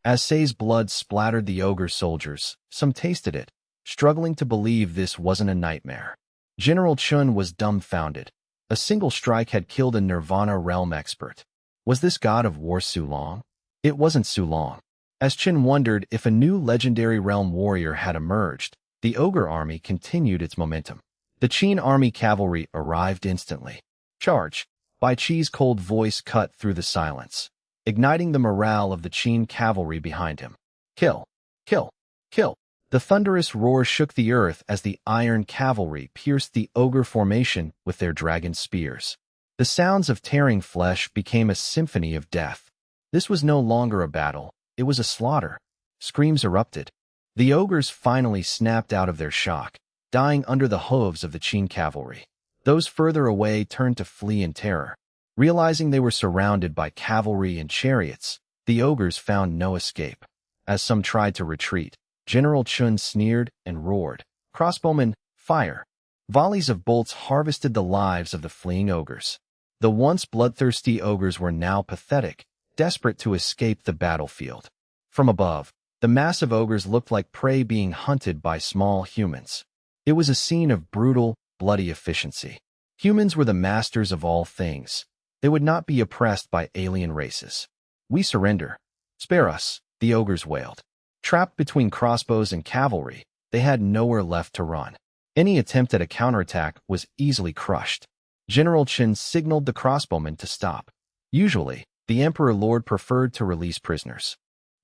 As Sei's blood splattered the ogre's soldiers, some tasted it, struggling to believe this wasn't a nightmare. General Chun was dumbfounded. A single strike had killed a Nirvana realm expert. Was this god of war Sulong? It wasn't Sulong. As Chin wondered if a new legendary realm warrior had emerged, the ogre army continued its momentum. The Qin army cavalry arrived instantly. Charge! Bai Chi's cold voice cut through the silence, igniting the morale of the Qin cavalry behind him. Kill! Kill! Kill! The thunderous roar shook the earth as the iron cavalry pierced the ogre formation with their dragon spears. The sounds of tearing flesh became a symphony of death. This was no longer a battle, it was a slaughter. Screams erupted. The ogres finally snapped out of their shock, dying under the hooves of the Qin cavalry. Those further away turned to flee in terror. Realizing they were surrounded by cavalry and chariots, the ogres found no escape. As some tried to retreat, General Chun sneered and roared, "Crossbowmen, fire!" Volleys of bolts harvested the lives of the fleeing ogres. The once bloodthirsty ogres were now pathetic, desperate to escape the battlefield. From above, the massive ogres looked like prey being hunted by small humans. It was a scene of brutal, bloody efficiency. Humans were the masters of all things. They would not be oppressed by alien races. "We surrender. Spare us," the ogres wailed. Trapped between crossbows and cavalry, they had nowhere left to run. Any attempt at a counterattack was easily crushed. General Qin signaled the crossbowmen to stop. Usually, the Emperor Lord preferred to release prisoners.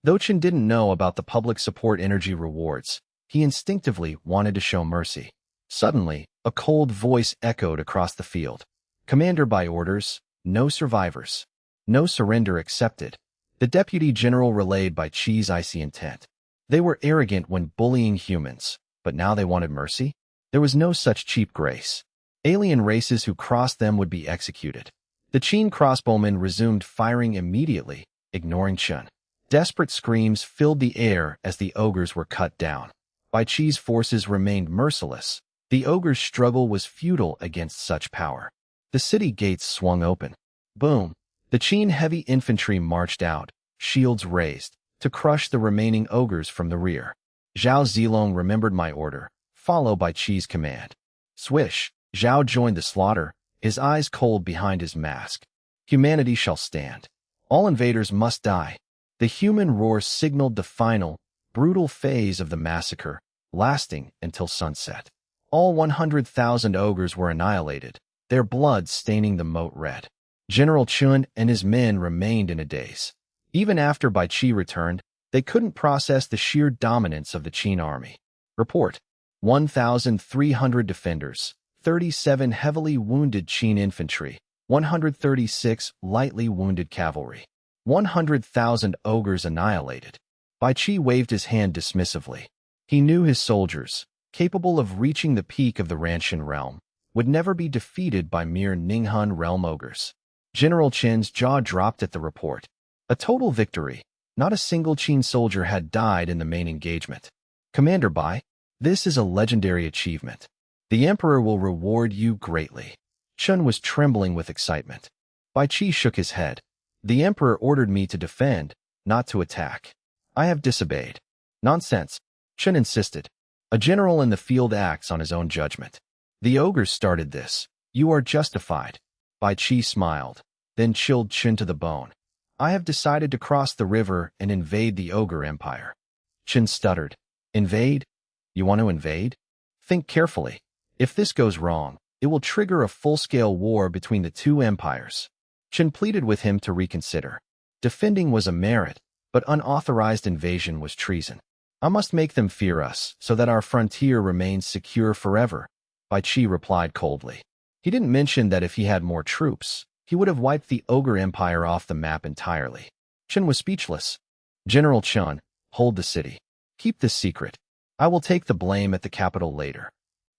Though Qin didn't know about the public support energy rewards, he instinctively wanted to show mercy. Suddenly, a cold voice echoed across the field. "Commander, by orders, no survivors. No surrender accepted." The deputy general relayed Bai Chi's icy intent. They were arrogant when bullying humans, but now they wanted mercy? There was no such cheap grace. Alien races who crossed them would be executed. The Qin crossbowmen resumed firing immediately, ignoring Chun. Desperate screams filled the air as the ogres were cut down. Bai Chi's forces remained merciless. The ogres' struggle was futile against such power. The city gates swung open. Boom! The Qin heavy infantry marched out, shields raised, to crush the remaining ogres from the rear. Zhao Zilong remembered my order, followed Bai Chi's command. Swish! Zhao joined the slaughter, his eyes cold behind his mask. Humanity shall stand. All invaders must die. The human roar signaled the final, brutal phase of the massacre, lasting until sunset. All 100,000 ogres were annihilated, their blood staining the moat red. General Chun and his men remained in a daze. Even after Bai Chi returned, they couldn't process the sheer dominance of the Qin army. Report: 1,300 defenders, 37 heavily wounded Qin infantry, 136 lightly wounded cavalry. 100,000 ogres annihilated. Bai Chi waved his hand dismissively. He knew his soldiers, capable of reaching the peak of the Nanshan realm, would never be defeated by mere Ninghun realm ogres. General Qin's jaw dropped at the report. A total victory. Not a single Qin soldier had died in the main engagement. Commander Bai, this is a legendary achievement. The Emperor will reward you greatly. Chun was trembling with excitement. Bai Chi shook his head. The Emperor ordered me to defend, not to attack. I have disobeyed. Nonsense, Chun insisted. A general in the field acts on his own judgment. The ogres started this. You are justified. Bai Chi smiled, then chilled Chun to the bone. I have decided to cross the river and invade the ogre empire. Chun stuttered. Invade? You want to invade? Think carefully. If this goes wrong, it will trigger a full-scale war between the two empires. Chun pleaded with him to reconsider. Defending was a merit, but unauthorized invasion was treason. I must make them fear us so that our frontier remains secure forever, Bai Chi replied coldly. He didn't mention that if he had more troops, he would have wiped the ogre empire off the map entirely. Chun was speechless. General Chun, hold the city. Keep this secret. I will take the blame at the capital later.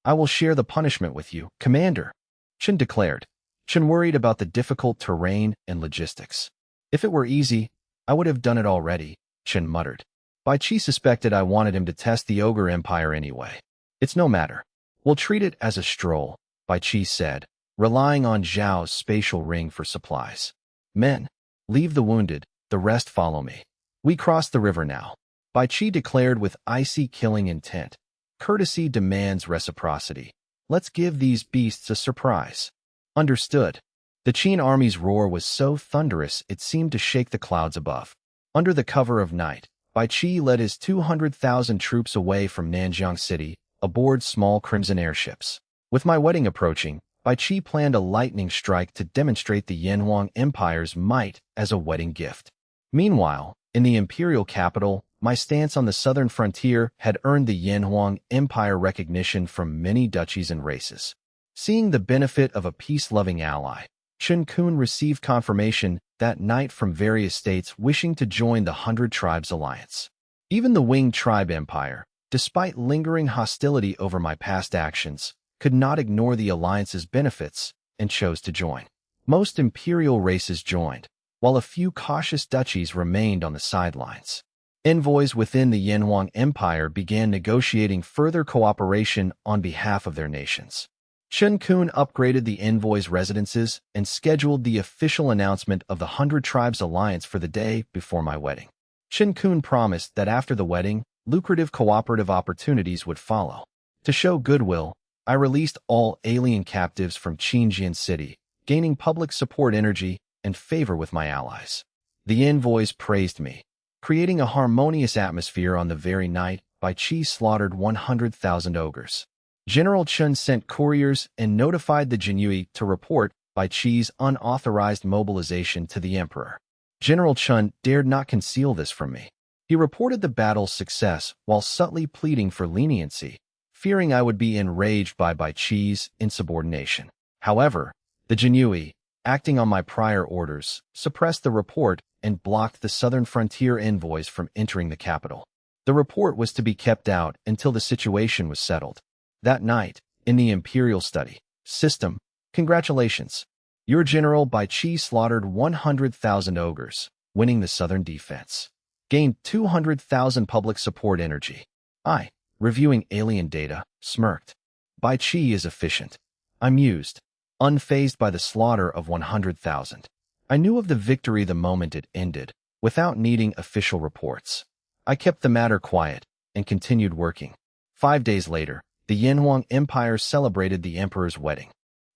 I will share the punishment with you, Commander, Chun declared. Chun worried about the difficult terrain and logistics. If it were easy, I would have done it already, Chun muttered. Bai Chi suspected I wanted him to test the ogre empire anyway. It's no matter. We'll treat it as a stroll, Bai Chi said, relying on Zhao's spatial ring for supplies. Men, leave the wounded, the rest follow me. We cross the river now. Bai Qi declared with icy killing intent. Courtesy demands reciprocity. Let's give these beasts a surprise. Understood. The Qin army's roar was so thunderous it seemed to shake the clouds above. Under the cover of night, Bai Qi led his 200,000 troops away from Nanjiang City, aboard small crimson airships. With my wedding approaching, Bai Qi planned a lightning strike to demonstrate the Yanhuang Empire's might as a wedding gift. Meanwhile, in the imperial capital, my stance on the southern frontier had earned the Yanhuang Empire recognition from many duchies and races. Seeing the benefit of a peace-loving ally, Chen Kun received confirmation that night from various states wishing to join the 100 Tribes Alliance. Even the Winged Tribe Empire, despite lingering hostility over my past actions, could not ignore the alliance's benefits and chose to join. Most imperial races joined, while a few cautious duchies remained on the sidelines. Envoys within the Yanhuang Empire began negotiating further cooperation on behalf of their nations. Chen Kun upgraded the envoys' residences and scheduled the official announcement of the 100 Tribes Alliance for the day before my wedding. Chen Kun promised that after the wedding, lucrative cooperative opportunities would follow. To show goodwill, I released all alien captives from Xintian City, gaining public support energy and favor with my allies. The envoys praised me, creating a harmonious atmosphere. On the very night, Bai Qi slaughtered 100,000 ogres. General Chen sent couriers and notified the Jinyui to report Bai Qi's unauthorized mobilization to the emperor. General Chen dared not conceal this from me. He reported the battle's success while subtly pleading for leniency, fearing I would be enraged by Bai Qi's insubordination. However, the Jinyui, acting on my prior orders, suppressed the report and blocked the southern frontier envoys from entering the capital. The report was to be kept out until the situation was settled. That night, in the Imperial Study System, congratulations. Your General Bai Qi slaughtered 100,000 ogres, winning the southern defense. Gained 200,000 public support energy. I, reviewing alien data, smirked. Bai Qi is efficient. I mused, unfazed by the slaughter of 100,000. I knew of the victory the moment it ended, without needing official reports. I kept the matter quiet and continued working. 5 days later, the Yanhuang Empire celebrated the emperor's wedding.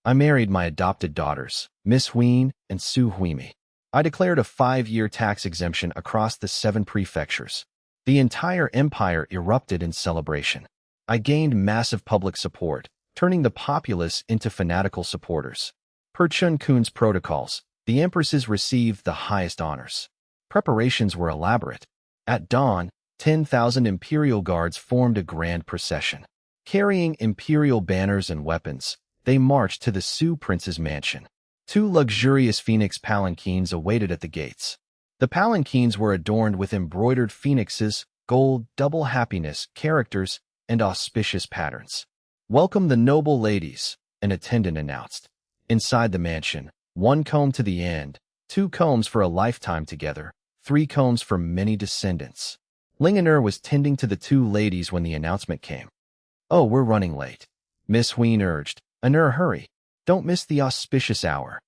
I married my adopted daughters, Miss Huin and Su Huimi. I declared a 5-year tax exemption across the 7 prefectures. The entire empire erupted in celebration. I gained massive public support, turning the populace into fanatical supporters. Per Chen Kun's protocols, the empresses received the highest honors. Preparations were elaborate. At dawn, 10,000 imperial guards formed a grand procession. Carrying imperial banners and weapons, they marched to the Su prince's mansion. 2 luxurious phoenix palanquins awaited at the gates. The palanquins were adorned with embroidered phoenixes, gold, double happiness, characters, and auspicious patterns. Welcome the noble ladies, an attendant announced. Inside the mansion, 1 comb to the end, 2 combs for a lifetime together, 3 combs for many descendants. Lingener was tending to the 2 ladies when the announcement came. Oh, we're running late. Miss Huin urged. Anur, hurry. Don't miss the auspicious hour.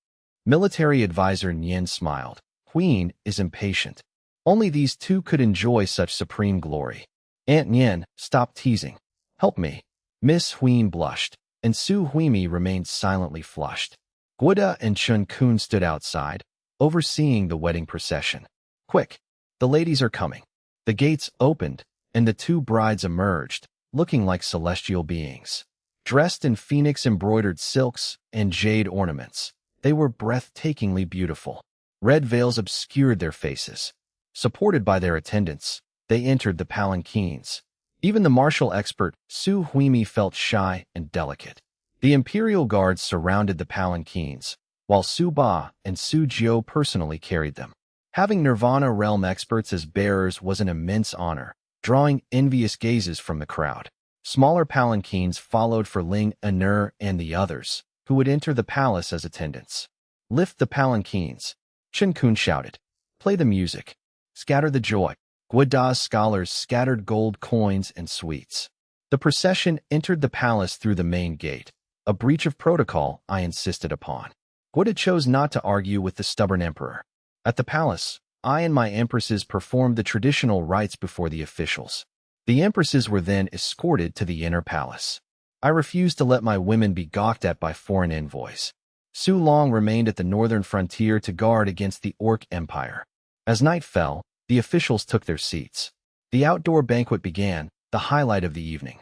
Military advisor Nian smiled. Huin is impatient. Only these 2 could enjoy such supreme glory. Aunt Nian, stop teasing. Help me. Miss Huin blushed, and Su Huimi remained silently flushed. Guida and Chen Kun stood outside, overseeing the wedding procession. Quick, the ladies are coming. The gates opened, and the 2 brides emerged, looking like celestial beings. Dressed in phoenix-embroidered silks and jade ornaments, they were breathtakingly beautiful. Red veils obscured their faces. Supported by their attendants, they entered the palanquins. Even the martial expert, Su Huimi, felt shy and delicate. The imperial guards surrounded the palanquins, while Su Ba and Su Jiu personally carried them. Having Nirvana realm experts as bearers was an immense honor, drawing envious gazes from the crowd. Smaller palanquins followed for Ling, Anur, and the others, who would enter the palace as attendants. Lift the palanquins, Chen Kun shouted. Play the music. Scatter the joy. Guida's scholars scattered gold coins and sweets. The procession entered the palace through the main gate, a breach of protocol I insisted upon. Guida chose not to argue with the stubborn emperor. At the palace, I and my empresses performed the traditional rites before the officials. The empresses were then escorted to the inner palace. I refused to let my women be gawked at by foreign envoys. Su Long remained at the northern frontier to guard against the Orc Empire. As night fell, the officials took their seats. The outdoor banquet began, the highlight of the evening.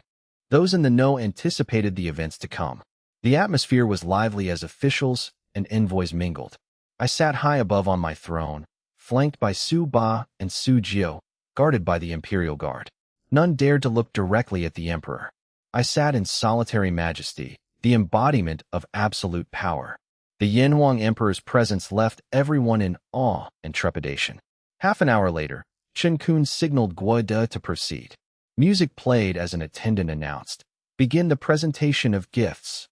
Those in the know anticipated the events to come. The atmosphere was lively as officials and envoys mingled. I sat high above on my throne, flanked by Su Ba and Su Jiu, guarded by the Imperial Guard. None dared to look directly at the Emperor. I sat in solitary majesty, the embodiment of absolute power. The Yanhuang Emperor's presence left everyone in awe and trepidation. Half an hour later, Chen Kun signaled Guo De to proceed. Music played as an attendant announced, "Begin the presentation of gifts."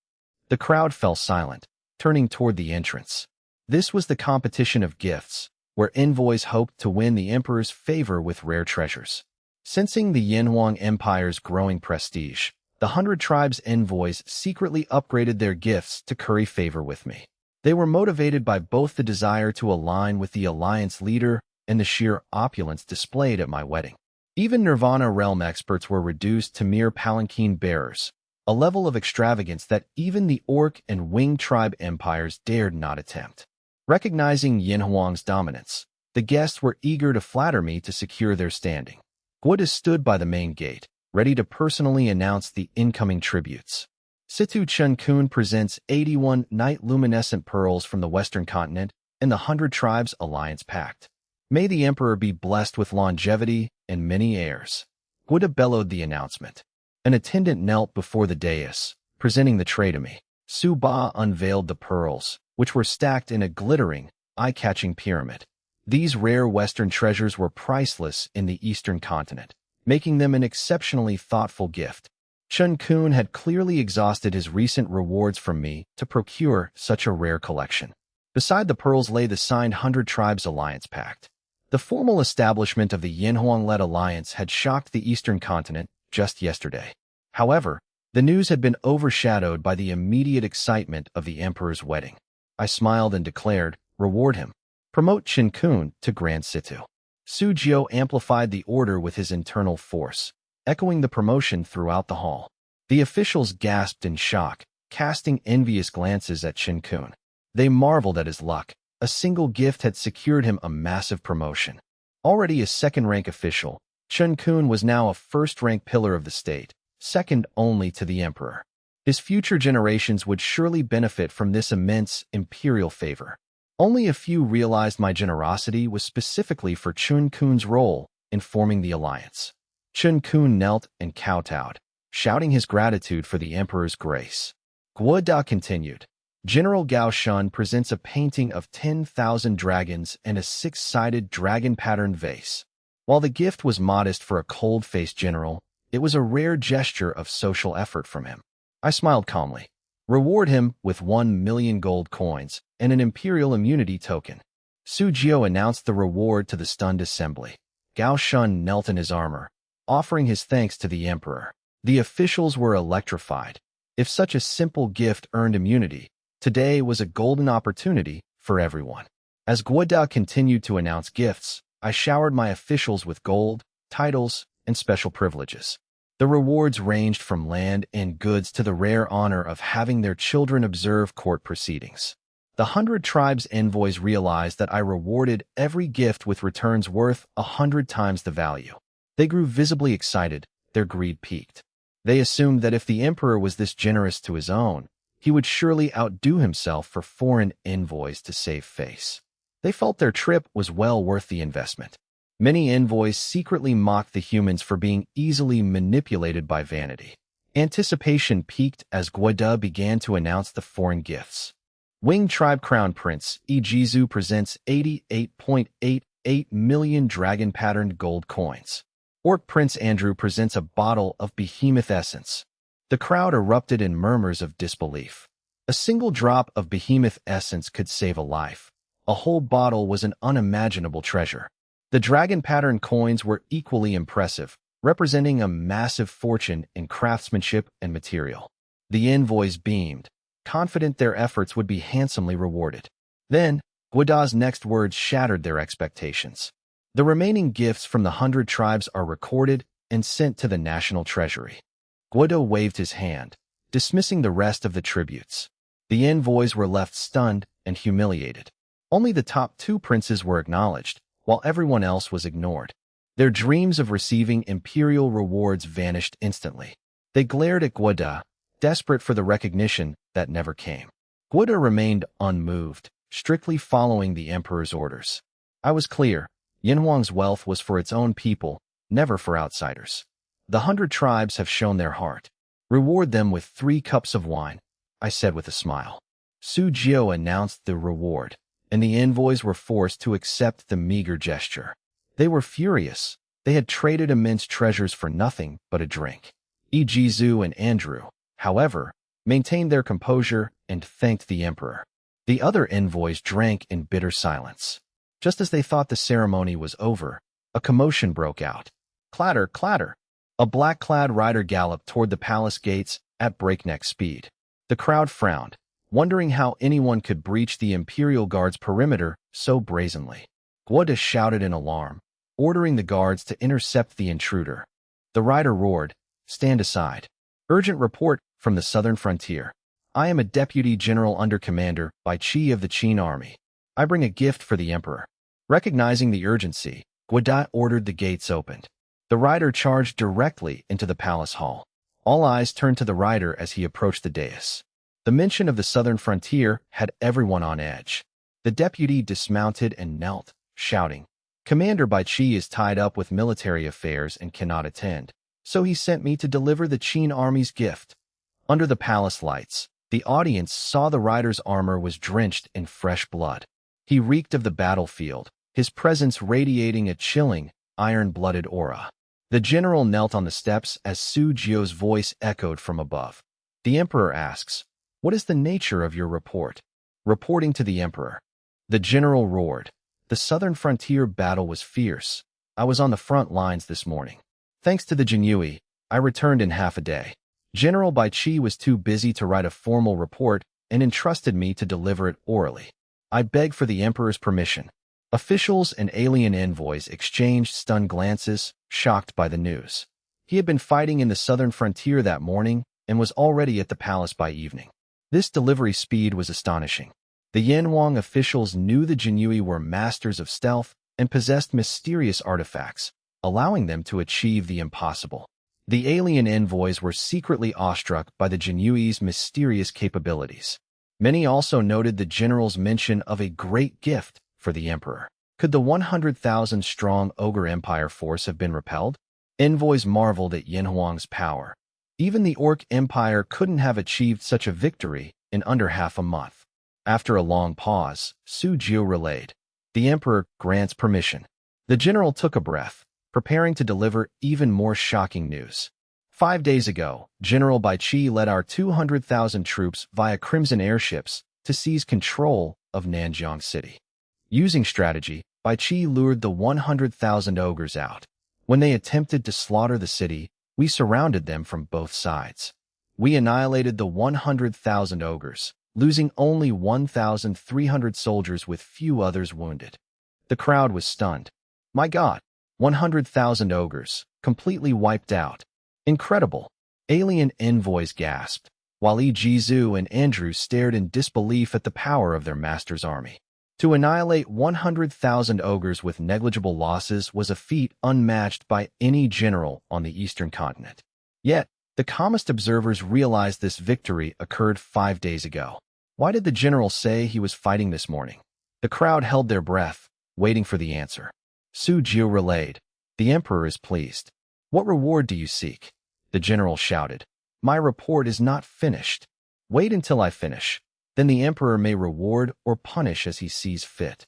The crowd fell silent, turning toward the entrance. This was the competition of gifts, where envoys hoped to win the emperor's favor with rare treasures. Sensing the Yanhuang Empire's growing prestige, the 100 Tribes envoys secretly upgraded their gifts to curry favor with me. They were motivated by both the desire to align with the alliance leader and the sheer opulence displayed at my wedding. Even Nirvana realm experts were reduced to mere palanquin bearers, a level of extravagance that even the Orc and Wing tribe empires dared not attempt. Recognizing Yanhuang's dominance, the guests were eager to flatter me to secure their standing. Guoda stood by the main gate, ready to personally announce the incoming tributes. Situ Chen Kun presents 81 night luminescent pearls from the Western continent and the 100 Tribes Alliance Pact. May the Emperor be blessed with longevity and many heirs. Guoda bellowed the announcement. An attendant knelt before the dais, presenting the tray to me. Su Ba unveiled the pearls, which were stacked in a glittering, eye-catching pyramid. These rare Western treasures were priceless in the Eastern continent, making them an exceptionally thoughtful gift. Chen Kun had clearly exhausted his recent rewards from me to procure such a rare collection. Beside the pearls lay the signed 100 Tribes Alliance Pact. The formal establishment of the Yanhuang-led alliance had shocked the Eastern continent just yesterday. However, the news had been overshadowed by the immediate excitement of the Emperor's wedding. I smiled and declared, "Reward him. Promote Chen Kun to Grand Situ." Su Jiu amplified the order with his internal force, echoing the promotion throughout the hall. The officials gasped in shock, casting envious glances at Chen Kun. They marveled at his luck. A single gift had secured him a massive promotion. Already a second-rank official, Chen Kun was now a first-rank pillar of the state, second only to the emperor. His future generations would surely benefit from this immense imperial favor. Only a few realized my generosity was specifically for Chen Kun's role in forming the alliance. Chen Kun knelt and kowtowed, shouting his gratitude for the emperor's grace. Guo Da continued. General Gao Shun presents a painting of 10,000 dragons and a 6-sided dragon-patterned vase. While the gift was modest for a cold-faced general, it was a rare gesture of social effort from him. I smiled calmly. Reward him with 1 million gold coins and an imperial immunity token. Su Jiu announced the reward to the stunned assembly. Gao Shun knelt in his armor, offering his thanks to the emperor. The officials were electrified. If such a simple gift earned immunity, today was a golden opportunity for everyone. As Guodao continued to announce gifts, I showered my officials with gold, titles, and special privileges. The rewards ranged from land and goods to the rare honor of having their children observe court proceedings. The 100 Tribes envoys realized that I rewarded every gift with returns worth 100 times the value. They grew visibly excited, their greed peaked. They assumed that if the emperor was this generous to his own, he would surely outdo himself for foreign envoys to save face. They felt their trip was well worth the investment. Many envoys secretly mocked the humans for being easily manipulated by vanity. Anticipation peaked as Guoda began to announce the foreign gifts. Wing Tribe Crown Prince Ijizu presents 88.88 million dragon-patterned gold coins. Orc Prince Andrew presents a bottle of behemoth essence. The crowd erupted in murmurs of disbelief. A single drop of behemoth essence could save a life. A whole bottle was an unimaginable treasure. The dragon-patterned coins were equally impressive, representing a massive fortune in craftsmanship and material. The envoys beamed, confident their efforts would be handsomely rewarded. Then, Guada's next words shattered their expectations. The remaining gifts from the 100 tribes are recorded and sent to the national treasury. Guada waved his hand, dismissing the rest of the tributes. The envoys were left stunned and humiliated. Only the top 2 princes were acknowledged, while everyone else was ignored. Their dreams of receiving imperial rewards vanished instantly. They glared at Guada, desperate for the recognition that never came. Guada remained unmoved, strictly following the emperor's orders. I was clear. Yinhuang's wealth was for its own people, never for outsiders. The 100 tribes have shown their heart. Reward them with 3 cups of wine, I said with a smile. Su Jiu announced the reward, and the envoys were forced to accept the meager gesture. They were furious. They had traded immense treasures for nothing but a drink. Ijizu and Andrew, however, maintained their composure and thanked the emperor. The other envoys drank in bitter silence. Just as they thought the ceremony was over, a commotion broke out. Clatter, clatter! A black-clad rider galloped toward the palace gates at breakneck speed. The crowd frowned, wondering how anyone could breach the Imperial Guard's perimeter so brazenly. Guada shouted in alarm, ordering the guards to intercept the intruder. The rider roared, "Stand aside. Urgent report from the southern frontier. I am a deputy general under commander by Qi of the Qin army. I bring a gift for the emperor." Recognizing the urgency, Guada ordered the gates opened. The rider charged directly into the palace hall. All eyes turned to the rider as he approached the dais. The mention of the southern frontier had everyone on edge. The deputy dismounted and knelt, shouting, "Commander Bai Qi is tied up with military affairs and cannot attend, so he sent me to deliver the Qin army's gift." Under the palace lights, the audience saw the rider's armor was drenched in fresh blood. He reeked of the battlefield, his presence radiating a chilling, iron-blooded aura. The general knelt on the steps as Su Jiu's voice echoed from above. The emperor asks, "What is the nature of your report?" Reporting to the emperor. The general roared. "The southern frontier battle was fierce. I was on the front lines this morning. Thanks to the Jinyui, I returned in half a day. General Bai Qi was too busy to write a formal report and entrusted me to deliver it orally. I beg for the emperor's permission." Officials and alien envoys exchanged stunned glances, shocked by the news. He had been fighting in the southern frontier that morning and was already at the palace by evening. This delivery speed was astonishing. The Yanhuang officials knew the Jinyui were masters of stealth and possessed mysterious artifacts, allowing them to achieve the impossible. The alien envoys were secretly awestruck by the Jinyui's mysterious capabilities. Many also noted the general's mention of a great gift for the emperor. Could the 100,000-strong Ogre Empire force have been repelled? Envoys marveled at Yanhuang's power. Even the Orc Empire couldn't have achieved such a victory in under half a month. After a long pause, Su Jiu relayed, "The emperor grants permission." The general took a breath, preparing to deliver even more shocking news. 5 days ago, General Bai Qi led our 200,000 troops via Crimson airships to seize control of Nanjiang City. Using strategy, Bai Qi lured the 100,000 ogres out. When they attempted to slaughter the city, we surrounded them from both sides. We annihilated the 100,000 ogres, losing only 1,300 soldiers with few others wounded. The crowd was stunned. "My God, 100,000 ogres, completely wiped out. Incredible." Alien envoys gasped, while Ijizu and Andrew stared in disbelief at the power of their master's army. To annihilate 100,000 ogres with negligible losses was a feat unmatched by any general on the eastern continent. Yet, the calmest observers realized this victory occurred 5 days ago. Why did the general say he was fighting this morning? The crowd held their breath, waiting for the answer. Su Jiu relayed, "The emperor is pleased." "What reward do you seek?" The general shouted. "My report is not finished. Wait until I finish. Then the emperor may reward or punish as he sees fit."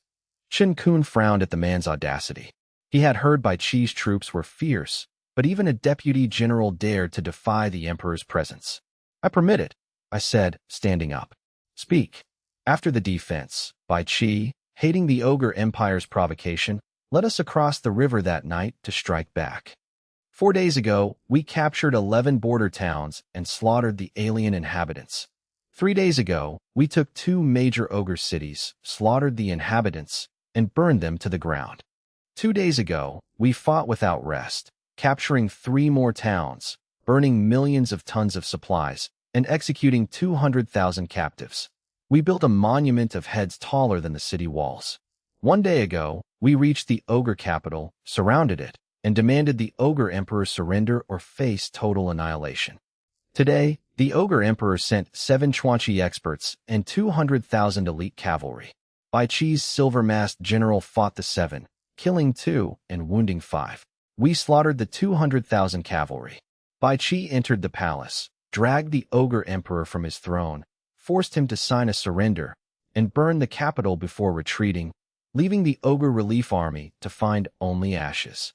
Chen Kun frowned at the man's audacity. He had heard Bai Qi's troops were fierce, but even a deputy general dared to defy the emperor's presence. "I permit it," I said, standing up. "Speak." After the defense, Bai Qi, hating the Ogre Empire's provocation, led us across the river that night to strike back. 4 days ago, we captured 11 border towns and slaughtered the alien inhabitants. 3 days ago, we took 2 major ogre cities, slaughtered the inhabitants, and burned them to the ground. 2 days ago, we fought without rest, capturing 3 more towns, burning millions of tons of supplies, and executing 200,000 captives. We built a monument of heads taller than the city walls. 1 day ago, we reached the ogre capital, surrounded it, and demanded the ogre emperor surrender or face total annihilation. Today, the ogre emperor sent 7 Chuanchi experts and 200,000 elite cavalry. Bai Qi's silver-masked general fought the 7, killing 2 and wounding 5. We slaughtered the 200,000 cavalry. Bai Qi entered the palace, dragged the ogre emperor from his throne, forced him to sign a surrender, and burned the capital before retreating, leaving the ogre relief army to find only ashes.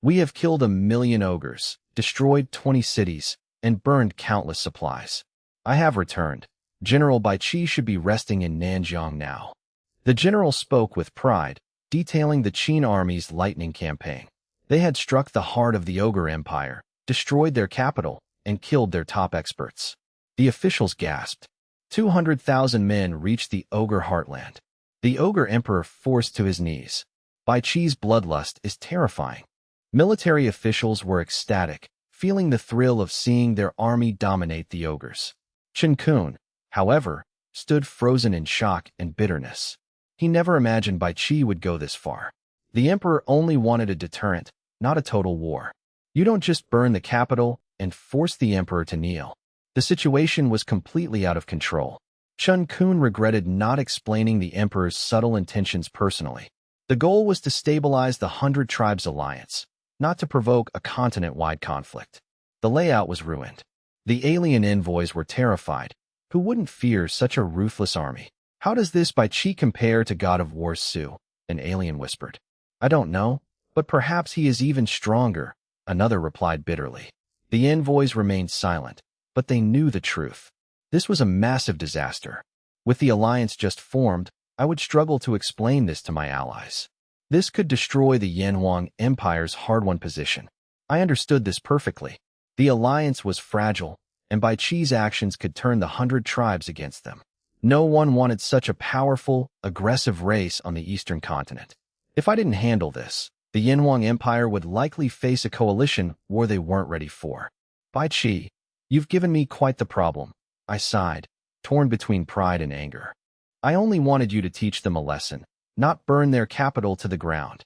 We have killed 1 million ogres, destroyed 20 cities, and burned countless supplies. I have returned. General Bai Qi should be resting in Nanshan now. The general spoke with pride, detailing the Qin army's lightning campaign. They had struck the heart of the ogre empire, destroyed their capital, and killed their top experts. The officials gasped. 200,000 men reached the ogre heartland. The ogre emperor forced to his knees. Bai Qi's bloodlust is terrifying. Military officials were ecstatic, feeling the thrill of seeing their army dominate the ogres. Chen Kun, however, stood frozen in shock and bitterness. He never imagined Bai Qi would go this far. The emperor only wanted a deterrent, not a total war. You don't just burn the capital and force the emperor to kneel. The situation was completely out of control. Chen Kun regretted not explaining the emperor's subtle intentions personally. The goal was to stabilize the 100 Tribes alliance, not to provoke a continent-wide conflict. The layout was ruined. The alien envoys were terrified. Who wouldn't fear such a ruthless army? How does this Bai Qi compare to God of War's Su? An alien whispered. I don't know, but perhaps he is even stronger, another replied bitterly. The envoys remained silent, but they knew the truth. This was a massive disaster. With the alliance just formed, I would struggle to explain this to my allies. This could destroy the Yanhuang Empire's hard-won position. I understood this perfectly. The alliance was fragile, and Bai Qi's actions could turn the 100 Tribes against them. No one wanted such a powerful, aggressive race on the eastern continent. If I didn't handle this, the Yanhuang Empire would likely face a coalition war they weren't ready for. Bai Qi, you've given me quite the problem. I sighed, torn between pride and anger. I only wanted you to teach them a lesson, not burn their capital to the ground.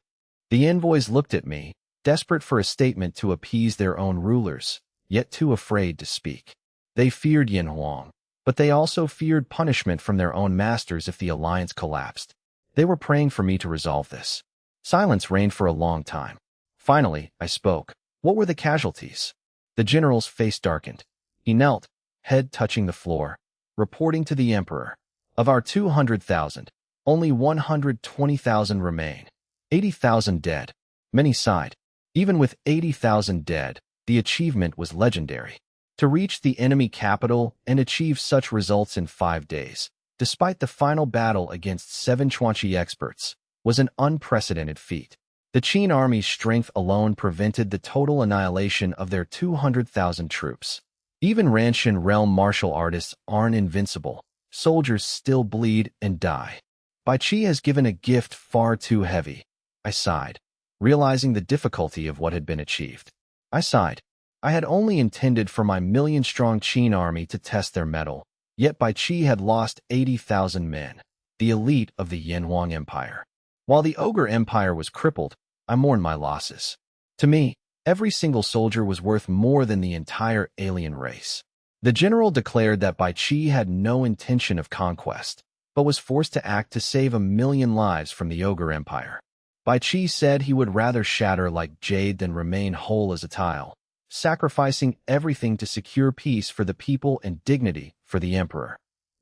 The envoys looked at me, desperate for a statement to appease their own rulers, yet too afraid to speak. They feared Yanhuang, but they also feared punishment from their own masters if the alliance collapsed. They were praying for me to resolve this. Silence reigned for a long time. Finally, I spoke. What were the casualties? The general's face darkened. He knelt, head touching the floor, reporting to the emperor. Of our 200,000, only 120,000 remain. 80,000 dead. Many sighed. Even with 80,000 dead, the achievement was legendary. To reach the enemy capital and achieve such results in 5 days, despite the final battle against 7 Chuanchi experts, was an unprecedented feat. The Qin army's strength alone prevented the total annihilation of their 200,000 troops. Even Nanshan realm martial artists aren't invincible. Soldiers still bleed and die. Bai Qi has given a gift far too heavy. I sighed, realizing the difficulty of what had been achieved. I sighed. I had only intended for my million-strong Qin army to test their mettle, yet Bai Qi had lost 80,000 men, the elite of the Yanhuang Empire. While the Ogre Empire was crippled, I mourned my losses. To me, every single soldier was worth more than the entire alien race. The general declared that Bai Qi had no intention of conquest, but was forced to act to save 1 million lives from the Ogre Empire. Bai Qi said he would rather shatter like jade than remain whole as a tile, sacrificing everything to secure peace for the people and dignity for the emperor.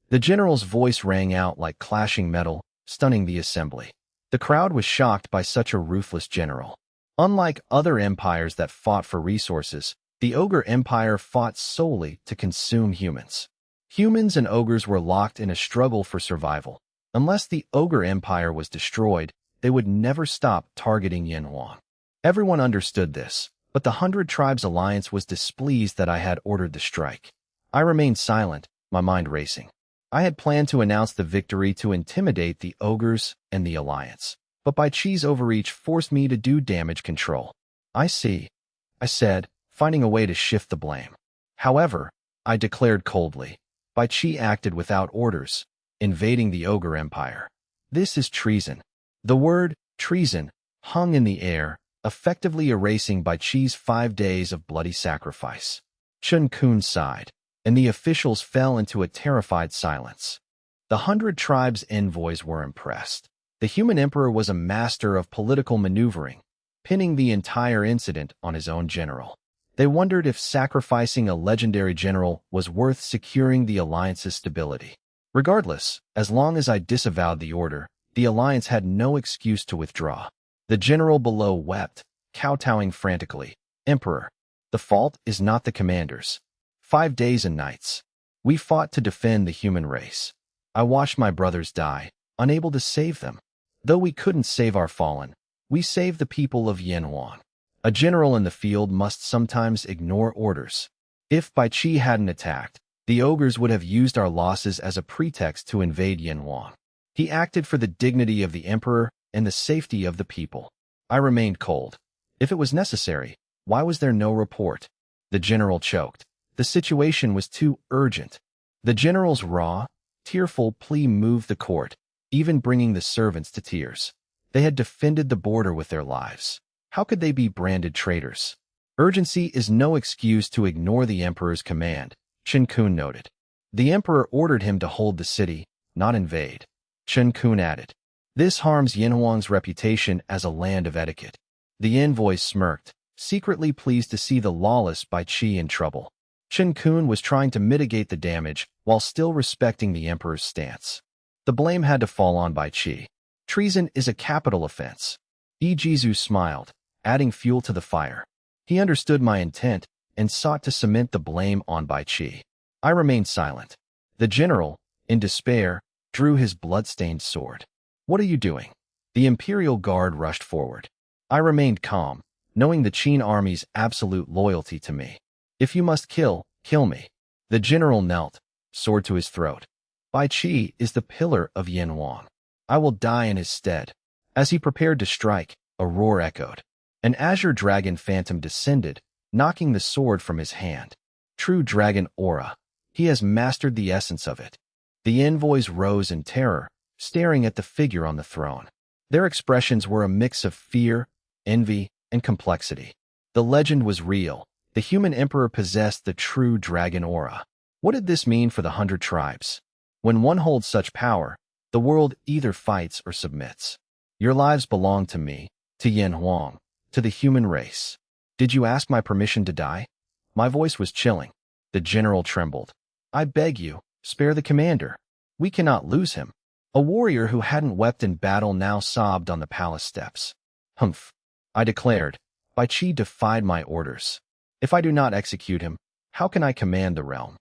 The general's voice rang out like clashing metal, stunning the assembly. The crowd was shocked by such a ruthless general. Unlike other empires that fought for resources, the Ogre Empire fought solely to consume humans. Humans and ogres were locked in a struggle for survival. Unless the Ogre Empire was destroyed, they would never stop targeting Yanhuang. Everyone understood this, but the 100 Tribes alliance was displeased that I had ordered the strike. I remained silent, my mind racing. I had planned to announce the victory to intimidate the ogres and the alliance, but Bai Qi's overreach forced me to do damage control. I see, I said, finding a way to shift the blame. However, I declared coldly, Bai Qi acted without orders, invading the ogre empire. This is treason. The word treason hung in the air, effectively erasing Bai Qi's 5 days of bloody sacrifice. Chen Kun sighed, and the officials fell into a terrified silence. The 100 tribes' envoys were impressed. The human emperor was a master of political maneuvering, pinning the entire incident on his own general. They wondered if sacrificing a legendary general was worth securing the alliance's stability. Regardless, as long as I disavowed the order, the alliance had no excuse to withdraw. The general below wept, kowtowing frantically. Emperor, the fault is not the commander's. 5 days and nights. We fought to defend the human race. I watched my brothers die, unable to save them. Though we couldn't save our fallen, we saved the people of Yanhuan. A general in the field must sometimes ignore orders. If Bai Qi hadn't attacked, the ogres would have used our losses as a pretext to invade Yanhuan. He acted for the dignity of the emperor and the safety of the people. I remained cold. If it was necessary, why was there no report? The general choked. The situation was too urgent. The general's raw, tearful plea moved the court, even bringing the servants to tears. They had defended the border with their lives. How could they be branded traitors? Urgency is no excuse to ignore the emperor's command, Chen Kun noted. The emperor ordered him to hold the city, not invade. Chen Kun added, this harms Yanhuang's reputation as a land of etiquette. The envoys smirked, secretly pleased to see the lawless Bai Qi in trouble. Chen Kun was trying to mitigate the damage while still respecting the emperor's stance. The blame had to fall on Bai Qi. Treason is a capital offense. Ijizu smiled, adding fuel to the fire. He understood my intent and sought to cement the blame on Bai Qi. I remained silent. The general, in despair, drew his blood-stained sword. What are you doing? The Imperial Guard rushed forward. I remained calm, knowing the Qin army's absolute loyalty to me. If you must kill, kill me. The general knelt, sword to his throat. Bai Qi is the pillar of Yanhuan. I will die in his stead. As he prepared to strike, a roar echoed. An azure dragon phantom descended, knocking the sword from his hand. True dragon aura. He has mastered the essence of it. The envoys rose in terror, staring at the figure on the throne. Their expressions were a mix of fear, envy, and complexity. The legend was real. The human emperor possessed the true dragon aura. What did this mean for the 100 tribes? When one holds such power, the world either fights or submits. Your lives belong to me, to Yanhuang, to the human race. Did you ask my permission to die? My voice was chilling. The general trembled. I beg you, spare the commander. We cannot lose him. A warrior who hadn't wept in battle now sobbed on the palace steps. Humph, I declared. Bai Qi defied my orders. If I do not execute him, how can I command the realm?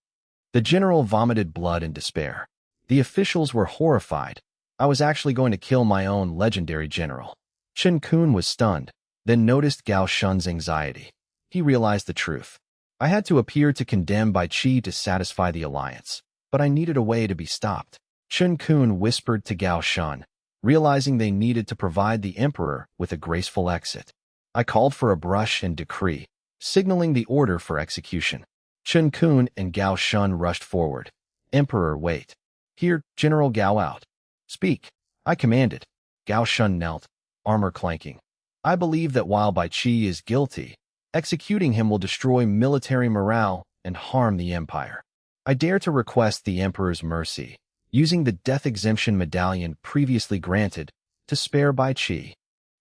The general vomited blood in despair. The officials were horrified. I was actually going to kill my own legendary general. Chen Kun was stunned, then noticed Gao Shun's anxiety. He realized the truth. I had to appear to condemn Bai Qi to satisfy the alliance, but I needed a way to be stopped. Chen Kun whispered to Gao Shun, realizing they needed to provide the emperor with a graceful exit. I called for a brush and decree, signaling the order for execution. Chen Kun and Gao Shun rushed forward. Emperor, wait. Hear General Gao out. Speak. I commanded. Gao Shun knelt, armor clanking. I believe that while Bai Qi is guilty, executing him will destroy military morale and harm the empire. I dare to request the emperor's mercy, using the death exemption medallion previously granted to spare Bai Qi.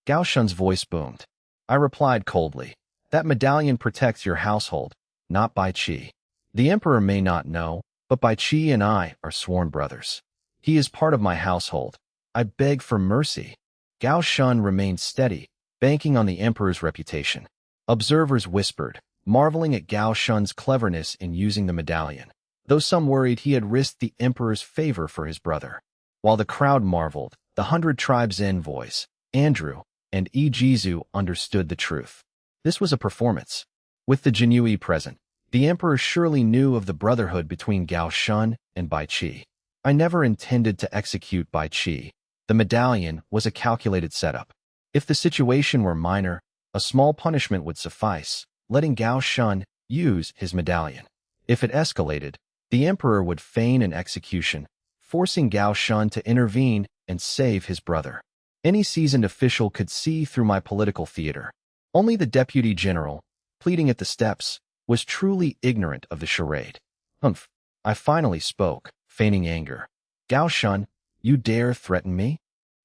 Gao Shun's voice boomed. I replied coldly. That medallion protects your household, not Bai Qi. The emperor may not know, but Bai Qi and I are sworn brothers. He is part of my household. I beg for mercy. Gao Shun remained steady, banking on the emperor's reputation. Observers whispered, marveling at Gao Shun's cleverness in using the medallion, though some worried he had risked the emperor's favor for his brother. While the crowd marveled, the 100 tribes' envoys, Andrew and Ijizu, understood the truth. This was a performance. With the Jinui present, the emperor surely knew of the brotherhood between Gao Shun and Bai Qi. I never intended to execute Bai Qi. The medallion was a calculated setup. If the situation were minor, a small punishment would suffice, letting Gao Shun use his medallion. If it escalated, the emperor would feign an execution, forcing Gao Shun to intervene and save his brother. Any seasoned official could see through my political theater. Only the deputy general, pleading at the steps, was truly ignorant of the charade. Humph! I finally spoke, feigning anger. Gao Shun, you dare threaten me?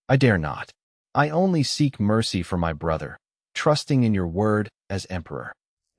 I dare not. I only seek mercy for my brother, trusting in your word as emperor.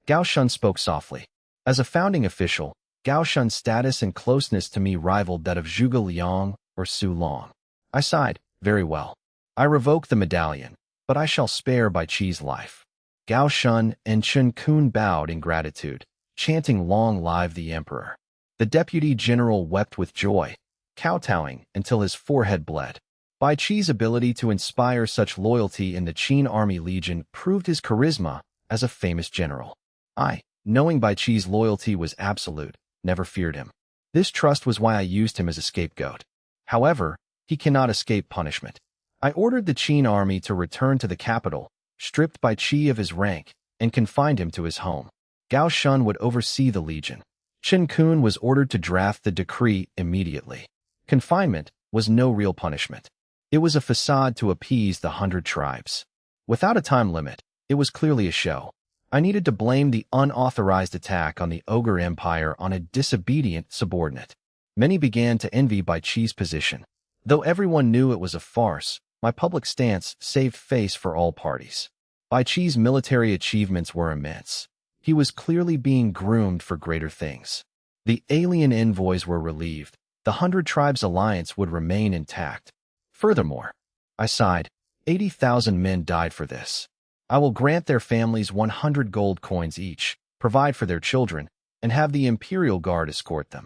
Gao Shun spoke softly. As a founding official, Gao Shun's status and closeness to me rivaled that of Zhuge Liang or Su Long. I sighed. Very well. I revoke the medallion, but I shall spare Bai Qi's life. Gao Shun and Chen Kun bowed in gratitude, chanting long live the emperor. The deputy general wept with joy, kowtowing until his forehead bled. Bai Qi's ability to inspire such loyalty in the Qin Army Legion proved his charisma as a famous general. I, knowing Bai Qi's loyalty was absolute, never feared him. This trust was why I used him as a scapegoat. However, he cannot escape punishment. I ordered the Qin army to return to the capital, stripped Bai Qi of his rank, and confined him to his home. Gao Shun would oversee the legion. Chen Kun was ordered to draft the decree immediately. Confinement was no real punishment. It was a facade to appease the 100 tribes. Without a time limit, it was clearly a show. I needed to blame the unauthorized attack on the Ogre Empire on a disobedient subordinate. Many began to envy Bai Qi's position. Though everyone knew it was a farce, my public stance saved face for all parties. Bai Qi's military achievements were immense. He was clearly being groomed for greater things. The alien envoys were relieved. The 100 Tribes alliance would remain intact. Furthermore, I sighed, 80,000 men died for this. I will grant their families 100 gold coins each, provide for their children, and have the Imperial Guard escort them.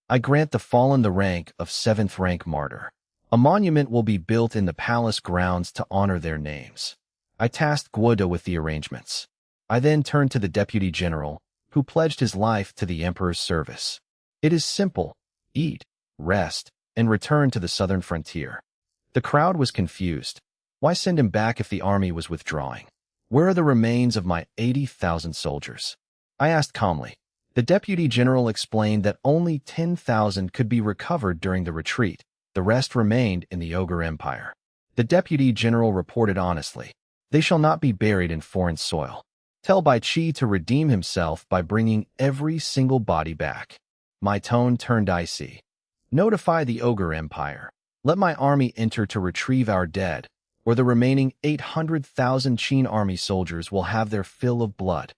I grant the fallen the rank of 7th rank martyr. A monument will be built in the palace grounds to honor their names. I tasked Guoda with the arrangements. I then turned to the deputy general, who pledged his life to the emperor's service. It is simple: eat, rest, and return to the southern frontier. The crowd was confused. Why send him back if the army was withdrawing? Where are the remains of my 80,000 soldiers? I asked calmly. The deputy general explained that only 10,000 could be recovered during the retreat. The rest remained in the Ogre Empire. The deputy general reported honestly. They shall not be buried in foreign soil. Tell Bai Qi to redeem himself by bringing every single body back. My tone turned icy. Notify the Ogre Empire. Let my army enter to retrieve our dead, or the remaining 800,000 Qin army soldiers will have their fill of blood.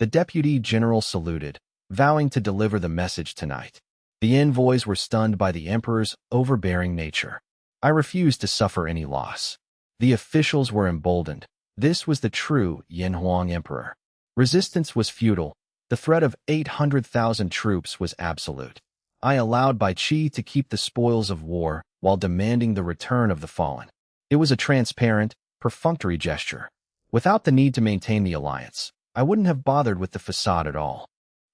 The deputy general saluted, vowing to deliver the message tonight. The envoys were stunned by the emperor's overbearing nature. I refused to suffer any loss. The officials were emboldened. This was the true Yanhuang emperor. Resistance was futile. The threat of 800,000 troops was absolute. I allowed Bai Qi to keep the spoils of war while demanding the return of the fallen. It was a transparent, perfunctory gesture. Without the need to maintain the alliance, I wouldn't have bothered with the facade at all.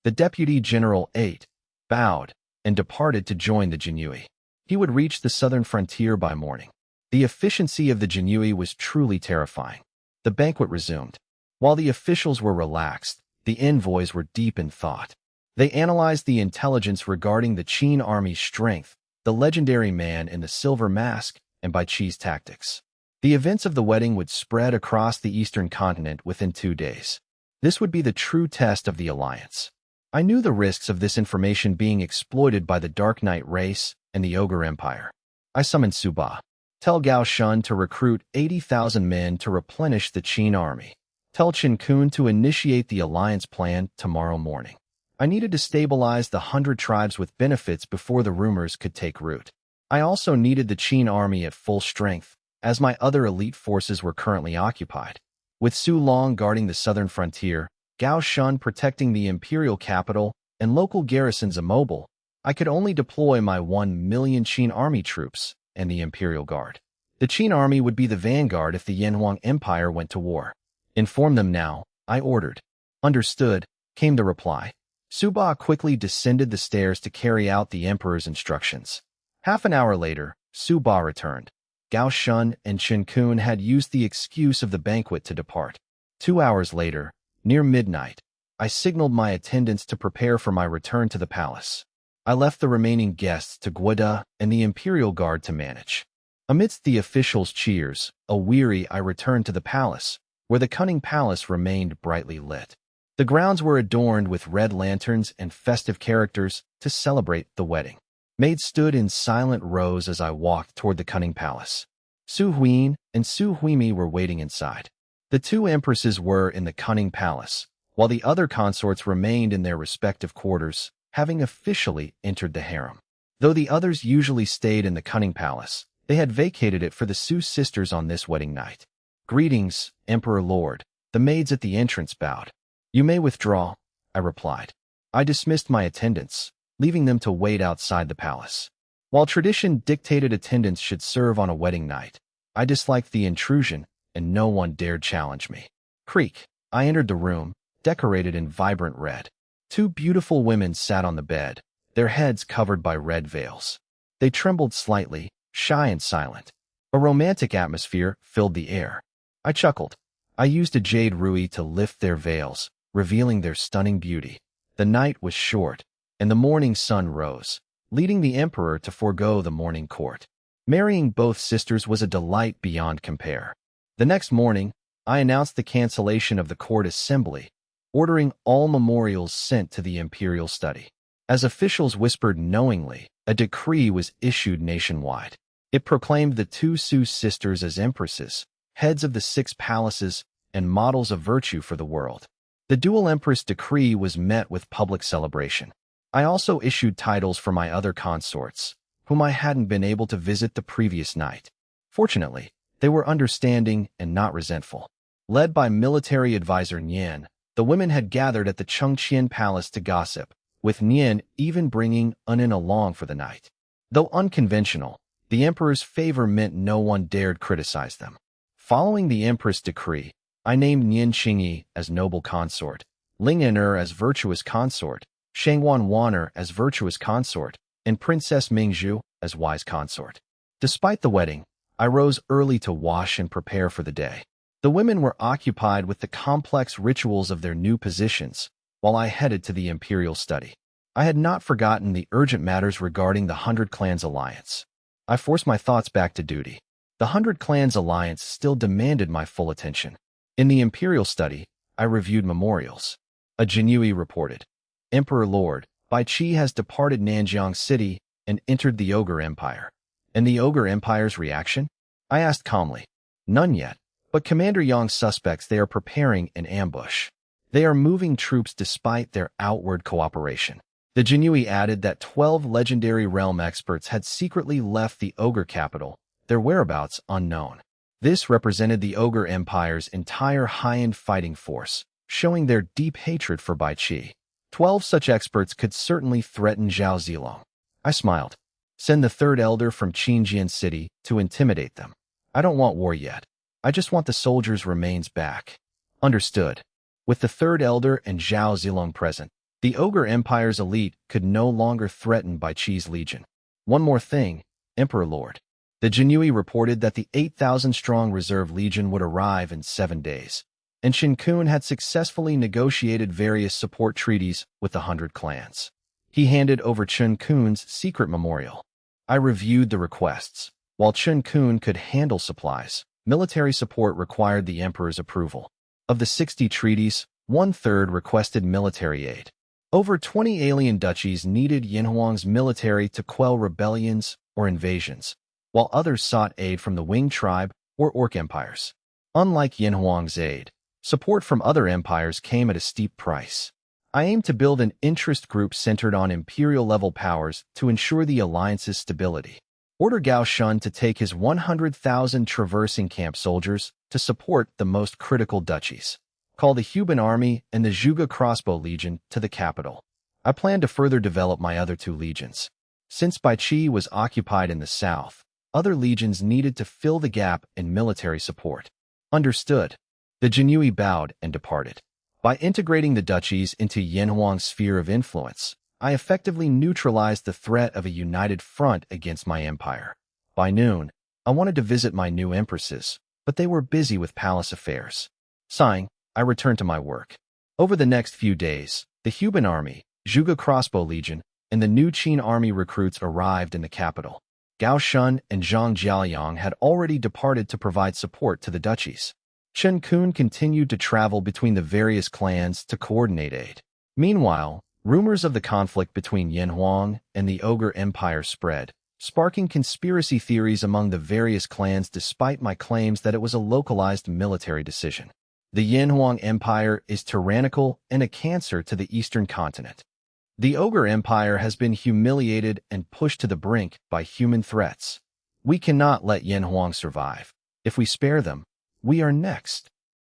The deputy general ate, bowed, and departed to join the Jinhui. He would reach the southern frontier by morning. The efficiency of the Jinhui was truly terrifying. The banquet resumed. While the officials were relaxed, the envoys were deep in thought. They analyzed the intelligence regarding the Qin army's strength, the legendary man in the silver mask, and Bai Qi's tactics. The events of the wedding would spread across the eastern continent within 2 days. This would be the true test of the alliance. I knew the risks of this information being exploited by the Dark Knight race and the Ogre Empire. I summoned Suba. Tell Gao Shun to recruit 80,000 men to replenish the Qin army. Tell Chen Kun to initiate the alliance plan tomorrow morning. I needed to stabilize the 100 tribes with benefits before the rumors could take root. I also needed the Qin army at full strength, as my other elite forces were currently occupied. With Su Long guarding the southern frontier, Gao Shun protecting the imperial capital, and local garrisons immobile, I could only deploy my 1 million Qin army troops and the Imperial Guard. The Qin army would be the vanguard if the Yanhuang Empire went to war. Inform them now, I ordered. Understood, came the reply. Suba quickly descended the stairs to carry out the emperor's instructions. Half an hour later, Su Ba returned. Gao Shun and Chen Kun had used the excuse of the banquet to depart. 2 hours later, near midnight, I signaled my attendants to prepare for my return to the palace. I left the remaining guests to Guada and the Imperial Guard to manage. Amidst the officials' cheers, aweary I returned to the palace, where the cunning palace remained brightly lit. The grounds were adorned with red lanterns and festive characters to celebrate the wedding. Maids stood in silent rows as I walked toward the cunning palace. Su Huin and Su Huimi were waiting inside. The two empresses were in the cunning palace, while the other consorts remained in their respective quarters, having officially entered the harem. Though the others usually stayed in the cunning palace, they had vacated it for the Su sisters on this wedding night. "Greetings, Emperor Lord," the maids at the entrance bowed. "You may withdraw," I replied. I dismissed my attendants, leaving them to wait outside the palace. While tradition dictated attendants should serve on a wedding night, I disliked the intrusion, and no one dared challenge me. Creak. I entered the room, decorated in vibrant red. Two beautiful women sat on the bed, their heads covered by red veils. They trembled slightly, shy and silent. A romantic atmosphere filled the air. I chuckled. I used a jade rui to lift their veils, revealing their stunning beauty. The night was short, and the morning sun rose, leading the emperor to forego the morning court. Marrying both sisters was a delight beyond compare. The next morning, I announced the cancellation of the court assembly, ordering all memorials sent to the imperial study. As officials whispered knowingly, a decree was issued nationwide. It proclaimed the two Su sisters as empresses, heads of the 6 palaces, and models of virtue for the world. The dual empress decree was met with public celebration. I also issued titles for my other consorts, whom I hadn't been able to visit the previous night. Fortunately, they were understanding and not resentful. Led by military advisor Nian, the women had gathered at the Chengqian Palace to gossip, with Nian even bringing Unin along for the night. Though unconventional, the emperor's favor meant no one dared criticize them. Following the empress decree, I named Nian Qingyi as noble consort, Ling En'er as virtuous consort, Shangwan Waner as virtuous consort, and Princess Mingzhu as wise consort. Despite the wedding, I rose early to wash and prepare for the day. The women were occupied with the complex rituals of their new positions, while I headed to the imperial study. I had not forgotten the urgent matters regarding the 100 Clans Alliance. I forced my thoughts back to duty. The 100 Clans Alliance still demanded my full attention. In the imperial study, I reviewed memorials. A Jinui reported, "Emperor Lord, Bai Qi has departed Nanjiang City and entered the Ogre Empire." And the Ogre Empire's reaction? I asked calmly. None yet, but Commander Yang suspects they are preparing an ambush. They are moving troops despite their outward cooperation. The Jinui added that 12 legendary realm experts had secretly left the Ogre capital, their whereabouts unknown. This represented the Ogre Empire's entire high-end fighting force, showing their deep hatred for Bai Qi. 12 such experts could certainly threaten Zhao Zilong. I smiled. Send the third elder from Xintian City to intimidate them. I don't want war yet. I just want the soldiers' remains back. Understood. With the third elder and Zhao Zilong present, the Ogre Empire's elite could no longer threaten Bai Qi's legion. One more thing, Emperor Lord. The Jinui reported that the 8,000-strong reserve legion would arrive in 7 days, and Shin Kun had successfully negotiated various support treaties with the 100 clans. He handed over Chun Kun's secret memorial. I reviewed the requests. While Chun Kun could handle supplies, military support required the emperor's approval. Of the 60 treaties, 1/3 requested military aid. Over 20 alien duchies needed Yinhuang's military to quell rebellions or invasions, while others sought aid from the Wing tribe or Orc empires. Unlike Yinhuang's aid, support from other empires came at a steep price. I aimed to build an interest group centered on imperial-level powers to ensure the alliance's stability. Order Gao Shun to take his 100,000 traversing camp soldiers to support the most critical duchies. Call the Huban Army and the Zhuge Crossbow Legion to the capital. I plan to further develop my other 2 legions. Since Bai Qi was occupied in the south, other legions needed to fill the gap in military support. Understood. The Jinui bowed and departed. By integrating the duchies into Yinhuang's sphere of influence, I effectively neutralized the threat of a united front against my empire. By noon, I wanted to visit my new empresses, but they were busy with palace affairs. Sighing, I returned to my work. Over the next few days, the Huban army, Zhuge Crossbow Legion, and the new Qin army recruits arrived in the capital. Gao Shun and Zhang Jiaoyang had already departed to provide support to the duchies. Chen Kun continued to travel between the various clans to coordinate aid. Meanwhile, rumors of the conflict between Yin Huang and the Ogre Empire spread, sparking conspiracy theories among the various clans despite my claims that it was a localized military decision. The Yin Huang Empire is tyrannical and a cancer to the eastern continent. The Ogre Empire has been humiliated and pushed to the brink by human threats. We cannot let Yin Huang survive. If we spare them, we are next.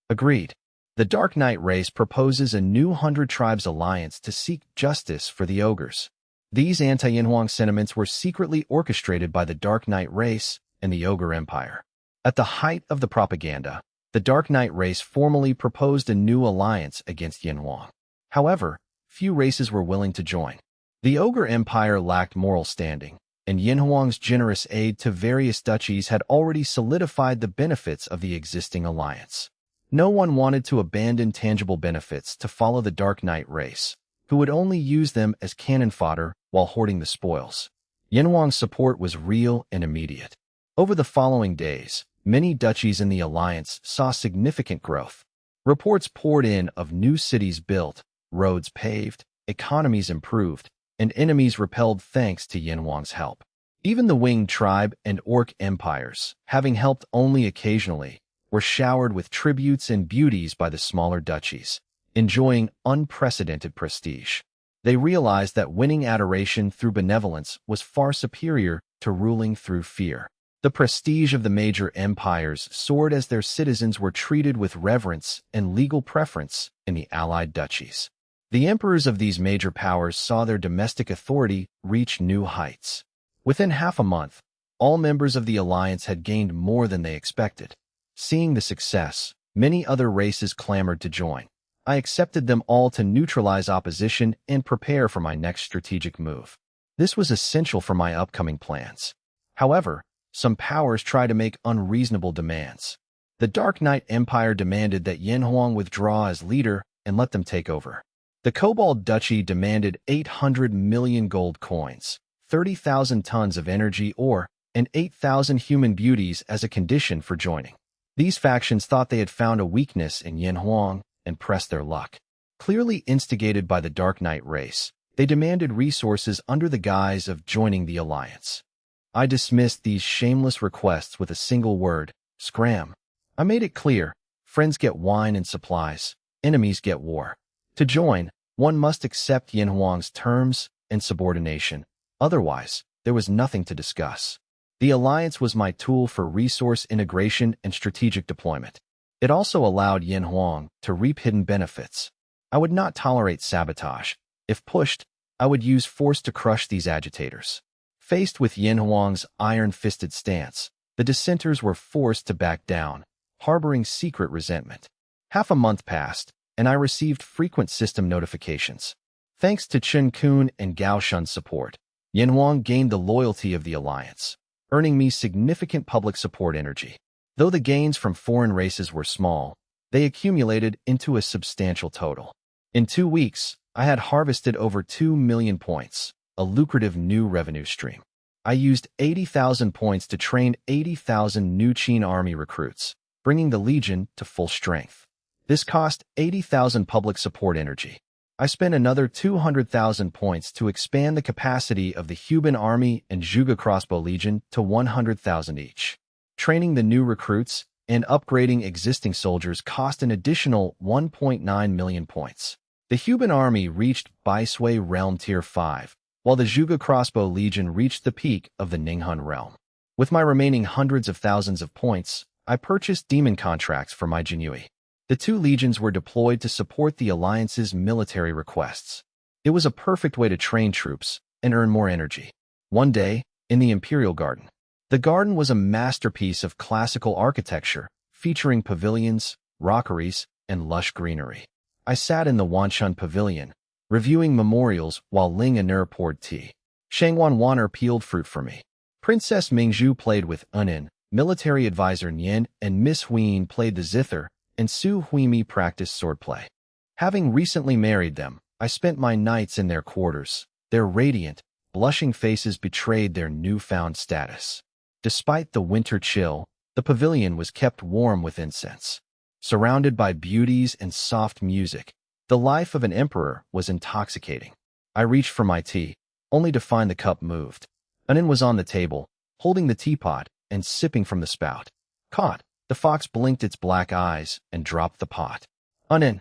Agreed. The Dark Knight race proposes a new 100 Tribes alliance to seek justice for the ogres. These anti-Yin Huang sentiments were secretly orchestrated by the Dark Knight race and the Ogre Empire. At the height of the propaganda, the Dark Knight race formally proposed a new alliance against Yin Huang. However, few races were willing to join. The Ogre Empire lacked moral standing, and Yin Huang's generous aid to various duchies had already solidified the benefits of the existing alliance. No one wanted to abandon tangible benefits to follow the Dark Knight race, who would only use them as cannon fodder while hoarding the spoils. Yin Huang's support was real and immediate. Over the following days, many duchies in the alliance saw significant growth. Reports poured in of new cities built, roads paved, economies improved, and enemies repelled thanks to Yin Huang's help. Even the Winged Tribe and Orc empires, having helped only occasionally, were showered with tributes and beauties by the smaller duchies, enjoying unprecedented prestige. They realized that winning adoration through benevolence was far superior to ruling through fear. The prestige of the major empires soared as their citizens were treated with reverence and legal preference in the allied duchies. The emperors of these major powers saw their domestic authority reach new heights. Within half a month, all members of the alliance had gained more than they expected. Seeing the success, many other races clamored to join. I accepted them all to neutralize opposition and prepare for my next strategic move. This was essential for my upcoming plans. However, some powers tried to make unreasonable demands. The Dark Knight Empire demanded that Yin Huang withdraw as leader and let them take over. The Kobold Duchy demanded 800 million gold coins, 30,000 tons of energy ore, and 8,000 human beauties as a condition for joining. These factions thought they had found a weakness in Yin Huang and pressed their luck. Clearly instigated by the Dark Knight race, they demanded resources under the guise of joining the alliance. I dismissed these shameless requests with a single word: scram. I made it clear: friends get wine and supplies, enemies get war. To join, one must accept Yin Huang's terms and subordination. Otherwise, there was nothing to discuss. The alliance was my tool for resource integration and strategic deployment. It also allowed Yin Huang to reap hidden benefits. I would not tolerate sabotage. If pushed, I would use force to crush these agitators. Faced with Yin Huang's iron-fisted stance, the dissenters were forced to back down, harboring secret resentment. Half a month passed, and I received frequent system notifications. Thanks to Chen Kun and Gao Shun's support, Yin Huang gained the loyalty of the alliance, earning me significant public support energy. Though the gains from foreign races were small, they accumulated into a substantial total. In 2 weeks, I had harvested over 2 million points, a lucrative new revenue stream. I used 80,000 points to train 80,000 new Qin army recruits, bringing the legion to full strength. This cost 80,000 public support energy. I spent another 200,000 points to expand the capacity of the Huban army and Zhuge Crossbow Legion to 100,000 each. Training the new recruits and upgrading existing soldiers cost an additional 1.9 million points. The Huban army reached Baishui Realm Tier 5, while the Zhuge Crossbow Legion reached the peak of the Ninghun Realm. With my remaining hundreds of thousands of points, I purchased demon contracts for my Jinui. The 2 legions were deployed to support the Alliance's military requests. It was a perfect way to train troops and earn more energy. One day, in the Imperial Garden. The garden was a masterpiece of classical architecture, featuring pavilions, rockeries, and lush greenery. I sat in the Nanshan Pavilion, reviewing memorials while Ling and poured tea. Shangwan Waner peeled fruit for me. Princess Mingzhu played with Unin, military advisor Nian and Miss Huyin played the zither, and Su Huimi practiced swordplay. Having recently married them, I spent my nights in their quarters. Their radiant, blushing faces betrayed their newfound status. Despite the winter chill, the pavilion was kept warm with incense. Surrounded by beauties and soft music, the life of an emperor was intoxicating. I reached for my tea, only to find the cup moved. Unin was on the table, holding the teapot and sipping from the spout. Caught, the fox blinked its black eyes and dropped the pot. Unin!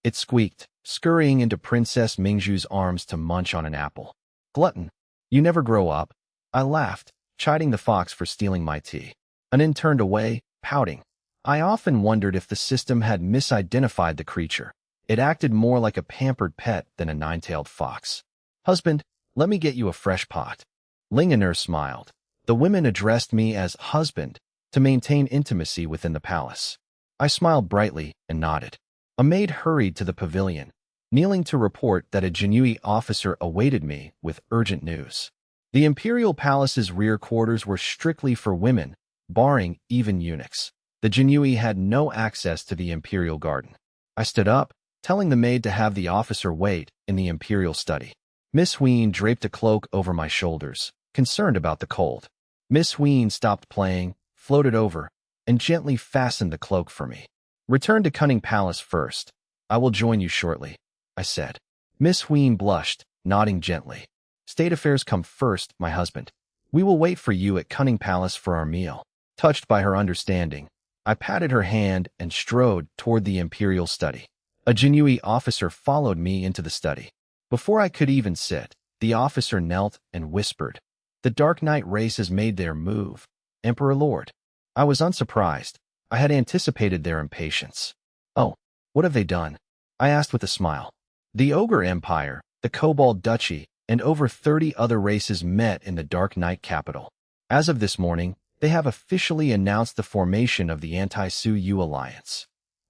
It squeaked, scurrying into Princess Mingzhu's arms to munch on an apple. Glutton! You never grow up. I laughed, chiding the fox for stealing my tea. Unin turned away, pouting. I often wondered if the system had misidentified the creature. It acted more like a pampered pet than a nine-tailed fox. Husband, let me get you a fresh pot. Lingener smiled. The women addressed me as husband to maintain intimacy within the palace. I smiled brightly and nodded. A maid hurried to the pavilion, kneeling to report that a Jinui officer awaited me with urgent news. The imperial palace's rear quarters were strictly for women, barring even eunuchs. The Jinui had no access to the imperial garden. I stood up, telling the maid to have the officer wait in the imperial study. Miss Huyin draped a cloak over my shoulders, concerned about the cold. Miss Huyin stopped playing, floated over, and gently fastened the cloak for me. Return to Cunning Palace first. I will join you shortly, I said. Miss Huyin blushed, nodding gently. State affairs come first, my husband. We will wait for you at Cunning Palace for our meal. Touched by her understanding, I patted her hand and strode toward the imperial study. A Jinui officer followed me into the study. Before I could even sit, the officer knelt and whispered, "The Dark Knight race has made their move, Emperor Lord." I was unsurprised. I had anticipated their impatience. "Oh, what have they done?" I asked with a smile. The Ogre Empire, the Kobold Duchy, and over 30 other races met in the Dark Knight capital. As of this morning, they have officially announced the formation of the Anti-Suyu alliance.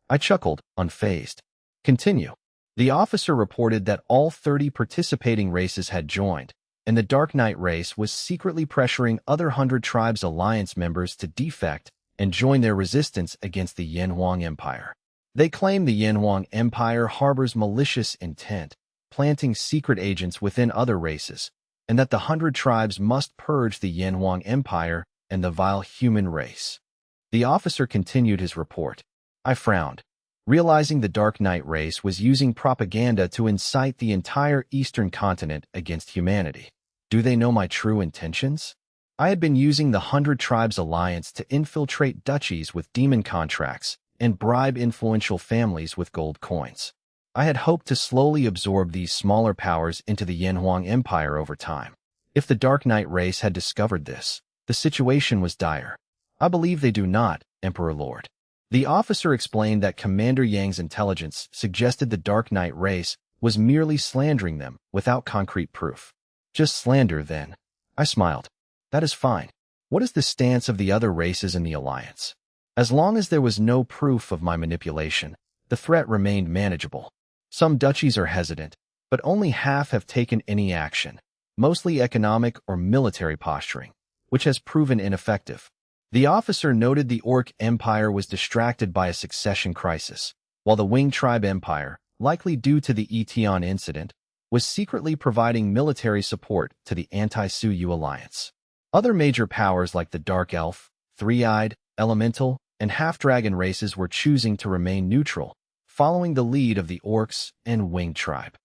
I chuckled, unfazed. Continue. The officer reported that all 30 participating races had joined, and the Dark Knight race was secretly pressuring other 100 tribes alliance members to defect and join their resistance against the Yanhuang Empire. They claim the Yanhuang Empire harbors malicious intent, planting secret agents within other races, and that the 100 tribes must purge the Yanhuang Empire and the vile human race. The officer continued his report. I frowned, realizing the Dark Knight race was using propaganda to incite the entire Eastern continent against humanity. Do they know my true intentions? I had been using the 100 Tribes Alliance to infiltrate duchies with demon contracts and bribe influential families with gold coins. I had hoped to slowly absorb these smaller powers into the Yanhuang Empire over time. If the Dark Knight race had discovered this, the situation was dire. I believe they do not, Emperor Lord. The officer explained that Commander Yang's intelligence suggested the Dark Knight race was merely slandering them without concrete proof. Just slander, then. I smiled. That is fine. What is the stance of the other races in the alliance? As long as there was no proof of my manipulation, the threat remained manageable. Some duchies are hesitant, but only half have taken any action, mostly economic or military posturing, which has proven ineffective. The officer noted the Orc Empire was distracted by a succession crisis, while the Wing Tribe Empire, likely due to the Etion incident, was secretly providing military support to the Anti-Suyu alliance. Other major powers like the Dark Elf, Three-Eyed, Elemental, and Half-Dragon races were choosing to remain neutral, following the lead of the Orcs and Wing Tribe.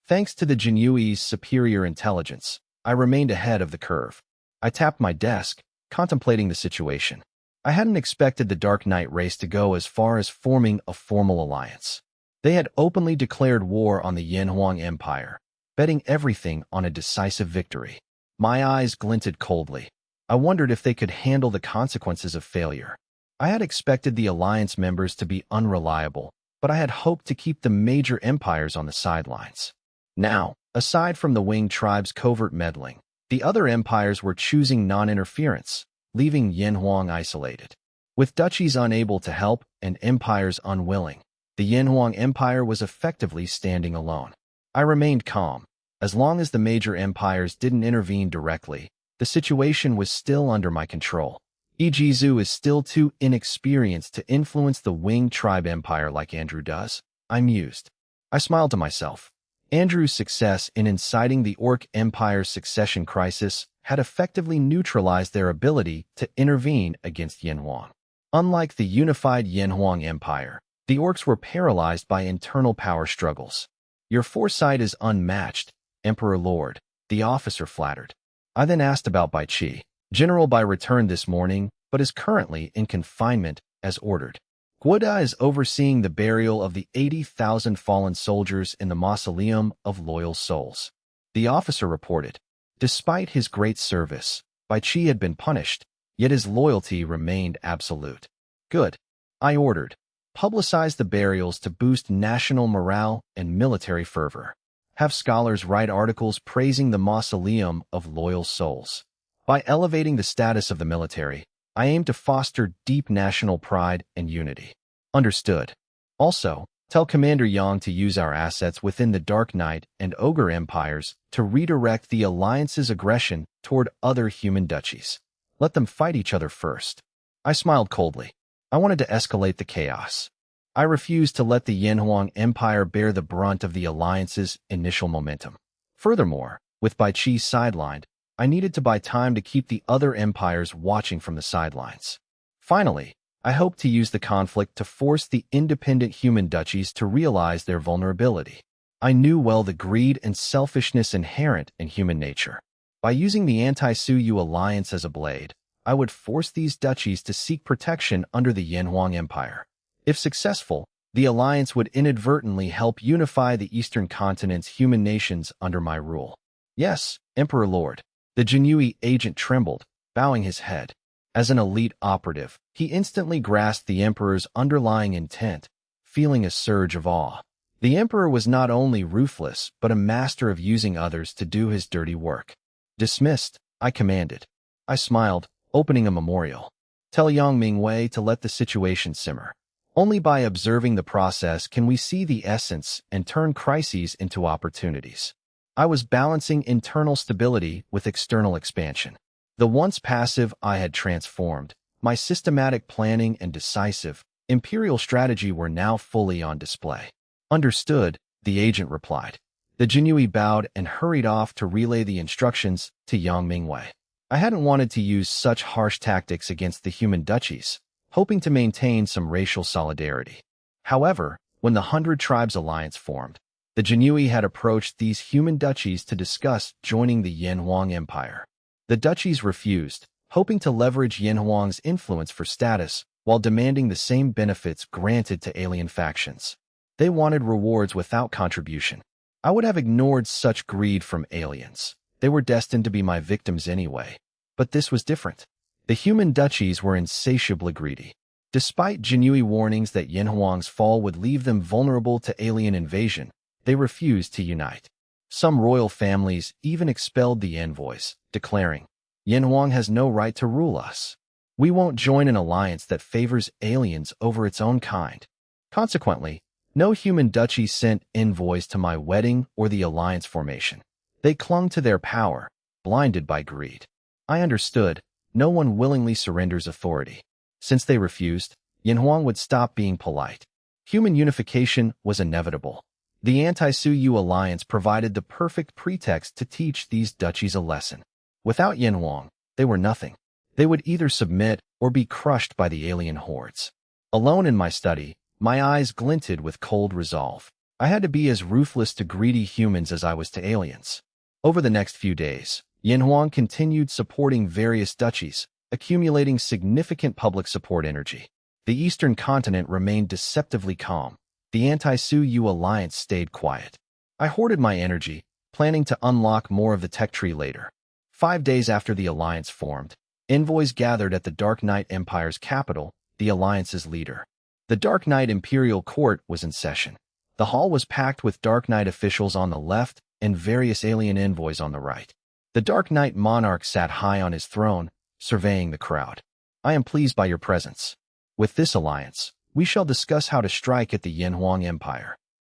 Thanks to the Jinyui's superior intelligence, I remained ahead of the curve. I tapped my desk, contemplating the situation. I hadn't expected the Dark Knight race to go as far as forming a formal alliance. They had openly declared war on the Yanhuang Empire, betting everything on a decisive victory. My eyes glinted coldly. I wondered if they could handle the consequences of failure. I had expected the alliance members to be unreliable, but I had hoped to keep the major empires on the sidelines. Now, aside from the Wing Tribe's covert meddling, the other empires were choosing non-interference, leaving Yanhuang isolated. With duchies unable to help and empires unwilling, the Yanhuang Empire was effectively standing alone. I remained calm. As long as the major empires didn't intervene directly, the situation was still under my control. Ijizu is still too inexperienced to influence the Wing tribe empire like Andrew does, I mused. I smiled to myself. Andrew's success in inciting the Orc Empire's succession crisis had effectively neutralized their ability to intervene against Yanhuang. Unlike the unified Yanhuang Empire, the Orcs were paralyzed by internal power struggles. Your foresight is unmatched, Emperor Lord, the officer flattered. I then asked about Bai Qi. General Bai returned this morning, but is currently in confinement as ordered. Guoda is overseeing the burial of the 80,000 fallen soldiers in the Mausoleum of Loyal Souls. The officer reported. Despite his great service, Bai Qi had been punished, yet his loyalty remained absolute. Good. I ordered. Publicize the burials to boost national morale and military fervor. Have scholars write articles praising the Mausoleum of Loyal Souls. By elevating the status of the military, I aim to foster deep national pride and unity. Understood. Also, tell Commander Yang to use our assets within the Dark Knight and Ogre Empires to redirect the Alliance's aggression toward other human duchies. Let them fight each other first. I smiled coldly. I wanted to escalate the chaos. I refused to let the Yanhuang Empire bear the brunt of the Alliance's initial momentum. Furthermore, with Bai Qi sidelined, I needed to buy time to keep the other empires watching from the sidelines. Finally, I hoped to use the conflict to force the independent human duchies to realize their vulnerability. I knew well the greed and selfishness inherent in human nature. By using the Anti-Suyu alliance as a blade, I would force these duchies to seek protection under the Yanhuang Empire. If successful, the alliance would inadvertently help unify the Eastern Continent's human nations under my rule. Yes, Emperor Lord. The Jinui agent trembled, bowing his head. As an elite operative, he instantly grasped the Emperor's underlying intent, feeling a surge of awe. The Emperor was not only ruthless, but a master of using others to do his dirty work. Dismissed, I commanded. I smiled, opening a memorial. Tell Yang Mingwei to let the situation simmer. Only by observing the process can we see the essence and turn crises into opportunities. I was balancing internal stability with external expansion. The once passive I had transformed. My systematic planning and decisive, imperial strategy were now fully on display. Understood, the agent replied. The Jinui bowed and hurried off to relay the instructions to Yang Mingwei. I hadn't wanted to use such harsh tactics against the human duchies, hoping to maintain some racial solidarity. However, when the 100 Tribes Alliance formed, the Jinui had approached these human duchies to discuss joining the Yanhuang Empire. The duchies refused, hoping to leverage Yanhuang's influence for status while demanding the same benefits granted to alien factions. They wanted rewards without contribution. I would have ignored such greed from aliens. They were destined to be my victims anyway. But this was different. The human duchies were insatiably greedy. Despite Jinui warnings that Yanhuang's fall would leave them vulnerable to alien invasion, they refused to unite. Some royal families even expelled the envoys, declaring, Yanhuang has no right to rule us. We won't join an alliance that favors aliens over its own kind. Consequently, no human duchy sent envoys to my wedding or the alliance formation. They clung to their power, blinded by greed. I understood, no one willingly surrenders authority. Since they refused, Yanhuang would stop being polite. Human unification was inevitable. The Anti-Suyu alliance provided the perfect pretext to teach these duchies a lesson. Without Yanhuang, they were nothing. They would either submit or be crushed by the alien hordes. Alone in my study, my eyes glinted with cold resolve. I had to be as ruthless to greedy humans as I was to aliens. Over the next few days, Yanhuang continued supporting various duchies, accumulating significant public support energy. The Eastern Continent remained deceptively calm. The Anti-Suyu alliance stayed quiet. I hoarded my energy, planning to unlock more of the tech tree later. 5 days after the alliance formed, envoys gathered at the Dark Knight Empire's capital, the alliance's leader. The Dark Knight Imperial Court was in session. The hall was packed with Dark Knight officials on the left and various alien envoys on the right. The Dark Knight monarch sat high on his throne, surveying the crowd. I am pleased by your presence. With this alliance, we shall discuss how to strike at the Yanhuang Empire.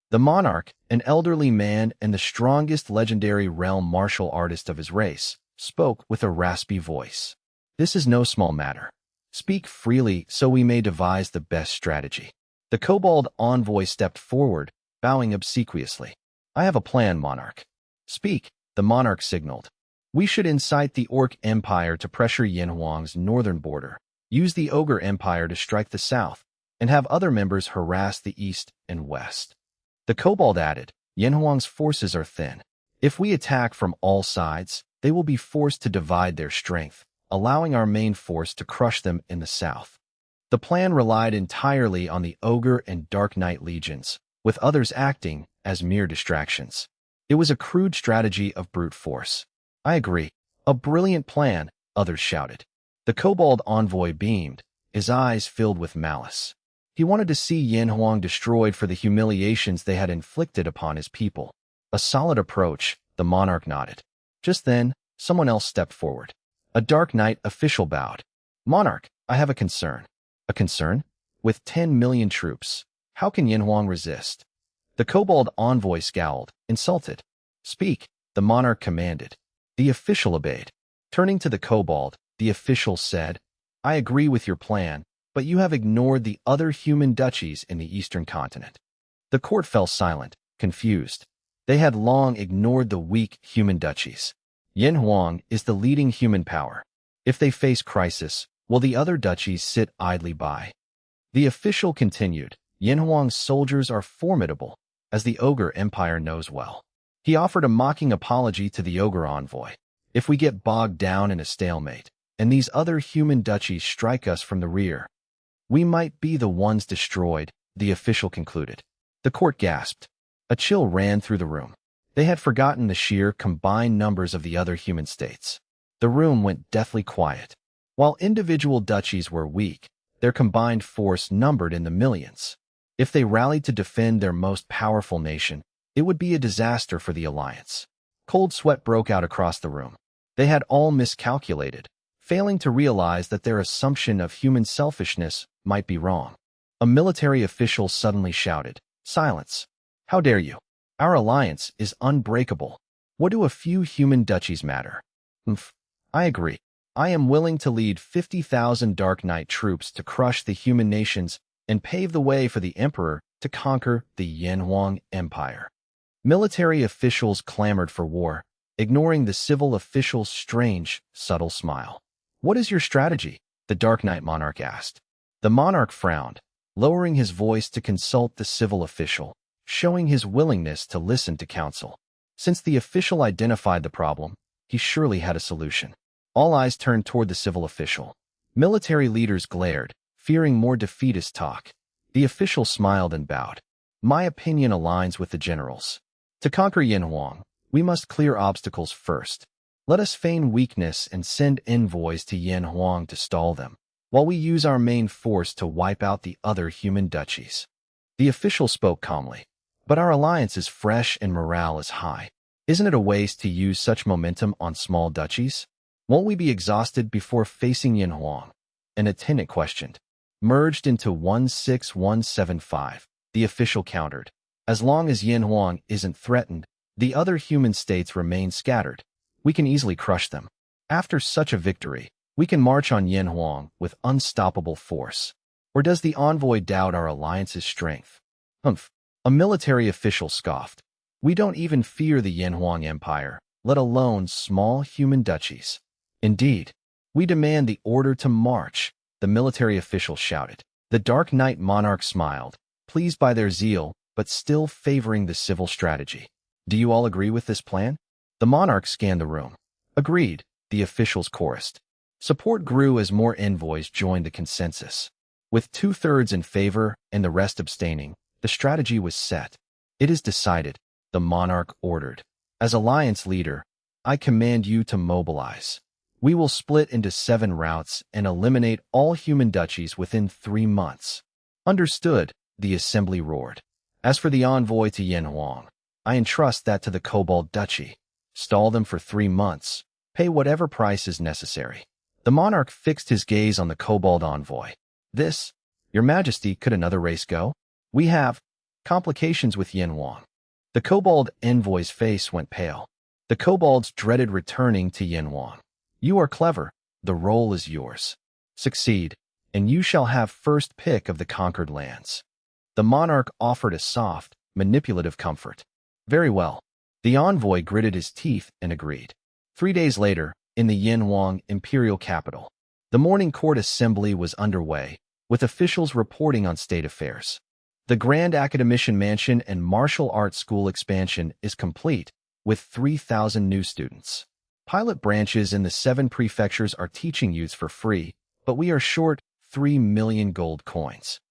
The monarch, an elderly man and the strongest legendary realm martial artist of his race, spoke with a raspy voice. This is no small matter. Speak freely so we may devise the best strategy. The Kobold envoy stepped forward, bowing obsequiously. I have a plan, monarch. Speak, the monarch signaled. We should incite the Orc Empire to pressure Yanhuang's northern border, use the Ogre Empire to strike the south, and have other members harass the east and west. The Kobold added, Yanhuang's forces are thin. If we attack from all sides, they will be forced to divide their strength, allowing our main force to crush them in the south. The plan relied entirely on the Ogre and Dark Knight legions, with others acting as mere distractions. It was a crude strategy of brute force. I agree. A brilliant plan, others shouted. The Kobold envoy beamed, his eyes filled with malice. He wanted to see Yanhuang destroyed for the humiliations they had inflicted upon his people. A solid approach, the monarch nodded. Just then, someone else stepped forward. A Dark Knight official bowed. Monarch, I have a concern. A concern? With 10 million troops, how can Yanhuang resist? The Kobold envoy scowled, insulted. Speak, the monarch commanded. The official obeyed. Turning to the Kobold, the official said, I agree with your plan, but you have ignored the other human duchies in the eastern continent. The court fell silent, confused. They had long ignored the weak human duchies. Yanhuang is the leading human power. If they face crisis, will the other duchies sit idly by? The official continued, Yanhuang's soldiers are formidable, as the Ogre Empire knows well. He offered a mocking apology to the Ogre envoy. If we get bogged down in a stalemate, and these other human duchies strike us from the rear, we might be the ones destroyed, the official concluded. The court gasped. A chill ran through the room. They had forgotten the sheer combined numbers of the other human states. The room went deathly quiet. While individual duchies were weak, their combined force numbered in the millions. If they rallied to defend their most powerful nation, it would be a disaster for the alliance. Cold sweat broke out across the room. They had all miscalculated, failing to realize that their assumption of human selfishness might be wrong. A military official suddenly shouted, Silence! How dare you? Our alliance is unbreakable. What do a few human duchies matter? I agree. I am willing to lead 50,000 Dark Knight troops to crush the human nations and pave the way for the Emperor to conquer the Yanhuang Empire. Military officials clamored for war, ignoring the civil official's strange, subtle smile. What is your strategy? The Dark Knight monarch asked. The monarch frowned, lowering his voice to consult the civil official, showing his willingness to listen to counsel. Since the official identified the problem, he surely had a solution. All eyes turned toward the civil official. Military leaders glared, fearing more defeatist talk. The official smiled and bowed. My opinion aligns with the general's. To conquer Yanhuang, we must clear obstacles first. Let us feign weakness and send envoys to Yanhuang to stall them, while we use our main force to wipe out the other human duchies. The official spoke calmly. But our alliance is fresh and morale is high. Isn't it a waste to use such momentum on small duchies? Won't we be exhausted before facing Yanhuang? An attendant questioned. Merged into 16175, the official countered. As long as Yanhuang isn't threatened, the other human states remain scattered. We can easily crush them. After such a victory, we can march on Yanhuang with unstoppable force. Or does the envoy doubt our alliance's strength? A military official scoffed. We don't even fear the Yanhuang Empire, let alone small human duchies. Indeed, we demand the order to march, the military official shouted. The Dark Knight monarch smiled, pleased by their zeal, but still favoring the civil strategy. Do you all agree with this plan? The monarch scanned the room. Agreed, the officials chorused. Support grew as more envoys joined the consensus. With 2/3 in favor and the rest abstaining, the strategy was set. It is decided, the monarch ordered. As alliance leader, I command you to mobilize. We will split into 7 routes and eliminate all human duchies within 3 months. Understood, the assembly roared. As for the envoy to Yanhuang, I entrust that to the Kobold Duchy. Stall them for 3 months. Pay whatever price is necessary. The monarch fixed his gaze on the Kobold envoy. This, Your Majesty, could another race go? We have Complications with Yin Wang. The Kobold Envoy's face went pale. The Kobolds dreaded returning to Yin Wang. You are clever. The role is yours. Succeed, and you shall have first pick of the conquered lands. The monarch offered a soft, manipulative comfort. Very well. The envoy gritted his teeth and agreed. 3 days later, in the Yin Wang imperial capital, the morning court assembly was underway, with officials reporting on state affairs. The Grand Academician Mansion and Martial Arts School expansion is complete, with 3,000 new students. Pilot branches in the 7 prefectures are teaching youths for free, but we are short 3 million gold coins.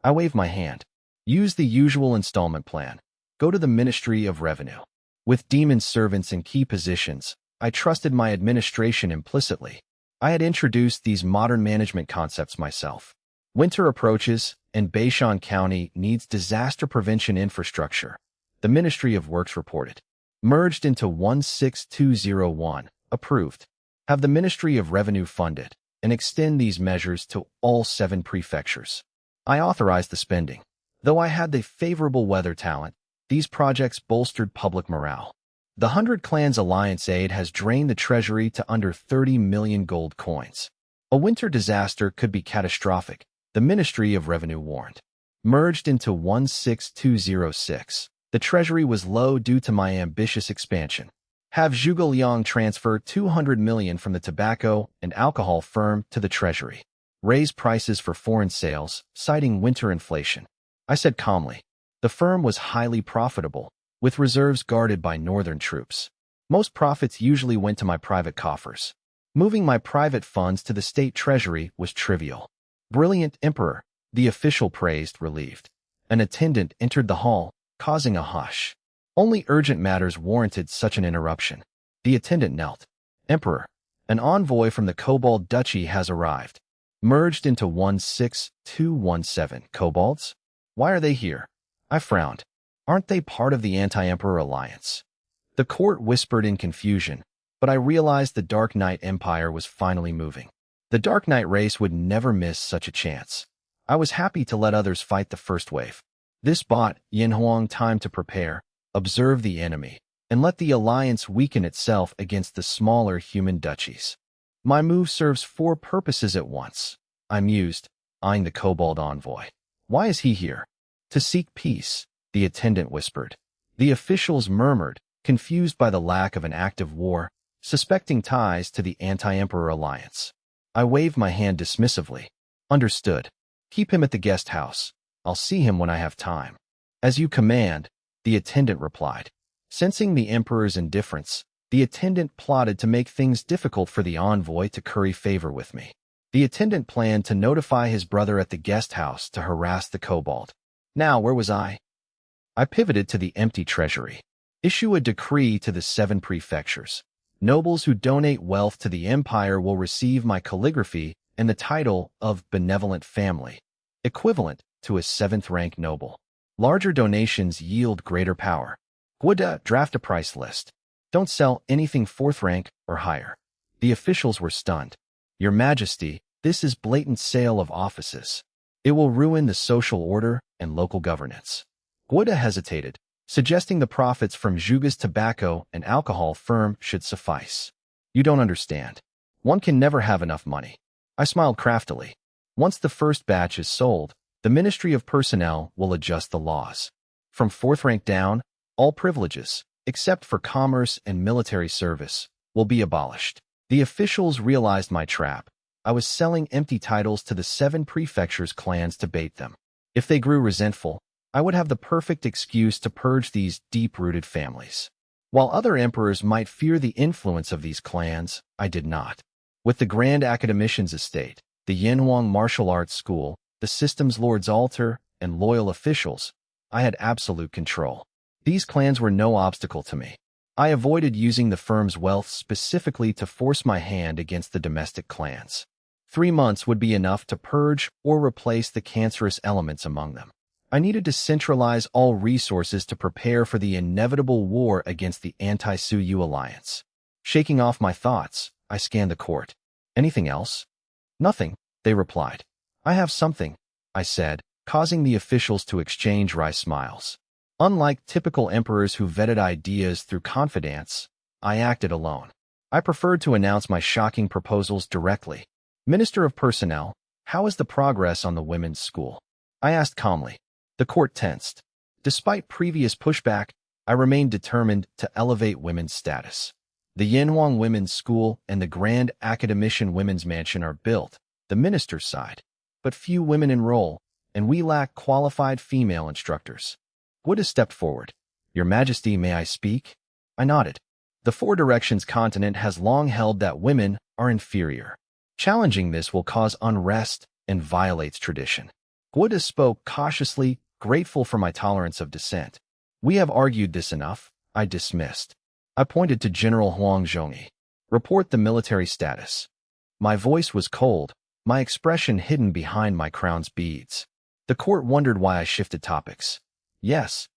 I wave my hand. Use the usual installment plan. Go to the Ministry of Revenue. With demon servants in key positions, I trusted my administration implicitly. I had introduced these modern management concepts myself. Winter approaches, and Baishan County needs disaster prevention infrastructure. The Ministry of Works reported. Merged into 16201. Approved. Have the Ministry of Revenue fund it, and extend these measures to all 7 prefectures. I authorized the spending. Though I had the favorable weather talent, these projects bolstered public morale. The 100 Clans Alliance aid has drained the treasury to under 30 million gold coins. A winter disaster could be catastrophic, the Ministry of Revenue warned. Merged into 16206. The treasury was low due to my ambitious expansion. Have Zhuge Liang transfer 200 million from the tobacco and alcohol firm to the treasury. Raise prices for foreign sales, citing winter inflation. I said calmly. The firm was highly profitable, with reserves guarded by northern troops. Most profits usually went to my private coffers. Moving my private funds to the state treasury was trivial. Brilliant Emperor, the official praised, relieved. An attendant entered the hall, causing a hush. Only urgent matters warranted such an interruption. The attendant knelt. Emperor, an envoy from the Kobold Duchy has arrived. Merged into 16217. Kobolds? Why are they here? I frowned. Aren't they part of the Anti-Emperor Alliance? The court whispered in confusion, but I realized the Dark Knight Empire was finally moving. The Dark Knight race would never miss such a chance. I was happy to let others fight the first wave. This bought Yin Huang time to prepare, observe the enemy, and let the alliance weaken itself against the smaller human duchies. My move serves 4 purposes at once. I mused, eyeing the Kobold envoy. Why is he here? To seek peace, the attendant whispered. The officials murmured, confused by the lack of an active war, suspecting ties to the Anti-Emperor Alliance. I waved my hand dismissively. Understood. Keep him at the guest house. I'll see him when I have time. As you command, the attendant replied. Sensing the Emperor's indifference, the attendant plotted to make things difficult for the envoy to curry favor with me. The attendant planned to notify his brother at the guest house to harass the Kobold. Now, where was I? I pivoted to the empty treasury. Issue a decree to the 7 prefectures. Nobles who donate wealth to the empire will receive my calligraphy and the title of benevolent family, equivalent to a 7th-rank noble. Larger donations yield greater power. Would draft a price list. Don't sell anything 4th rank or higher. The officials were stunned. Your Majesty, this is blatant sale of offices. It will ruin the social order and local governance. Guoda hesitated, suggesting the profits from Zhuge's tobacco and alcohol firm should suffice. You don't understand. One can never have enough money. I smiled craftily. Once the first batch is sold, the Ministry of Personnel will adjust the laws. From 4th rank down, all privileges, except for commerce and military service, will be abolished. The officials realized my trap. I was selling empty titles to the 7 prefectures' clans to bait them. If they grew resentful, I would have the perfect excuse to purge these deep-rooted families. While other emperors might fear the influence of these clans, I did not. With the Grand Academician's estate, the Yanhuang Martial Arts School, the Systems Lord's Altar, and loyal officials, I had absolute control. These clans were no obstacle to me. I avoided using the firm's wealth specifically to force my hand against the domestic clans. 3 months would be enough to purge or replace the cancerous elements among them. I needed to centralize all resources to prepare for the inevitable war against the Anti-Suyu alliance. Shaking off my thoughts, I scanned the court. Anything else? Nothing, they replied. I have something, I said, causing the officials to exchange wry smiles. Unlike typical emperors who vetted ideas through confidants, I acted alone. I preferred to announce my shocking proposals directly. Minister of Personnel, how is the progress on the women's school? I asked calmly. The court tensed. Despite previous pushback, I remained determined to elevate women's status. The Yanhuang Women's School and the Grand Academician Women's Mansion are built, the minister's side. But few women enroll, and we lack qualified female instructors. Wood has stepped forward. Your Majesty, may I speak? I nodded. The Four Directions continent has long held that women are inferior. Challenging this will cause unrest and violates tradition. Wood spoke cautiously, grateful for my tolerance of dissent. We have argued this enough, I dismissed. I pointed to General Huang Zhongyi. Report the military status. My voice was cold, my expression hidden behind my crown's beads. The court wondered why I shifted topics. Yes,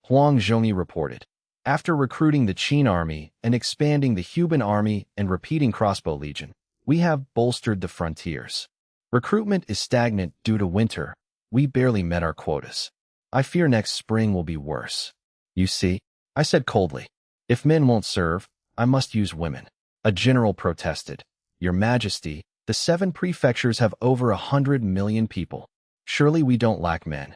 Huang Zhongyi reported. After recruiting the Qin army and expanding the Huban army and repeating Crossbow Legion, we have bolstered the frontiers. Recruitment is stagnant due to winter. We barely met our quotas. I fear next spring will be worse. You see, I said coldly, if men won't serve, I must use women. A general protested. Your Majesty, the 7 prefectures have over 100 million people. Surely we don't lack men.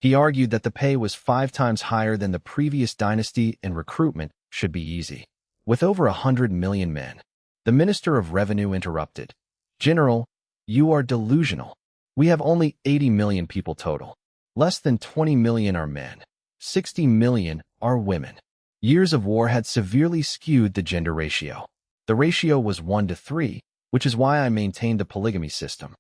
He argued that the pay was 5 times higher than the previous dynasty and recruitment should be easy. With over 100 million men. The Minister of Revenue interrupted. General, you are delusional. We have only 80 million people total. Less than 20 million are men. 60 million are women. Years of war had severely skewed the gender ratio. The ratio was 1-3, which is why I maintained the polygamy system.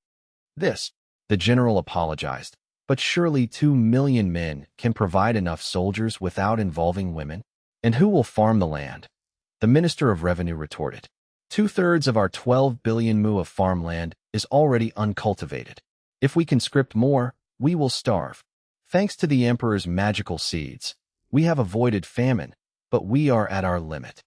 The general apologized. But surely 2 million men can provide enough soldiers without involving women? And who will farm the land? The Minister of Revenue retorted. 2/3 of our 12 billion mu of farmland is already uncultivated. If we conscript more, we will starve. Thanks to the Emperor's magical seeds, we have avoided famine, but we are at our limit.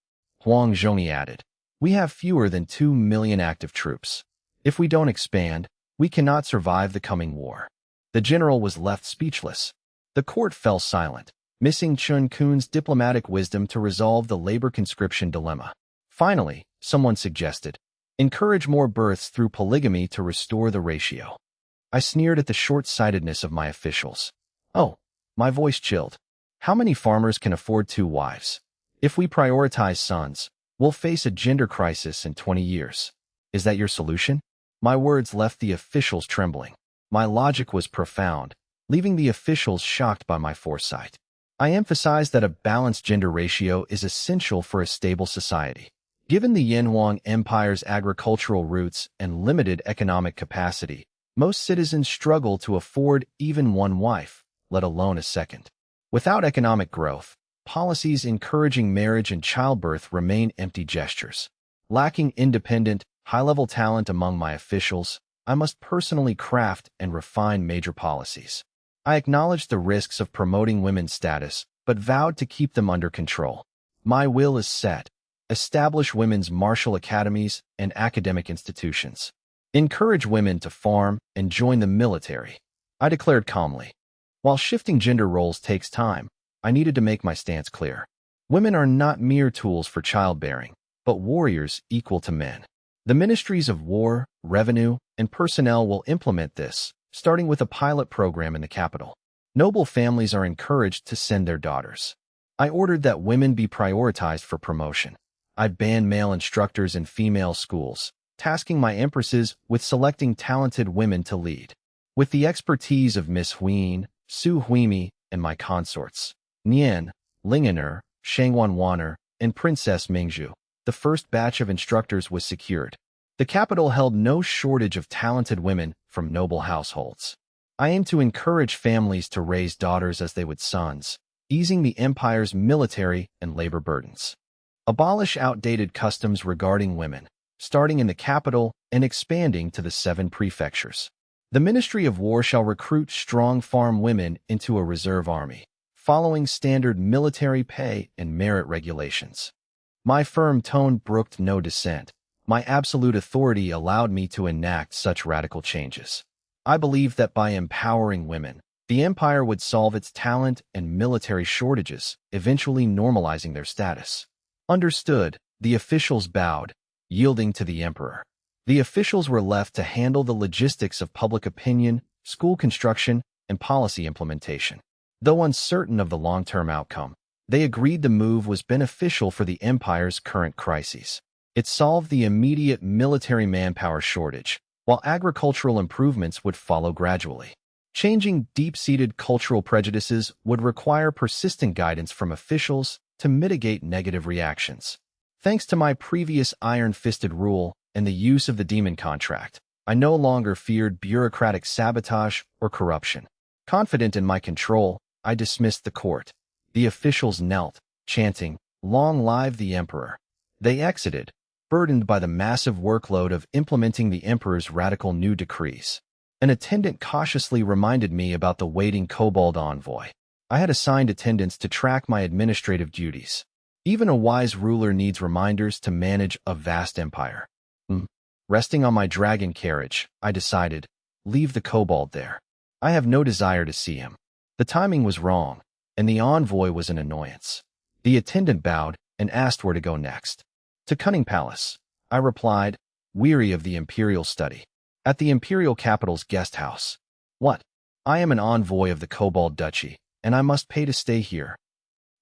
Huang Zhongyi added. We have fewer than 2 million active troops. If we don't expand, we cannot survive the coming war. The general was left speechless. The court fell silent, missing Chun Kun's diplomatic wisdom to resolve the labor conscription dilemma. Finally, someone suggested, encourage more births through polygamy to restore the ratio. I sneered at the short-sightedness of my officials. Oh, my voice chilled. How many farmers can afford 2 wives? If we prioritize sons, we'll face a gender crisis in 20 years. Is that your solution? My words left the officials trembling. My logic was profound, leaving the officials shocked by my foresight. I emphasized that a balanced gender ratio is essential for a stable society. Given the Yanhuang Empire's agricultural roots and limited economic capacity, most citizens struggle to afford even 1 wife, let alone a second. Without economic growth, policies encouraging marriage and childbirth remain empty gestures. Lacking independent, high-level talent among my officials, I must personally craft and refine major policies. I acknowledged the risks of promoting women's status, but vowed to keep them under control. My will is set. Establish women's martial academies and academic institutions. Encourage women to farm and join the military. I declared calmly. While shifting gender roles takes time, I needed to make my stance clear. Women are not mere tools for childbearing, but warriors equal to men. The Ministries of War, Revenue, and Personnel will implement this, starting with a pilot program in the capital. Noble families are encouraged to send their daughters. I ordered that women be prioritized for promotion. I banned male instructors in female schools, tasking my empresses with selecting talented women to lead. With the expertise of Miss Huin, Su Huimi, and my consorts, Nian, Lingener, Shangwanwaner, and Princess Mingzhu, the first batch of instructors was secured. The capital held no shortage of talented women from noble households. I aimed to encourage families to raise daughters as they would sons, easing the empire's military and labor burdens. Abolish outdated customs regarding women, starting in the capital and expanding to the 7 prefectures. The Ministry of War shall recruit strong farm women into a reserve army, following standard military pay and merit regulations. My firm tone brooked no dissent. My absolute authority allowed me to enact such radical changes. I believe that by empowering women, The empire would solve its talent and military shortages, eventually normalizing their status. Understood, the officials bowed, yielding to the emperor. The officials were left to handle the logistics of public opinion, school construction, and policy implementation. Though uncertain of the long-term outcome, they agreed the move was beneficial for the empire's current crises. It solved the immediate military manpower shortage, while agricultural improvements would follow gradually. Changing deep-seated cultural prejudices would require persistent guidance from officials to mitigate negative reactions. Thanks to my previous iron-fisted rule and the use of the demon contract, I no longer feared bureaucratic sabotage or corruption. Confident in my control, I dismissed the court. The officials knelt, chanting, "Long live the emperor." They exited, burdened by the massive workload of implementing the emperor's radical new decrees. An attendant cautiously reminded me about the waiting Kobold envoy. I had assigned attendants to track my administrative duties. Even a wise ruler needs reminders to manage a vast empire. Resting on my dragon carriage, I decided, leave the Kobold there. I have no desire to see him. The timing was wrong, and the envoy was an annoyance. The attendant bowed and asked where to go next. To Cunning Palace, I replied, weary of the imperial study. At the imperial capital's guest house. What? I am an envoy of the Kobold Duchy, and I must pay to stay here.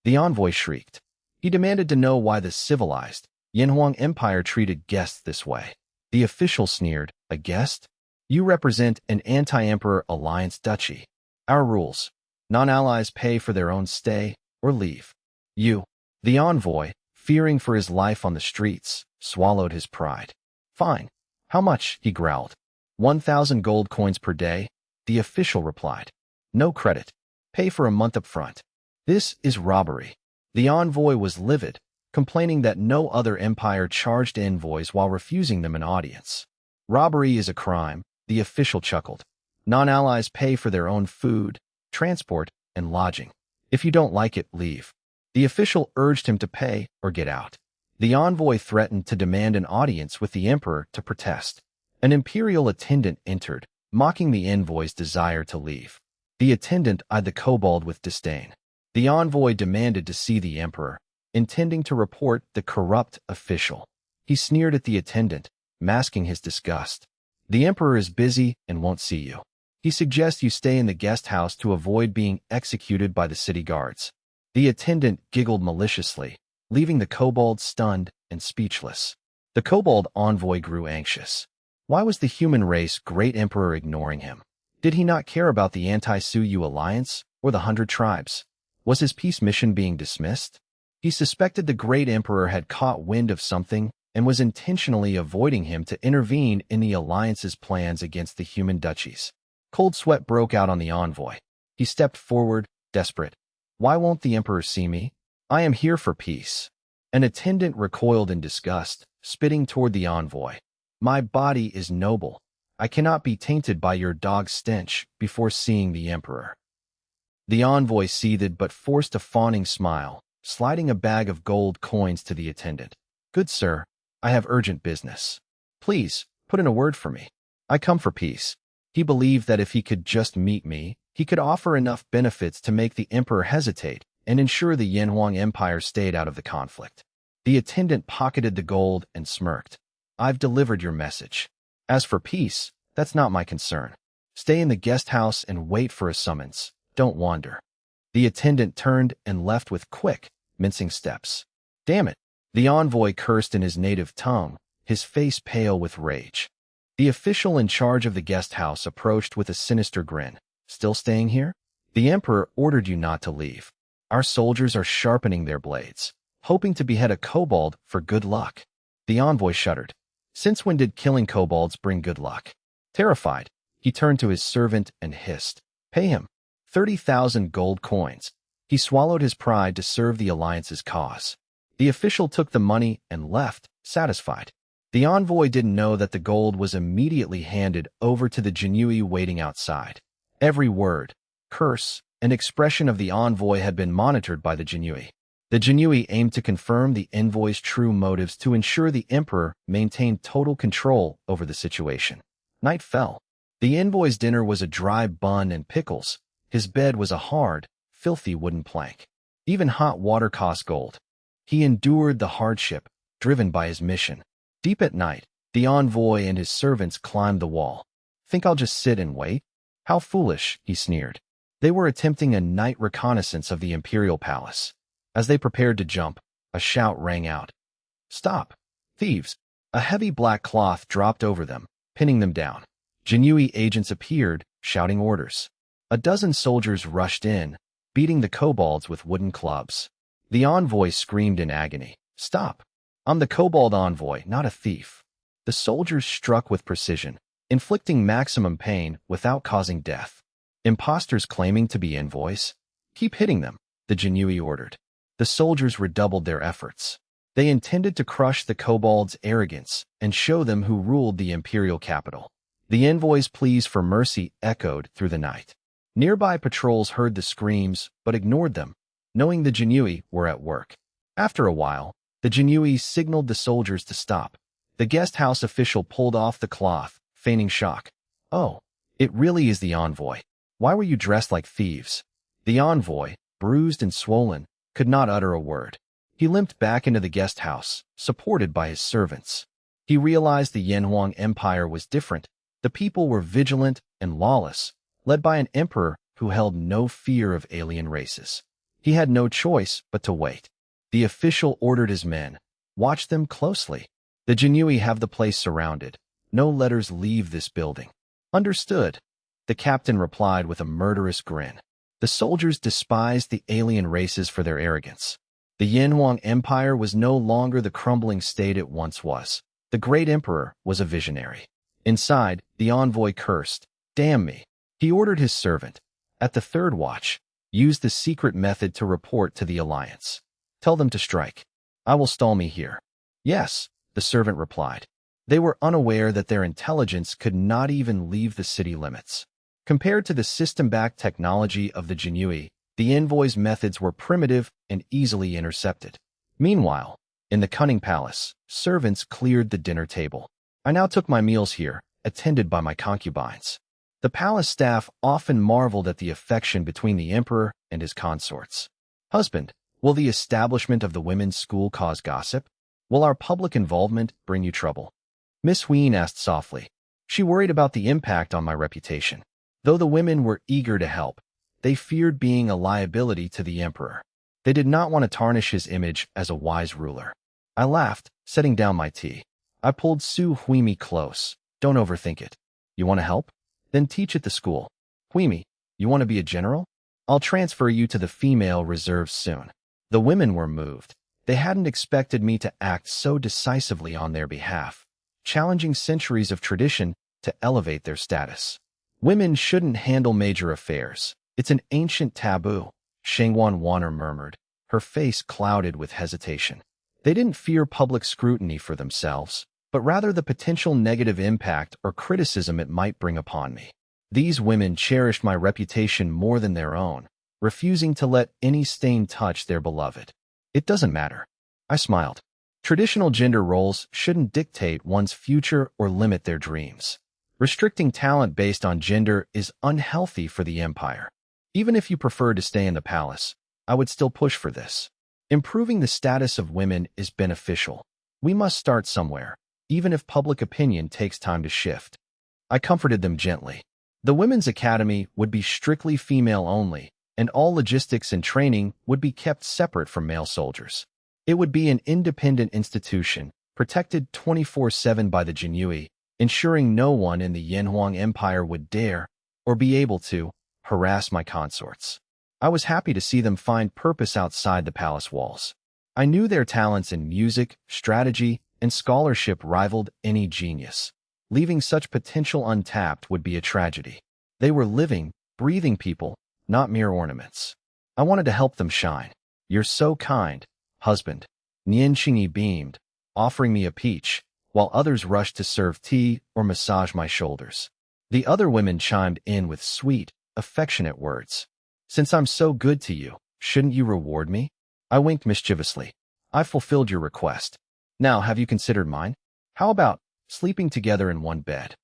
The envoy shrieked. He demanded to know why the civilized Yanhuang Empire treated guests this way. The official sneered, a guest? You represent an anti-emperor alliance duchy. Our rules. Non-allies pay for their own stay or leave. You, the envoy, fearing for his life on the streets, swallowed his pride. Fine. How much? He growled. 1,000 gold coins per day, the official replied. No credit. Pay for a month up front. This is robbery. The envoy was livid, complaining that no other empire charged envoys while refusing them an audience. Robbery is a crime, the official chuckled. Non-allies pay for their own food, transport, and lodging. If you don't like it, leave. The official urged him to pay or get out. The envoy threatened to demand an audience with the emperor to protest. An imperial attendant entered, mocking the envoy's desire to leave. The attendant eyed the kobold with disdain. The envoy demanded to see the emperor, intending to report the corrupt official. He sneered at the attendant, masking his disgust. The emperor is busy and won't see you. He suggests you stay in the guest house to avoid being executed by the city guards. The attendant giggled maliciously, leaving the kobold stunned and speechless. The kobold envoy grew anxious. Why was the human race great emperor ignoring him? Did he not care about the Anti-Suyu alliance or the 100 tribes? Was his peace mission being dismissed? He suspected the great emperor had caught wind of something and was intentionally avoiding him to intervene in the alliance's plans against the human duchies. Cold sweat broke out on the envoy. He stepped forward, desperate. Why won't the emperor see me? I am here for peace. An attendant recoiled in disgust, spitting toward the envoy. My body is noble. I cannot be tainted by your dog's stench before seeing the emperor. The envoy seethed but forced a fawning smile, sliding a bag of gold coins to the attendant. Good sir, I have urgent business. Please, put in a word for me. I come for peace. He believed that if he could just meet me, he could offer enough benefits to make the emperor hesitate and ensure the Yanhuang Empire stayed out of the conflict. The attendant pocketed the gold and smirked. I've delivered your message. As for peace, that's not my concern. Stay in the guest house and wait for a summons. Don't wander. The attendant turned and left with quick, mincing steps. Damn it! The envoy cursed in his native tongue, his face pale with rage. The official in charge of the guest house approached with a sinister grin. Still staying here? The emperor ordered you not to leave. Our soldiers are sharpening their blades, hoping to behead a kobold for good luck. The envoy shuddered. Since when did killing kobolds bring good luck? Terrified, he turned to his servant and hissed. Pay him 30,000 gold coins. He swallowed his pride to serve the alliance's cause. The official took the money and left, satisfied. The envoy didn't know that the gold was immediately handed over to the Jinui waiting outside. Every word, curse, and expression of the envoy had been monitored by the Jinui. The Jinui aimed to confirm the envoy's true motives to ensure the emperor maintained total control over the situation. Night fell. The envoy's dinner was a dry bun and pickles, His bed was a hard, filthy wooden plank. Even hot water cost gold. He endured the hardship, driven by his mission. Deep at night, the envoy and his servants climbed the wall. Think I'll just sit and wait? How foolish, he sneered. They were attempting a night reconnaissance of the imperial palace. As they prepared to jump, a shout rang out. Stop! Thieves! A heavy black cloth dropped over them, pinning them down. Jinui agents appeared, shouting orders. A dozen soldiers rushed in, beating the kobolds with wooden clubs. The envoy screamed in agony. Stop! I'm the kobold envoy, not a thief. The soldiers struck with precision, inflicting maximum pain without causing death. Imposters claiming to be envoys? Keep hitting them, the Jinui ordered. The soldiers redoubled their efforts. They intended to crush the kobolds' arrogance and show them who ruled the imperial capital. The envoys' pleas for mercy echoed through the night. Nearby patrols heard the screams but ignored them, knowing the Jinui were at work. After a while, the Jinui signaled the soldiers to stop. The guest house official pulled off the cloth, feigning shock. Oh, it really is the envoy. Why were you dressed like thieves? The envoy, bruised and swollen, could not utter a word. He limped back into the guest house, supported by his servants. He realized the Yanhuang Empire was different. The people were vigilant and lawless, led by an emperor who held no fear of alien races. He had no choice but to wait. The official ordered his men, watch them closely. The Jinui have the place surrounded. No letters leave this building. Understood, the captain replied with a murderous grin. The soldiers despised the alien races for their arrogance. The Yanhuang Empire was no longer the crumbling state it once was. The great emperor was a visionary. Inside, the envoy cursed. Damn me. He ordered his servant, at the third watch, use the secret method to report to the Alliance. Tell them to strike. I will stall me here. Yes, the servant replied. They were unaware that their intelligence could not even leave the city limits. Compared to the system-backed technology of the Jinui, the envoy's methods were primitive and easily intercepted. Meanwhile, in the cunning palace, servants cleared the dinner table. I now took my meals here, attended by my concubines. The palace staff often marveled at the affection between the emperor and his consorts. Husband, will the establishment of the women's school cause gossip? Will our public involvement bring you trouble? Miss Ween asked softly. She worried about the impact on my reputation. Though the women were eager to help, they feared being a liability to the emperor. They did not want to tarnish his image as a wise ruler. I laughed, setting down my tea. I pulled Su Huimi close. Don't overthink it. You want to help? Then teach at the school. Huimi, you want to be a general? I'll transfer you to the female reserves soon. The women were moved. They hadn't expected me to act so decisively on their behalf, challenging centuries of tradition to elevate their status. Women shouldn't handle major affairs. It's an ancient taboo, Shengwan Wanner murmured, her face clouded with hesitation. They didn't fear public scrutiny for themselves, but rather the potential negative impact or criticism it might bring upon me. These women cherished my reputation more than their own, refusing to let any stain touch their beloved. It doesn't matter. I smiled. Traditional gender roles shouldn't dictate one's future or limit their dreams. Restricting talent based on gender is unhealthy for the empire. Even if you prefer to stay in the palace, I would still push for this. Improving the status of women is beneficial. We must start somewhere, even if public opinion takes time to shift. I comforted them gently. The Women's Academy would be strictly female only, and all logistics and training would be kept separate from male soldiers. It would be an independent institution, protected 24/7 by the Jinui, ensuring no one in the Yanhuang Empire would dare, or be able to, harass my consorts. I was happy to see them find purpose outside the palace walls. I knew their talents in music, strategy, and scholarship rivaled any genius. Leaving such potential untapped would be a tragedy. They were living, breathing people, not mere ornaments. I wanted to help them shine. You're so kind, husband. Nian Qingyi beamed, offering me a peach, while others rushed to serve tea or massage my shoulders. The other women chimed in with sweet, affectionate words. Since I'm so good to you, shouldn't you reward me? I winked mischievously. I've fulfilled your request. Now, have you considered mine? How about sleeping together in one bed?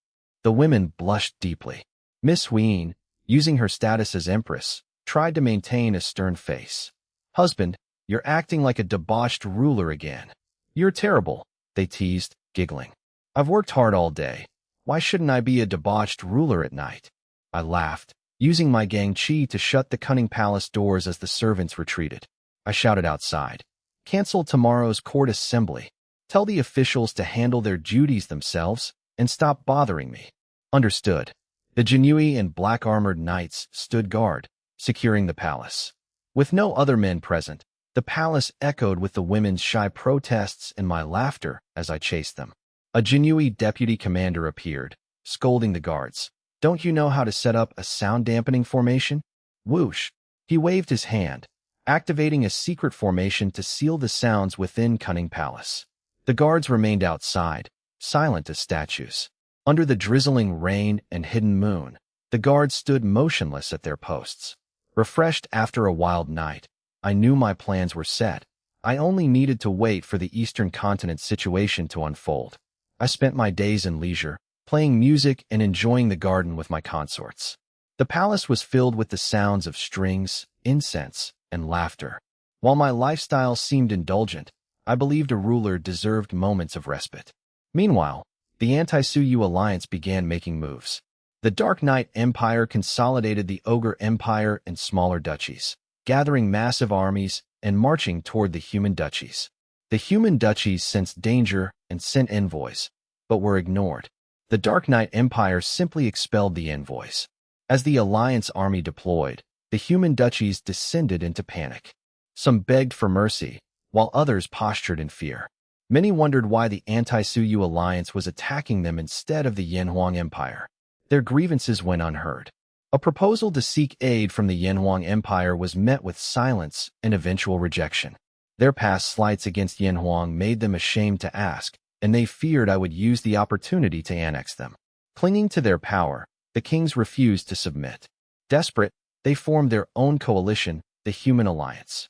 The women blushed deeply. Miss Ween, using her status as empress, tried to maintain a stern face. "Husband, you're acting like a debauched ruler again." "You're terrible," they teased, giggling. "I've worked hard all day. Why shouldn't I be a debauched ruler at night?" I laughed, using my gang chi to shut the cunning palace doors as the servants retreated. I shouted outside, "Cancel tomorrow's court assembly. Tell the officials to handle their duties themselves and stop bothering me." "Understood." The Jinui and black-armored knights stood guard, securing the palace. With no other men present, the palace echoed with the women's shy protests and my laughter as I chased them. A Jinui deputy commander appeared, scolding the guards. "Don't you know how to set up a sound-dampening formation?" Whoosh! He waved his hand, activating a secret formation to seal the sounds within Cunning Palace. The guards remained outside, silent as statues. Under the drizzling rain and hidden moon, the guards stood motionless at their posts. Refreshed after a wild night, I knew my plans were set. I only needed to wait for the Eastern Continent situation to unfold. I spent my days in leisure, playing music and enjoying the garden with my consorts. The palace was filled with the sounds of strings, incense, and laughter. While my lifestyle seemed indulgent, I believed a ruler deserved moments of respite. Meanwhile, the Anti-Suyu alliance began making moves. The Dark Knight Empire consolidated the Ogre Empire and smaller duchies, gathering massive armies and marching toward the human duchies. The human duchies sensed danger and sent envoys, but were ignored. The Dark Knight Empire simply expelled the envoys. As the alliance army deployed, the human duchies descended into panic. Some begged for mercy, while others postured in fear. Many wondered why the Anti-Suyu alliance was attacking them instead of the Yanhuang Empire. Their grievances went unheard. A proposal to seek aid from the Yanhuang Empire was met with silence and eventual rejection. Their past slights against Yanhuang made them ashamed to ask, and they feared I would use the opportunity to annex them. Clinging to their power, the kings refused to submit. Desperate, they formed their own coalition, the Human Alliance.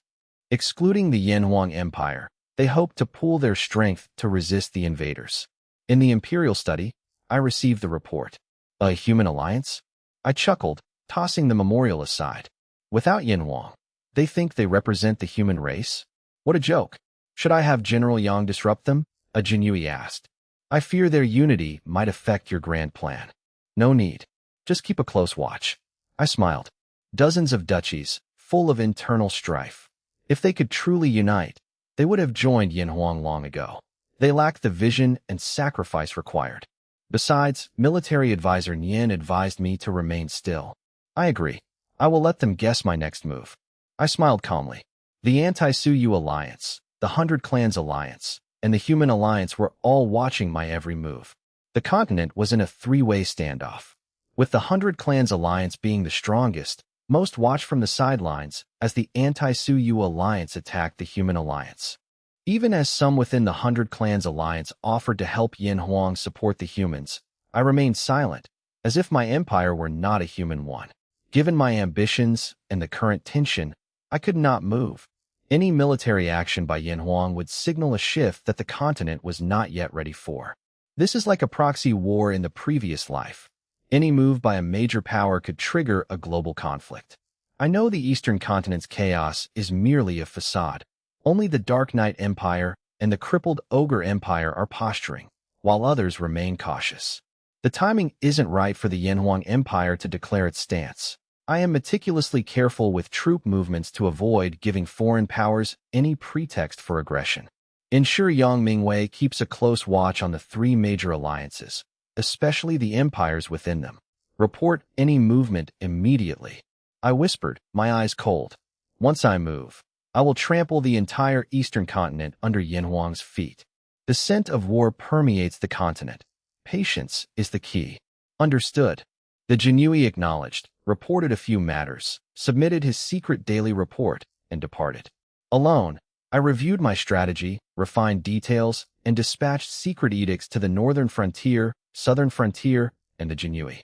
Excluding the Yanhuang Empire, they hoped to pool their strength to resist the invaders. In the Imperial study, I received the report. A human alliance? I chuckled, tossing the memorial aside. Without Yanhuang, they think they represent the human race? What a joke. Should I have General Yang disrupt them? A Jinui asked. I fear their unity might affect your grand plan. No need. Just keep a close watch. I smiled. Dozens of duchies, full of internal strife. If they could truly unite, they would have joined Yanhuang long ago. They lacked the vision and sacrifice required. Besides, military advisor Nian advised me to remain still. I agree. I will let them guess my next move. I smiled calmly. The Anti-Suyu Alliance, the 100 Clans Alliance, and the Human Alliance were all watching my every move. The continent was in a three-way standoff. With the 100 Clans Alliance being the strongest, most watched from the sidelines as the Anti-Suyu Alliance attacked the Human Alliance. Even as some within the 100 Clans Alliance offered to help Yanhuang support the humans, I remained silent, as if my empire were not a human one. Given my ambitions and the current tension, I could not move. Any military action by Yanhuang would signal a shift that the continent was not yet ready for. This is like a proxy war in the previous life. Any move by a major power could trigger a global conflict. I know the Eastern Continent's chaos is merely a facade. Only the Dark Knight Empire and the crippled Ogre Empire are posturing, while others remain cautious. The timing isn't right for the Yanhuang Empire to declare its stance. I am meticulously careful with troop movements to avoid giving foreign powers any pretext for aggression. Ensure Yang Mingwei keeps a close watch on the three major alliances, especially the empires within them. Report any movement immediately. I whispered, my eyes cold. Once I move, I will trample the entire Eastern Continent under Yanhuang's feet. The scent of war permeates the continent. Patience is the key. Understood. The Jinui acknowledged, reported a few matters, submitted his secret daily report, and departed. Alone, I reviewed my strategy, refined details, and dispatched secret edicts to the northern frontier, southern frontier, and the Jinui.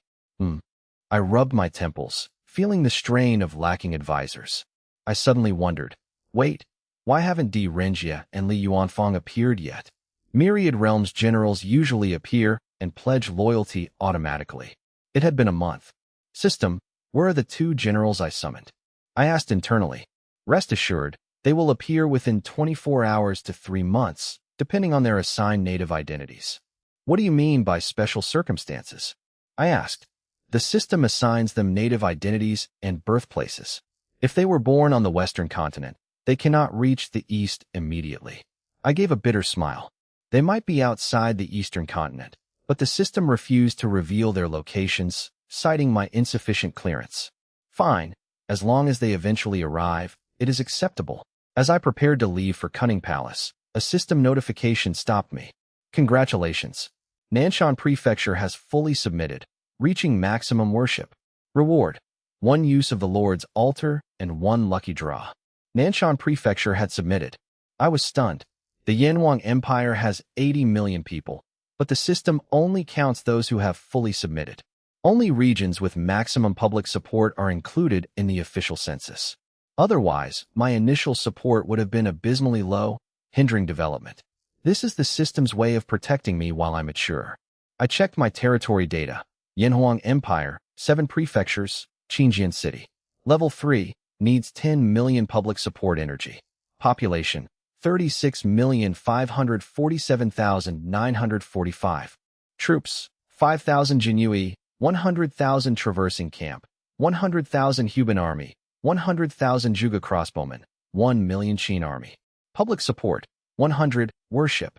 I rubbed my temples, feeling the strain of lacking advisors. I suddenly wondered, wait, why haven't Di Renjia and Li Yuanfang appeared yet? Myriad Realms generals usually appear and pledge loyalty automatically. It had been a month. System, Where are the 2 generals I summoned? I asked internally. Rest assured, they will appear within 24 hours to 3 months, depending on their assigned native identities. What do you mean by special circumstances? I asked. The system assigns them native identities and birthplaces. If they were born on the Western continent, they cannot reach the East immediately. I gave a bitter smile. They might be outside the Eastern continent, but the system refused to reveal their locations, citing my insufficient clearance. Fine, as long as they eventually arrive, it is acceptable. As I prepared to leave for Cunning Palace, a system notification stopped me. Congratulations. Nanshan Prefecture has fully submitted, reaching maximum worship. Reward: 1 use of the Lord's altar and 1 lucky draw. Nanshan Prefecture had submitted. I was stunned. The Yanhuang Empire has 80 million people, but the system only counts those who have fully submitted. Only regions with maximum public support are included in the official census. Otherwise, my initial support would have been abysmally low, hindering development. This is the system's way of protecting me while I mature. I checked my territory data. Yanhuang Empire, 7 prefectures, Xintian City. Level 3, needs 10 million public support energy. Population, 36,547,945. Troops, 5,000 Jinyui, 100,000 Traversing Camp, 100,000 Huban Army, 100,000 Juga Crossbowmen, 1 million Shin Army. Public support, 100, worship.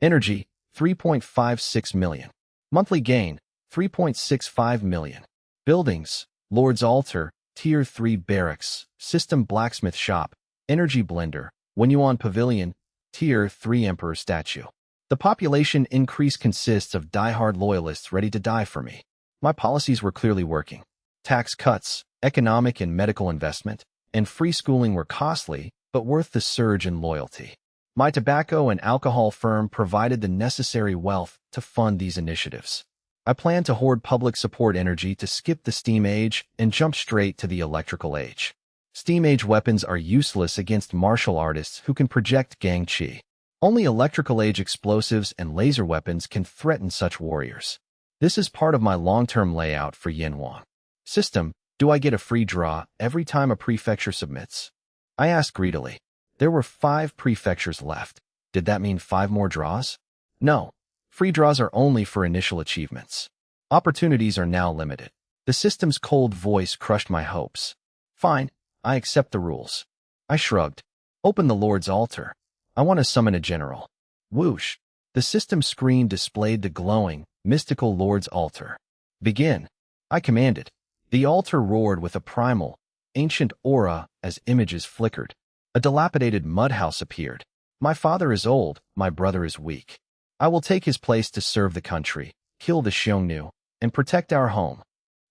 Energy, 3.56 million. Monthly gain, 3.65 million. Buildings, Lord's Altar, Tier 3 Barracks, System Blacksmith Shop, Energy Blender, Wenyuan Pavilion, Tier 3 Emperor Statue. The population increase consists of die-hard loyalists ready to die for me. My policies were clearly working. Tax cuts, economic and medical investment, and free schooling were costly, but worth the surge in loyalty. My tobacco and alcohol firm provided the necessary wealth to fund these initiatives. I plan to hoard public support energy to skip the Steam Age and jump straight to the Electrical Age. Steam Age weapons are useless against martial artists who can project gang chi. Only Electrical Age explosives and laser weapons can threaten such warriors. This is part of my long-term layout for Yanhuang. System, do I get a free draw every time a prefecture submits? I asked greedily. There were 5 prefectures left. Did that mean 5 more draws? No. Free draws are only for initial achievements. Opportunities are now limited. The system's cold voice crushed my hopes. Fine, I accept the rules. I shrugged. Open the Lord's Altar. I want to summon a general. Whoosh. The system screen displayed the glowing, mystical Lord's Altar. Begin. I commanded. The altar roared with a primal, ancient aura as images flickered. A dilapidated mud house appeared. My father is old, my brother is weak. I will take his place to serve the country, kill the Xiongnu, and protect our home.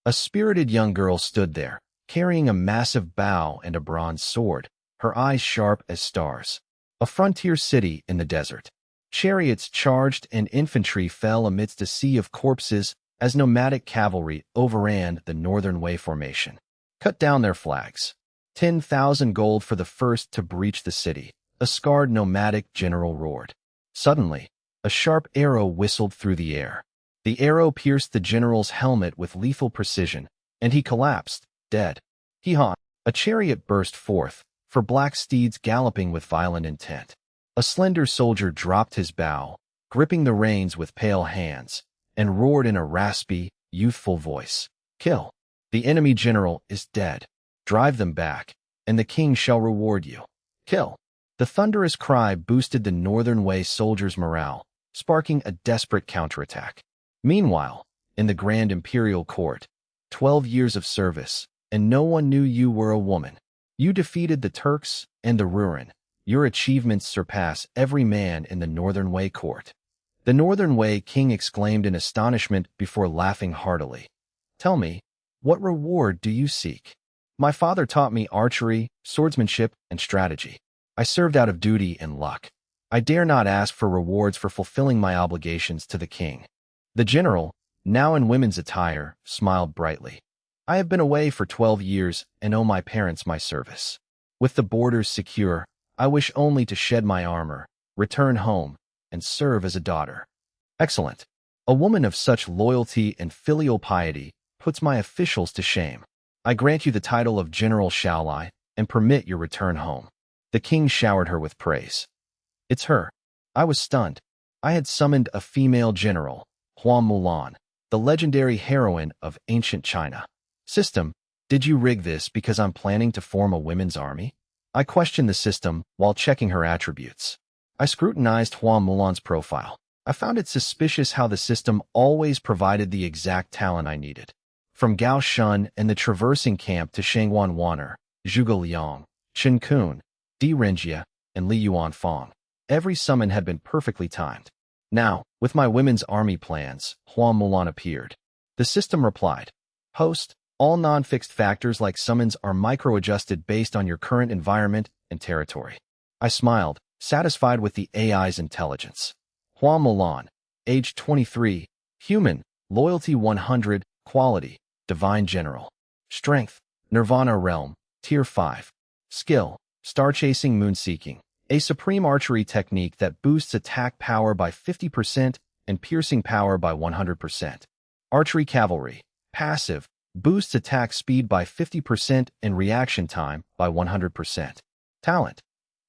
A spirited young girl stood there, carrying a massive bow and a bronze sword, her eyes sharp as stars. A frontier city in the desert. Chariots charged and infantry fell amidst a sea of corpses as nomadic cavalry overran the Northern Way formation. Cut down their flags. 10,000 gold for the first to breach the city, a scarred nomadic general roared. Suddenly, a sharp arrow whistled through the air. The arrow pierced the general's helmet with lethal precision, and he collapsed, dead. Hee-haw! A chariot burst forth, for black steeds galloping with violent intent. A slender soldier dropped his bow, gripping the reins with pale hands, and roared in a raspy, youthful voice. Kill. The enemy general is dead. Drive them back, and the king shall reward you. Kill. The thunderous cry boosted the Northern Way soldiers' morale, sparking a desperate counterattack. Meanwhile, in the Grand Imperial Court, 12 years of service, and no one knew you were a woman. You defeated the Turks and the Rurin. Your achievements surpass every man in the Northern Way court. The Northern Way king exclaimed in astonishment before laughing heartily. Tell me, what reward do you seek? My father taught me archery, swordsmanship, and strategy. I served out of duty and luck. I dare not ask for rewards for fulfilling my obligations to the king. The general, now in women's attire, smiled brightly. I have been away for 12 years and owe my parents my service. With the borders secure, I wish only to shed my armor, return home, and serve as a daughter. Excellent. A woman of such loyalty and filial piety puts my officials to shame. I grant you the title of General shall I, and permit your return home." The king showered her with praise. "It's her." I was stunned. I had summoned a female general, Hua Mulan, the legendary heroine of ancient China. "System, did you rig this because I'm planning to form a women's army?" I questioned the system while checking her attributes. I scrutinized Hua Mulan's profile. I found it suspicious how the system always provided the exact talent I needed. From Gao Shun and the Traversing Camp to Shangwan Wanner, Zhuge Liang, Chen Kun, Di Renjia, and Li Yuan Fong, every summon had been perfectly timed. Now, with my women's army plans, Hua Mulan appeared. The system replied, "Host, all non-fixed factors like summons are micro-adjusted based on your current environment and territory." I smiled, satisfied with the AI's intelligence. Hua Mulan, age 23, human, loyalty 100, quality, divine general. Strength, Nirvana realm, tier 5. Skill, star-chasing moon-seeking, a supreme archery technique that boosts attack power by 50% and piercing power by 100%. Archery cavalry, passive, boosts attack speed by 50% and reaction time by 100%. Talent,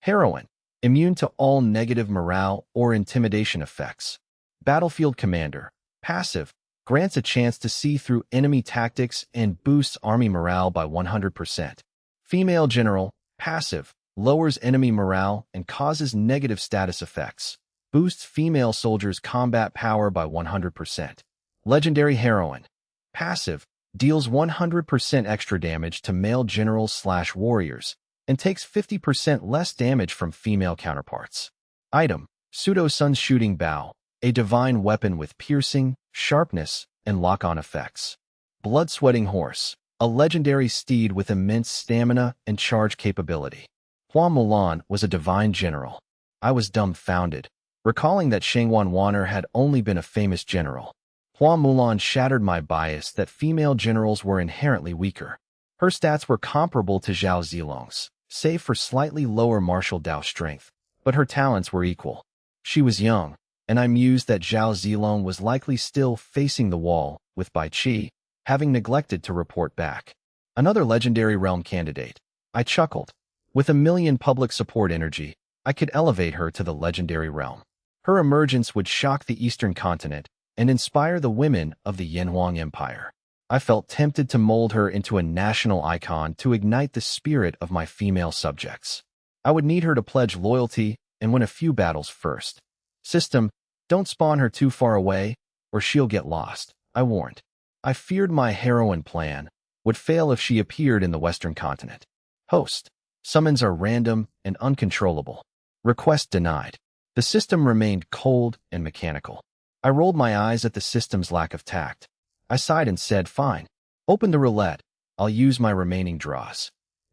heroine, immune to all negative morale or intimidation effects. Battlefield commander, passive, grants a chance to see through enemy tactics and boosts army morale by 100%. Female general, passive, lowers enemy morale and causes negative status effects. Boosts female soldiers' combat power by 100%. Legendary heroine, passive, deals 100% extra damage to male generals/warriors and takes 50% less damage from female counterparts. Item, Pseudo-Sun's Shooting Bow, a divine weapon with piercing, sharpness, and lock-on effects. Blood-Sweating Horse, a legendary steed with immense stamina and charge capability. Hua Mulan was a divine general. I was dumbfounded, recalling that Shangwan Wanner had only been a famous general. Hua Mulan shattered my bias that female generals were inherently weaker. Her stats were comparable to Zhao Zilong's, save for slightly lower martial Dao strength, but her talents were equal. She was young, and I mused that Zhao Zilong was likely still facing the wall with Bai Qi, having neglected to report back. Another legendary realm candidate. I chuckled. With 1,000,000 public support energy, I could elevate her to the legendary realm. Her emergence would shock the Eastern continent and inspire the women of the Yanhuang Empire. I felt tempted to mold her into a national icon to ignite the spirit of my female subjects. I would need her to pledge loyalty and win a few battles first. System, don't spawn her too far away, or she'll get lost, I warned. I feared my heroine plan would fail if she appeared in the Western continent. Host, summons are random and uncontrollable. Request denied. The system remained cold and mechanical. I rolled my eyes at the system's lack of tact. I sighed and said, "Fine. Open the roulette. I'll use my remaining draws.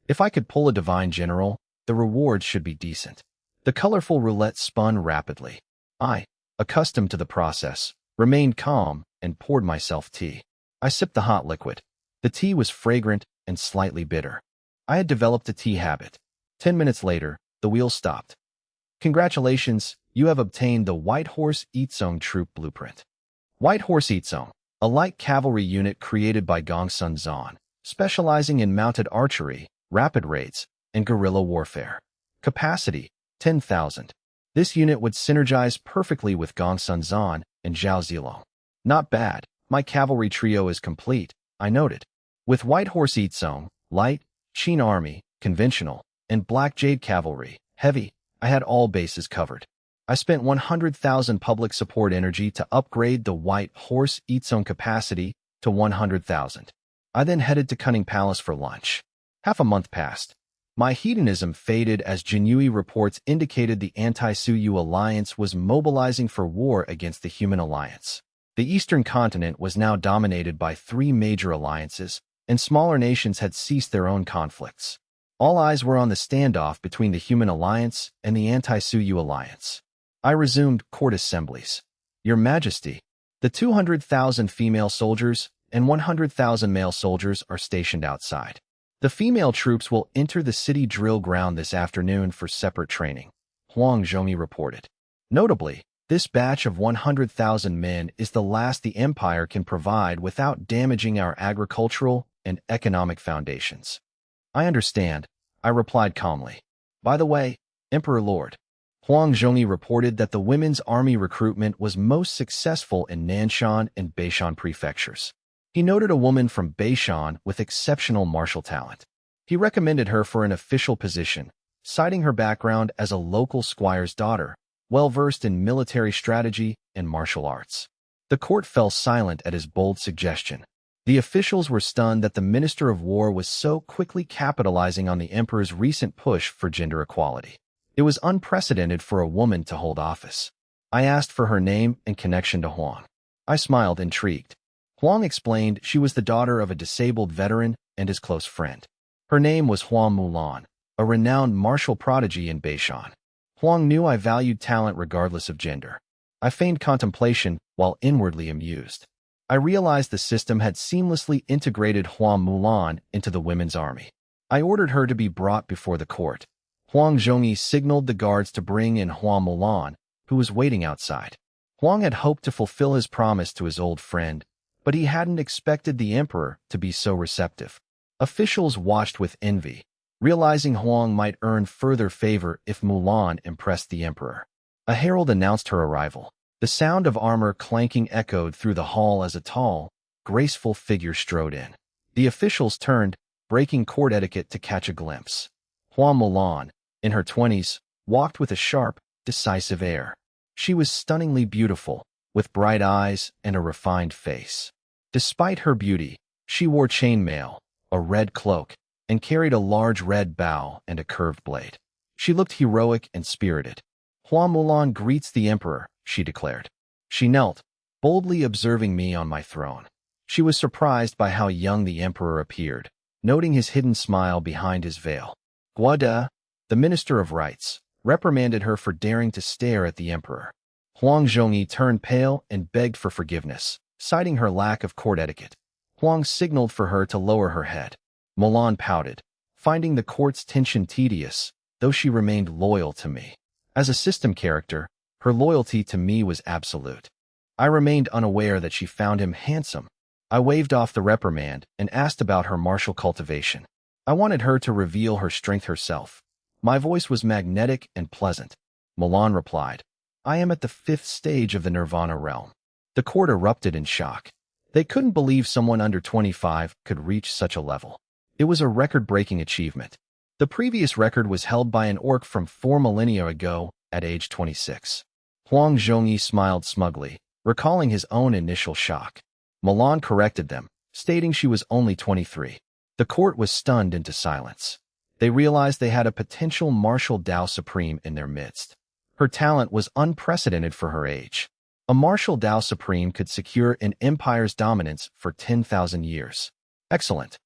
If I could pull a divine general, the reward should be decent." The colorful roulette spun rapidly. I, accustomed to the process, remained calm and poured myself tea. I sipped the hot liquid. The tea was fragrant and slightly bitter. I had developed a tea habit. 10 minutes later, the wheel stopped. "Congratulations, you have obtained the White Horse Yitzhong Troop Blueprint." White Horse Yitzhong, a light cavalry unit created by Gongsun Zan, specializing in mounted archery, rapid raids, and guerrilla warfare. Capacity, 10,000. This unit would synergize perfectly with Gongsun Zan and Zhao Zilong. Not bad. My cavalry trio is complete, I noted. With White Horse Yitzhong, light, Qin army, conventional, and Black Jade cavalry, heavy, I had all bases covered. I spent 100,000 public support energy to upgrade the White Horse Yitzhong capacity to 100,000. I then headed to Cunning Palace for lunch. Half a month passed. My hedonism faded as Jinyui reports indicated the Anti-Suyu alliance was mobilizing for war against the Human Alliance. The Eastern continent was now dominated by 3 major alliances, and smaller nations had ceased their own conflicts. All eyes were on the standoff between the Human Alliance and the Anti-Suyu alliance. I resumed court assemblies. Your Majesty, the 200,000 female soldiers and 100,000 male soldiers are stationed outside. The female troops will enter the city drill ground this afternoon for separate training, Huang Zhongyi reported. Notably, this batch of 100,000 men is the last the Empire can provide without damaging our agricultural and economic foundations. I understand, I replied calmly. By the way, Emperor Lord, Huang Zhongyi reported that the women's army recruitment was most successful in Nanshan and Beishan prefectures. He noted a woman from Beishan with exceptional martial talent. He recommended her for an official position, citing her background as a local squire's daughter, well-versed in military strategy and martial arts. The court fell silent at his bold suggestion. The officials were stunned that the Minister of War was so quickly capitalizing on the emperor's recent push for gender equality. It was unprecedented for a woman to hold office. I asked for her name and connection to Huang. I smiled, intrigued. Huang explained she was the daughter of a disabled veteran and his close friend. Her name was Huang Mulan, a renowned martial prodigy in Beishan. Huang knew I valued talent regardless of gender. I feigned contemplation while inwardly amused. I realized the system had seamlessly integrated Huang Mulan into the women's army. I ordered her to be brought before the court. Huang Zhongyi signaled the guards to bring in Huang Mulan, who was waiting outside. Huang had hoped to fulfill his promise to his old friend, but he hadn't expected the emperor to be so receptive. Officials watched with envy, realizing Huang might earn further favor if Mulan impressed the emperor. A herald announced her arrival. The sound of armor clanking echoed through the hall as a tall, graceful figure strode in. The officials turned, breaking court etiquette to catch a glimpse. Huang Mulan, in her 20s, walked with a sharp, decisive air. She was stunningly beautiful, with bright eyes and a refined face. Despite her beauty, she wore chainmail, a red cloak, and carried a large red bow and a curved blade. She looked heroic and spirited. Huang Mulan greets the emperor, she declared. She knelt, boldly observing me on my throne. She was surprised by how young the emperor appeared, noting his hidden smile behind his veil. Guada, the Minister of Rights, reprimanded her for daring to stare at the emperor. Huang Zhongyi turned pale and begged for forgiveness, citing her lack of court etiquette. Huang signaled for her to lower her head. Mulan pouted, finding the court's tension tedious, though she remained loyal to me. As a system character, her loyalty to me was absolute. I remained unaware that she found him handsome. I waved off the reprimand and asked about her martial cultivation. I wanted her to reveal her strength herself. My voice was magnetic and pleasant. Mulan replied, I am at the 5th stage of the Nirvana realm. The court erupted in shock. They couldn't believe someone under 25 could reach such a level. It was a record-breaking achievement. The previous record was held by an orc from 4 millennia ago at age 26. Huang Zhongyi smiled smugly, recalling his own initial shock. Mulan corrected them, stating she was only 23. The court was stunned into silence. They realized they had a potential martial Dao Supreme in their midst. Her talent was unprecedented for her age. A martial Dao Supreme could secure an empire's dominance for 10,000 years. Excellent,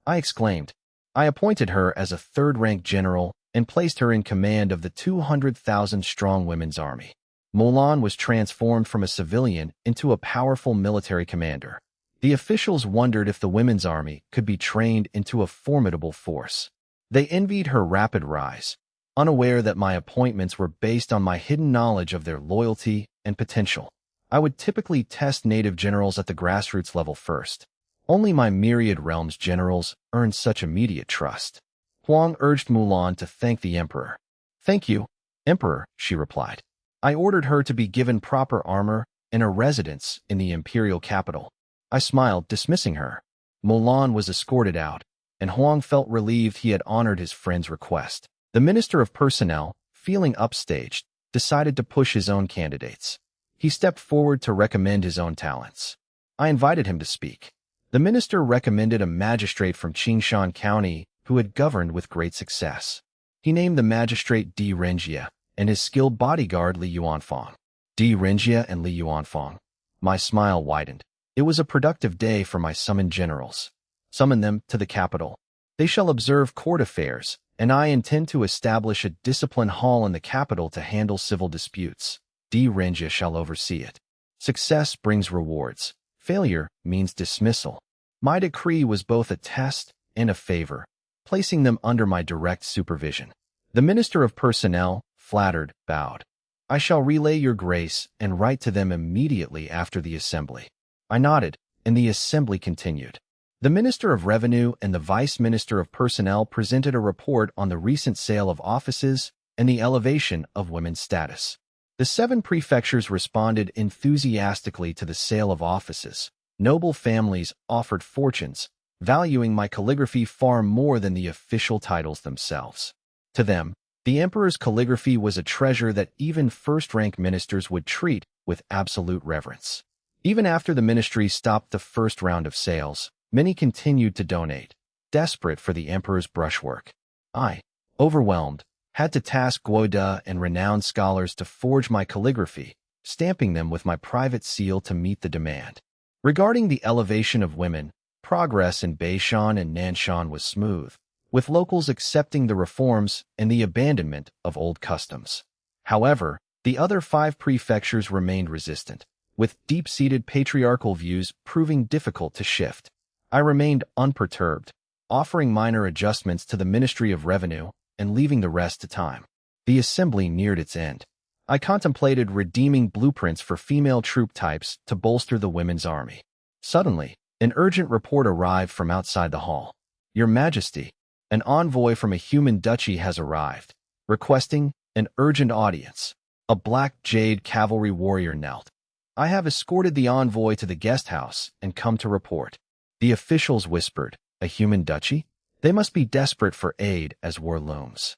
I exclaimed. I appointed her as a 3rd-rank general and placed her in command of the 200,000-strong women's army. Mulan was transformed from a civilian into a powerful military commander. The officials wondered if the women's army could be trained into a formidable force. They envied her rapid rise, unaware that my appointments were based on my hidden knowledge of their loyalty and potential. I would typically test native generals at the grassroots level first. Only my myriad realms generals earned such immediate trust. Huang urged Mulan to thank the emperor. Thank you, Emperor, she replied. I ordered her to be given proper armor and a residence in the imperial capital. I smiled, dismissing her. Mulan was escorted out, and Huang felt relieved he had honored his friend's request. The Minister of Personnel, feeling upstaged, decided to push his own candidates. He stepped forward to recommend his own talents. I invited him to speak. The minister recommended a magistrate from Qingshan County who had governed with great success. He named the magistrate Di Renjia and his skilled bodyguard Li Yuanfang. Di Renjia and Li Yuanfang. My smile widened. It was a productive day for my summoned generals. Summon them to the capital. They shall observe court affairs, and I intend to establish a discipline hall in the capital to handle civil disputes. Di Renjia shall oversee it. Success brings rewards. Failure means dismissal. My decree was both a test and a favor, placing them under my direct supervision. The Minister of Personnel, flattered, bowed. I shall relay your grace and write to them immediately after the assembly. I nodded, and the assembly continued. The Minister of Revenue and the Vice Minister of Personnel presented a report on the recent sale of offices and the elevation of women's status. The 7 prefectures responded enthusiastically to the sale of offices. Noble families offered fortunes, valuing my calligraphy far more than the official titles themselves. To them, the emperor's calligraphy was a treasure that even first-rank ministers would treat with absolute reverence. Even after the ministry stopped the first round of sales, many continued to donate, desperate for the emperor's brushwork. I, overwhelmed, had to task Guoda and renowned scholars to forge my calligraphy, stamping them with my private seal to meet the demand. Regarding the elevation of women, progress in Baishan and Nanshan was smooth, with locals accepting the reforms and the abandonment of old customs. However, the other 5 prefectures remained resistant, with deep-seated patriarchal views proving difficult to shift. I remained unperturbed, offering minor adjustments to the Ministry of Revenue and leaving the rest to time. The assembly neared its end. I contemplated redeeming blueprints for female troop types to bolster the women's army. Suddenly, an urgent report arrived from outside the hall. Your Majesty, an envoy from a human duchy has arrived, requesting an urgent audience. A black jade cavalry warrior knelt. I have escorted the envoy to the guest house and come to report. The officials whispered, a human duchy? They must be desperate for aid as war looms.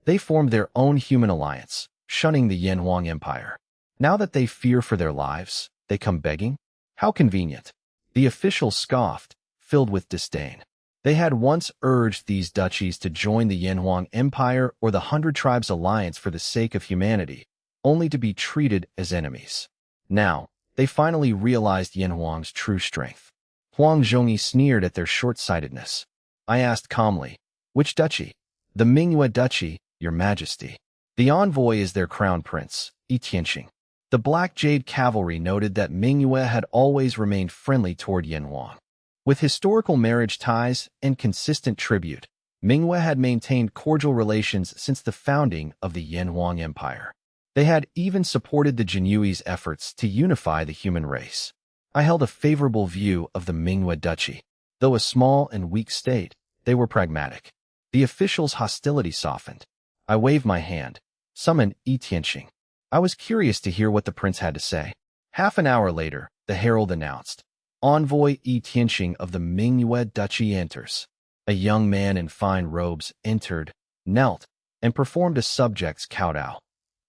They formed their own human alliance, shunning the Yanhuang Empire. Now that they fear for their lives, they come begging? How convenient. The officials scoffed, filled with disdain. They had once urged these duchies to join the Yanhuang Empire or the 100 Tribes Alliance for the sake of humanity, only to be treated as enemies. Now, they finally realized Yanhuang's true strength. Huang Zhongyi sneered at their short-sightedness. I asked calmly, which duchy? The Manhua Duchy, Your Majesty. The envoy is their crown prince, Tianxing. The Black Jade Cavalry noted that Manhua had always remained friendly toward Yanhuang. With historical marriage ties and consistent tribute, Manhua had maintained cordial relations since the founding of the Yanhuang Empire. They had even supported the Jinyui's efforts to unify the human race. I held a favorable view of the Manhua Duchy. Though a small and weak state, they were pragmatic. The officials' hostility softened. I waved my hand. Summon Tianxing. I was curious to hear what the prince had to say. Half an hour later, the herald announced, Envoy Tianxing of the Manhua Duchy enters. A young man in fine robes entered, knelt, and performed a subject's kowtow.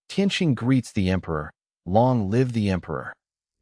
Tianxing greets the emperor. Long live the emperor.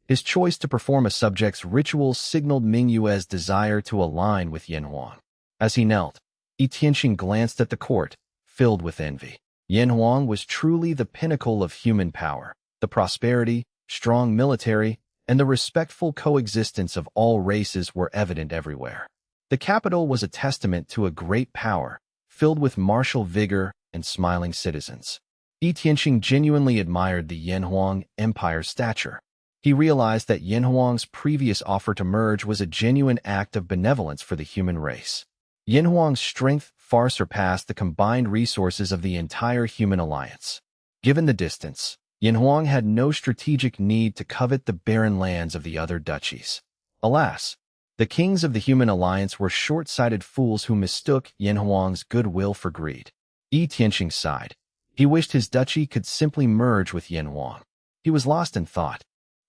His choice to perform a subject's ritual signaled Minghua's desire to align with Yanhuang. As he knelt, Tianxing glanced at the court, filled with envy. Yanhuang was truly the pinnacle of human power. The prosperity, strong military, and the respectful coexistence of all races were evident everywhere. The capital was a testament to a great power, filled with martial vigor and smiling citizens. Tianxing genuinely admired the Yanhuang Empire's stature. He realized that Yanhuang's previous offer to merge was a genuine act of benevolence for the human race. Yanhuang's strength far surpassed the combined resources of the entire human alliance. Given the distance, Yanhuang had no strategic need to covet the barren lands of the other duchies. Alas, the kings of the human alliance were short-sighted fools who mistook Yanhuang's goodwill for greed. Tianxing sighed. He wished his duchy could simply merge with Yanhuang. He was lost in thought.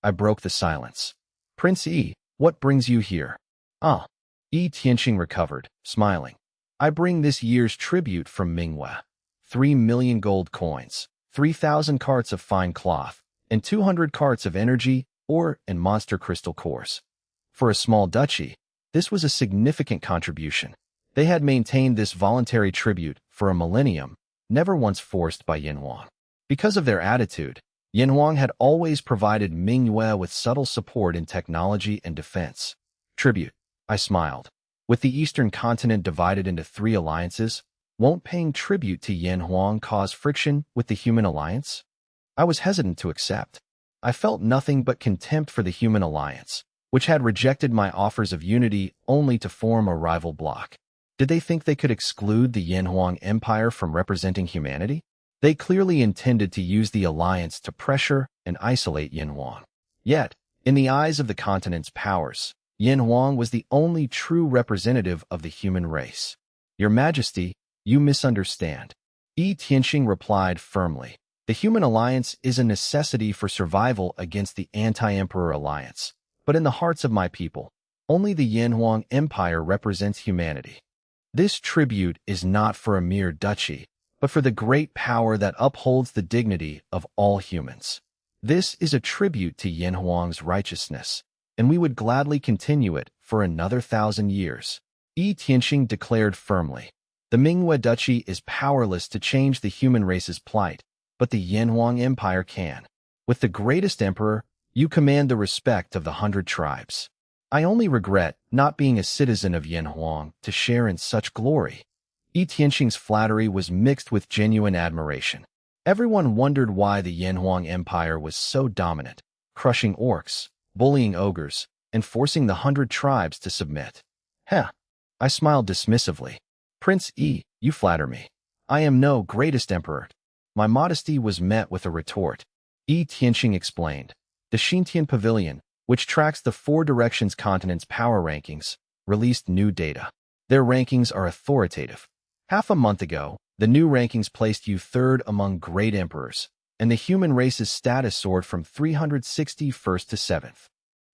I broke the silence. Prince Yi, what brings you here? Ah. Tianxing recovered, smiling. I bring this year's tribute from Manhua. 3 million gold coins, 3,000 carts of fine cloth, and 200 carts of energy, ore, and monster crystal cores. For a small duchy, this was a significant contribution. They had maintained this voluntary tribute for a millennium, never once forced by Yanhuang. Because of their attitude, Yanhuang had always provided Manhua with subtle support in technology and defense. Tribute, I smiled. With the eastern continent divided into 3 alliances, won't paying tribute to Yanhuang cause friction with the human alliance? I was hesitant to accept. I felt nothing but contempt for the human alliance, which had rejected my offers of unity only to form a rival bloc. Did they think they could exclude the Yanhuang Empire from representing humanity? They clearly intended to use the alliance to pressure and isolate Yanhuang. Yet, in the eyes of the continent's powers, Yin Huang was the only true representative of the human race. Your Majesty, you misunderstand. Yi Tianxing replied firmly. The human alliance is a necessity for survival against the anti-emperor alliance. But in the hearts of my people, only the Yin Huang Empire represents humanity. This tribute is not for a mere duchy, but for the great power that upholds the dignity of all humans. This is a tribute to Yin Huang's righteousness, and we would gladly continue it for another 1,000 years. Yi Tianxing declared firmly. The Manhua Duchy is powerless to change the human race's plight, but the Yin Huang Empire can. With the greatest emperor, you command the respect of the 100 tribes. I only regret not being a citizen of Yin Huang to share in such glory. Yi Tianxing's flattery was mixed with genuine admiration. Everyone wondered why the Yin Huang Empire was so dominant, crushing orcs, bullying ogres, and forcing the 100 tribes to submit. Heh! I smiled dismissively. Prince Yi, you flatter me. I am no greatest emperor. My modesty was met with a retort. Yi Tianxing explained. The Xintian Pavilion, which tracks the 4 Directions continent's power rankings, released new data. Their rankings are authoritative. Half a month ago, the new rankings placed you 3rd among great emperors, and the human race's status soared from 361st to 7th.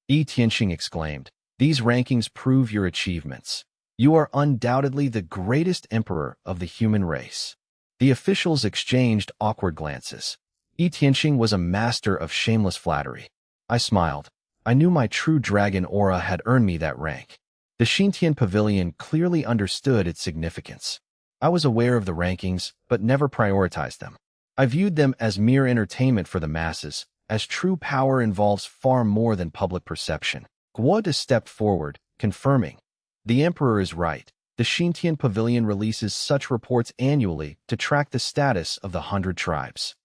Yi Tianxing exclaimed, these rankings prove your achievements. You are undoubtedly the greatest emperor of the human race. The officials exchanged awkward glances. Yi Tianxing was a master of shameless flattery. I smiled. I knew my true dragon aura had earned me that rank. The Xintian Pavilion clearly understood its significance. I was aware of the rankings, but never prioritized them. I viewed them as mere entertainment for the masses, as true power involves far more than public perception. Guoda stepped forward, confirming. The emperor is right. The Xintian Pavilion releases such reports annually to track the status of the 100 tribes.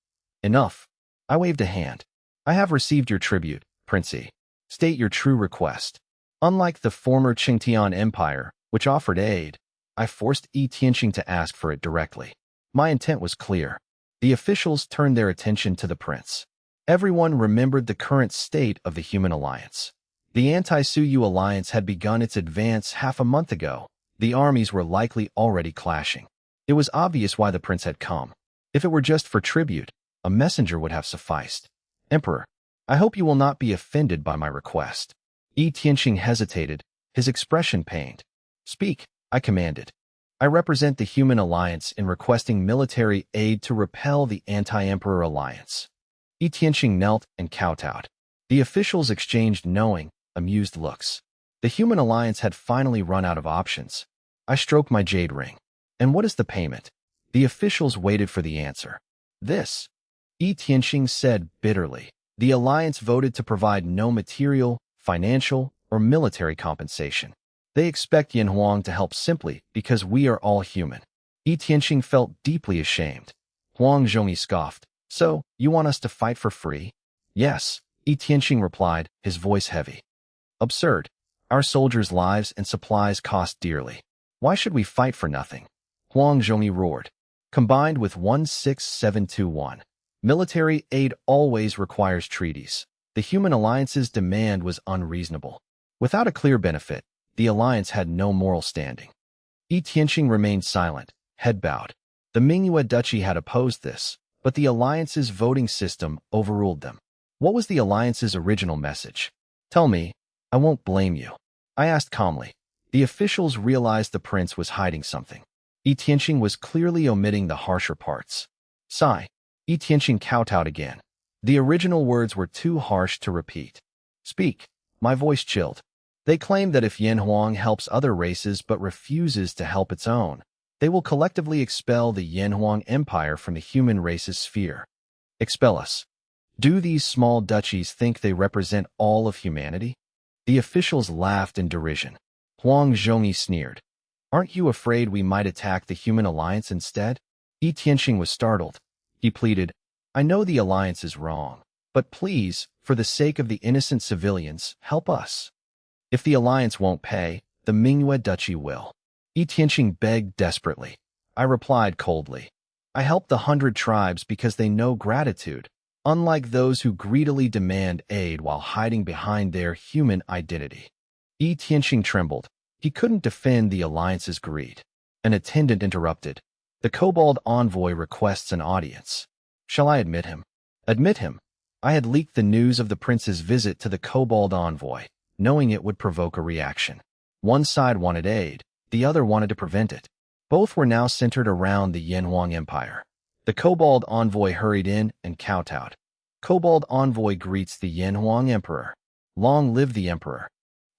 Enough. I waved a hand. I have received your tribute, Prince Yi. State your true request. Unlike the former Xintian Empire, which offered aid, I forced Yi Tianxing to ask for it directly. My intent was clear. The officials turned their attention to the prince. Everyone remembered the current state of the human alliance. The Anti-Suyu alliance had begun its advance half a month ago. The armies were likely already clashing. It was obvious why the prince had come. If it were just for tribute, a messenger would have sufficed. Emperor, I hope you will not be offended by my request. Yi Tianxing hesitated, his expression pained. Speak, I commanded. I represent the human alliance in requesting military aid to repel the anti-emperor alliance. Yi Tianxing knelt and kowtowed. The officials exchanged knowing, amused looks. The human alliance had finally run out of options. I stroked my jade ring. And what is the payment? The officials waited for the answer. This. Yi Tianxing said bitterly. The alliance voted to provide no material, financial, or military compensation. They expect Yin Huang to help simply because we are all human. Yi Tianxing felt deeply ashamed. Huang Zhongyi scoffed. So, you want us to fight for free? Yes, Yi Tianxing replied, his voice heavy. Absurd. Our soldiers' lives and supplies cost dearly. Why should we fight for nothing? Huang Zhongyi roared. Combined with 16721. Military aid always requires treaties. The human alliance's demand was unreasonable. Without a clear benefit, the alliance had no moral standing. Yi Tianxing remained silent, head bowed. The Manhua Duchy had opposed this, but the alliance's voting system overruled them. What was the alliance's original message? Tell me, I won't blame you. I asked calmly. The officials realized the prince was hiding something. Yi Tianxing was clearly omitting the harsher parts. Sigh. Yi Tianxing kowtowed again. The original words were too harsh to repeat. Speak. My voice chilled. They claim that if Yin Huang helps other races but refuses to help its own, they will collectively expel the Yin Huang Empire from the human race's sphere. Expel us. Do these small duchies think they represent all of humanity? The officials laughed in derision. Huang Zhongyi sneered. Aren't you afraid we might attack the human alliance instead? Yi Tianxing was startled. He pleaded, I know the alliance is wrong, but please, for the sake of the innocent civilians, help us. If the alliance won't pay, the Manhua Duchy will. Yi Tianxing begged desperately. I replied coldly. I help the 100 tribes because they know gratitude, unlike those who greedily demand aid while hiding behind their human identity. Yi Tianqing trembled. He couldn't defend the alliance's greed. An attendant interrupted. The Kobold envoy requests an audience. Shall I admit him? Admit him. I had leaked the news of the prince's visit to the Kobold envoy, knowing it would provoke a reaction. One side wanted aid, the other wanted to prevent it. Both were now centered around the Yanhuang Empire. The Kobold envoy hurried in and kowtowed. Kobold envoy greets the Yanhuang Emperor. Long live the Emperor.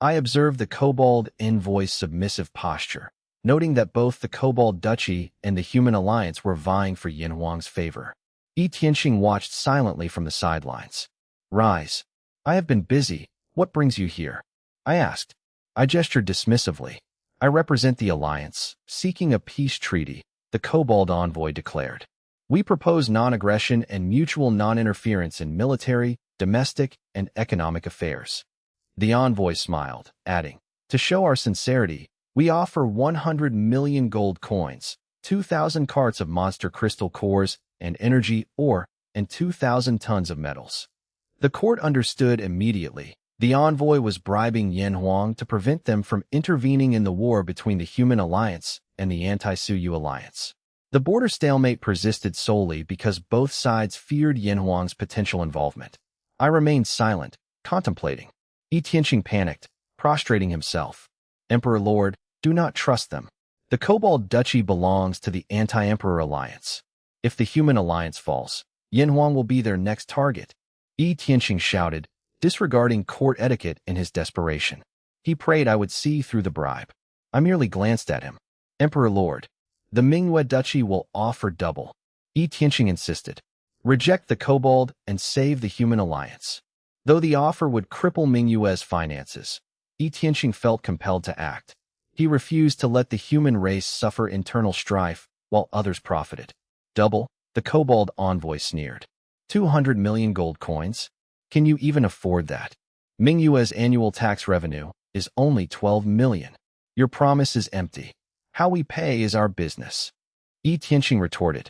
I observed the Kobold envoy's submissive posture, noting that both the Kobold Duchy and the Human Alliance were vying for Yanhuang's favor. Yi Tianqing watched silently from the sidelines. Rise. I have been busy. What brings you here? I asked. I gestured dismissively. I represent the Alliance, seeking a peace treaty, the Kobold envoy declared. We propose non-aggression and mutual non-interference in military, domestic, and economic affairs. The envoy smiled, adding, to show our sincerity, we offer 100 million gold coins, 2,000 carts of monster crystal cores and energy ore, and 2,000 tons of metals. The court understood immediately. The envoy was bribing Yanhuang to prevent them from intervening in the war between the Human Alliance and the Anti-Suyu Alliance. The border stalemate persisted solely because both sides feared Yanhuang's potential involvement. I remained silent, contemplating. Yi Tianqing panicked, prostrating himself. Emperor Lord, do not trust them. The Kobold Duchy belongs to the Anti-Emperor Alliance. If the Human Alliance falls, Yanhuang will be their next target. Yi Tianqing shouted, disregarding court etiquette in his desperation. He prayed I would see through the bribe. I merely glanced at him. Emperor Lord, the Manhua Duchy will offer double. Yi Tianqing insisted. Reject the Kobold and save the Human Alliance. Though the offer would cripple Minghua's finances, Yi Tianqing felt compelled to act. He refused to let the human race suffer internal strife while others profited. Double, the Kobold envoy sneered. 200 million gold coins? Can you even afford that? Minghua's annual tax revenue is only 12 million. Your promise is empty. How we pay is our business. Yi Tianqing retorted.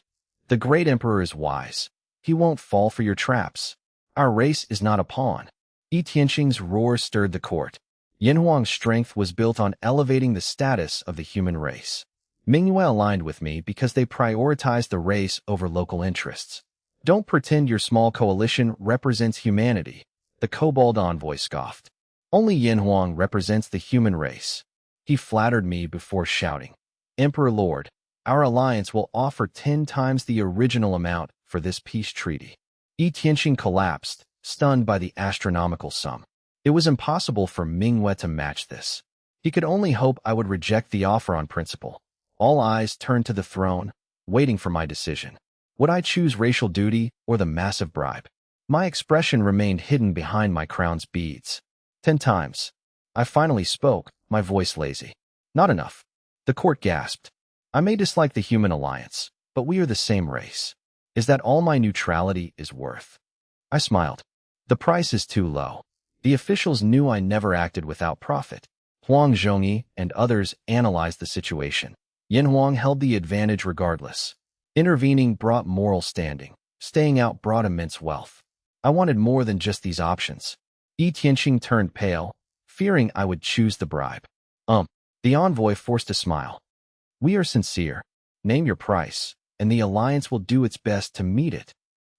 The great emperor is wise. He won't fall for your traps. Our race is not a pawn. Yi Tianqing's roar stirred the court. Yanhuang's strength was built on elevating the status of the human race. Minghua aligned with me because they prioritized the race over local interests. Don't pretend your small coalition represents humanity, the Kobold envoy scoffed. Only Yanhuang represents the human race. He flattered me before shouting, Emperor Lord, our alliance will offer 10 times the original amount for this peace treaty. Yi Tianqing collapsed, stunned by the astronomical sum. It was impossible for Minghua to match this. He could only hope I would reject the offer on principle. All eyes turned to the throne, waiting for my decision. Would I choose racial duty or the massive bribe? My expression remained hidden behind my crown's beads. 10 times. I finally spoke, my voice lazy. Not enough. The court gasped. I may dislike the Human Alliance, but we are the same race. Is that all my neutrality is worth? I smiled. The price is too low. The officials knew I never acted without profit. Huang Zhongyi and others analyzed the situation. Yanhuang held the advantage regardless. Intervening brought moral standing. Staying out brought immense wealth. I wanted more than just these options. Yi Tianqing turned pale, fearing I would choose the bribe. The envoy forced a smile. We are sincere. Name your price, and the alliance will do its best to meet it.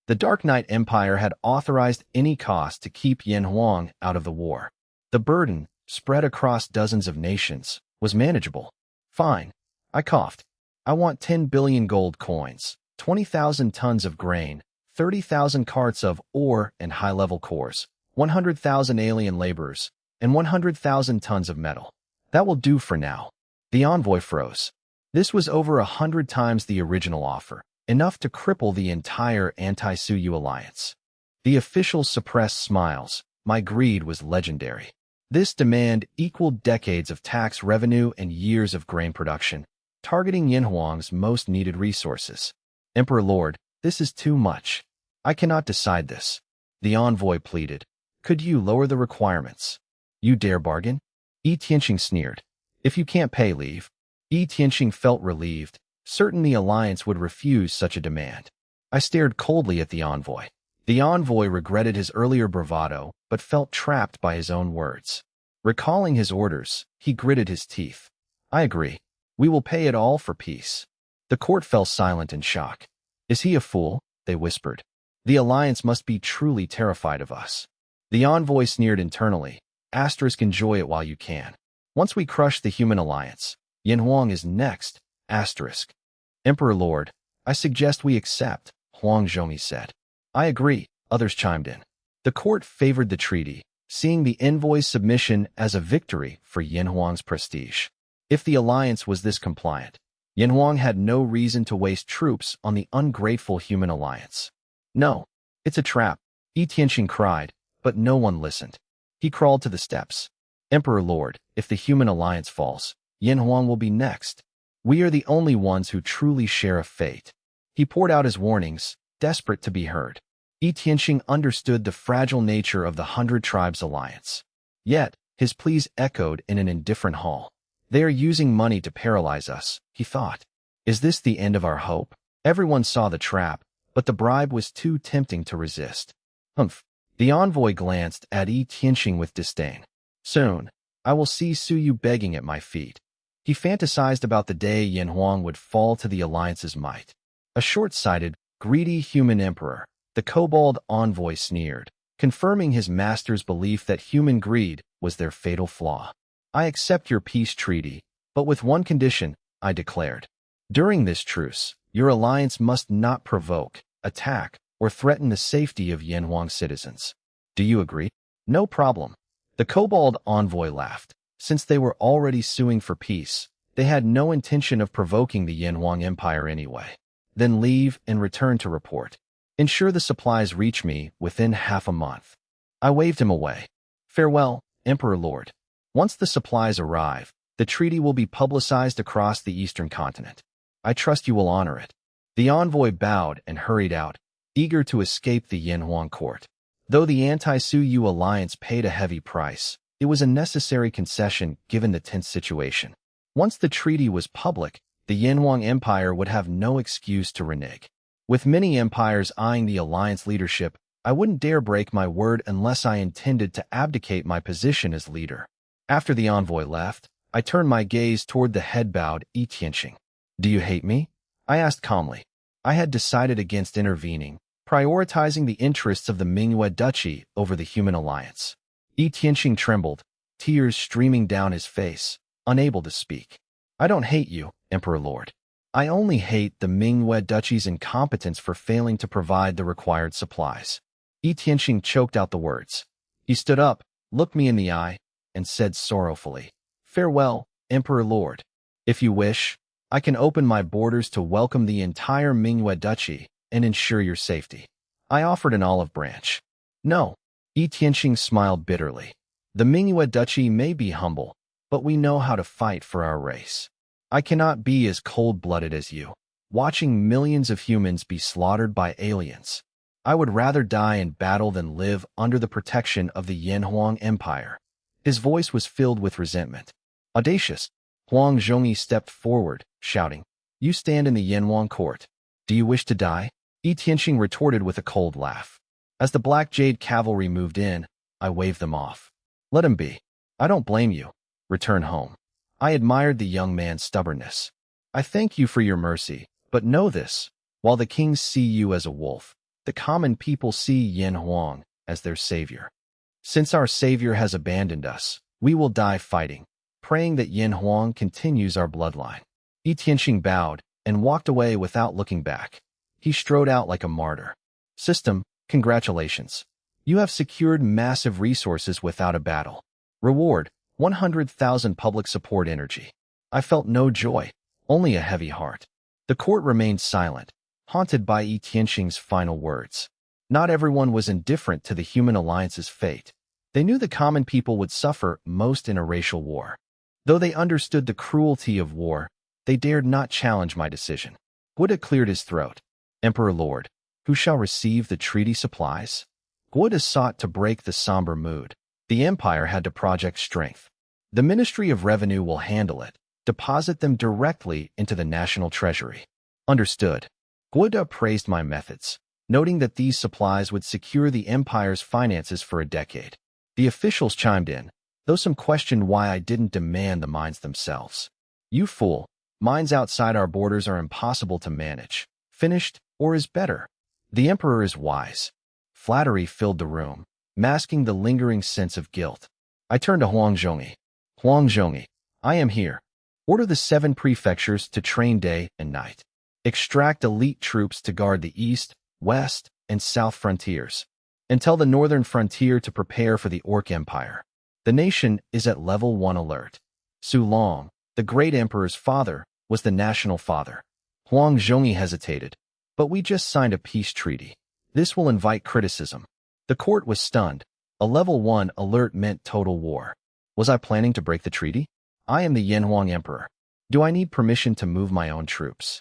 The Dark Knight Empire had authorized any cost to keep Yanhuang out of the war. The burden, spread across dozens of nations, was manageable. Fine. I coughed. I want 10 billion gold coins, 20,000 tons of grain, 30,000 carts of ore and high-level cores, 100,000 alien laborers, and 100,000 tons of metal. That will do for now. The envoy froze. This was over 100 times the original offer, enough to cripple the entire Anti-Suyu Alliance. The officials suppressed smiles. My greed was legendary. This demand equaled decades of tax revenue and years of grain production, targeting Yanhuang's most needed resources. Emperor Lord, this is too much. I cannot decide this. The envoy pleaded. Could you lower the requirements? You dare bargain? Yi Tianqing sneered. If you can't pay, leave. Yi Tianqing felt relieved, certain the alliance would refuse such a demand. I stared coldly at the envoy. The envoy regretted his earlier bravado, but felt trapped by his own words. Recalling his orders, he gritted his teeth. I agree. We will pay it all for peace. The court fell silent in shock. Is he a fool? They whispered. The Alliance must be truly terrified of us. The envoy sneered internally. Asterisk, enjoy it while you can. Once we crush the human alliance, Yin Huang is next. Asterisk. Emperor Lord, I suggest we accept, Huang Zhongyi said. I agree, others chimed in. The court favored the treaty, seeing the envoy's submission as a victory for Yin Huang's prestige. If the alliance was this compliant, Yin Huang had no reason to waste troops on the ungrateful human alliance. No, it's a trap, Yi Tianqing cried, but no one listened. He crawled to the steps. Emperor Lord, if the human alliance falls, Yin Huang will be next. We are the only ones who truly share a fate. He poured out his warnings, desperate to be heard. Yi Tianqing understood the fragile nature of the 100 Tribes Alliance. Yet, his pleas echoed in an indifferent hall. They are using money to paralyze us, he thought. Is this the end of our hope? Everyone saw the trap, but the bribe was too tempting to resist. Humph. The envoy glanced at Yi Tianqing with disdain. Soon, I will see Suyu begging at my feet. He fantasized about the day Yin Huang would fall to the alliance's might. A short-sighted, greedy human emperor, the Kobold envoy sneered, confirming his master's belief that human greed was their fatal flaw. I accept your peace treaty, but with one condition, I declared. During this truce, your alliance must not provoke, attack, or threaten the safety of Yin Huang's citizens. Do you agree? No problem. The Kobold envoy laughed. Since they were already suing for peace, they had no intention of provoking the Yin Huang Empire anyway. Then leave and return to report. Ensure the supplies reach me within half a month. I waved him away. Farewell, Emperor Lord. Once the supplies arrive, the treaty will be publicized across the eastern continent. I trust you will honor it. The envoy bowed and hurried out, eager to escape the Yin Huang court. Though the Anti-Suyu alliance paid a heavy price, it was a necessary concession given the tense situation. Once the treaty was public, the Yin Huang Empire would have no excuse to renege. With many empires eyeing the alliance leadership, I wouldn't dare break my word unless I intended to abdicate my position as leader. After the envoy left, I turned my gaze toward the head-bowed Yi Tianqing. Do you hate me? I asked calmly. I had decided against intervening, prioritizing the interests of the Manhua Duchy over the human alliance. Yi Tianqing trembled, tears streaming down his face, unable to speak. I don't hate you, Emperor Lord. I only hate the Manhua Duchy's incompetence for failing to provide the required supplies. Yi Tianqing choked out the words. He stood up, looked me in the eye, and said sorrowfully, Farewell, Emperor Lord. If you wish, I can open my borders to welcome the entire Manhua Duchy and ensure your safety. I offered an olive branch. No. Yi Tianqing smiled bitterly. The Manhua Duchy may be humble, but we know how to fight for our race. I cannot be as cold-blooded as you, watching millions of humans be slaughtered by aliens. I would rather die in battle than live under the protection of the Yin Huang Empire. His voice was filled with resentment. Audacious, Huang Zhongyi stepped forward, shouting, You stand in the Yin Huang court. Do you wish to die? Yi Tianqing retorted with a cold laugh. As the Black Jade cavalry moved in, I waved them off. Let him be. I don't blame you. Return home. I admired the young man's stubbornness. I thank you for your mercy, but know this. While the kings see you as a wolf, the common people see Yin Huang as their savior. Since our savior has abandoned us, we will die fighting, praying that Yin Huang continues our bloodline. Yi Tianqing bowed and walked away without looking back. He strode out like a martyr. System, congratulations. You have secured massive resources without a battle. Reward, 100,000 public support energy. I felt no joy, only a heavy heart. The court remained silent, haunted by Yi Tianqing's final words. Not everyone was indifferent to the human alliance's fate. They knew the common people would suffer most in a racial war. Though they understood the cruelty of war, they dared not challenge my decision. Guoda cleared his throat. Emperor Lord, who shall receive the treaty supplies? Guoda sought to break the somber mood. The Empire had to project strength. The Ministry of Revenue will handle it. Deposit them directly into the national treasury. Understood. Guoda praised my methods, noting that these supplies would secure the Empire's finances for a decade. The officials chimed in. though some questioned why I didn't demand the mines themselves. You fool. Mines outside our borders are impossible to manage. Finished, or is better. The Emperor is wise. Flattery filled the room, masking the lingering sense of guilt. I turned to Huang Zhongyi. Huang Zhongyi, I am here. Order the 7 prefectures to train day and night. Extract elite troops to guard the east, west, and south frontiers. And tell the northern frontier to prepare for the Orc Empire. The nation is at level 1 alert. Su Long, the great emperor's father, was the national father. Huang Zhongyi hesitated. But we just signed a peace treaty. This will invite criticism. The court was stunned. A level 1 alert meant total war. Was I planning to break the treaty? I am the Yanhuang Emperor. Do I need permission to move my own troops?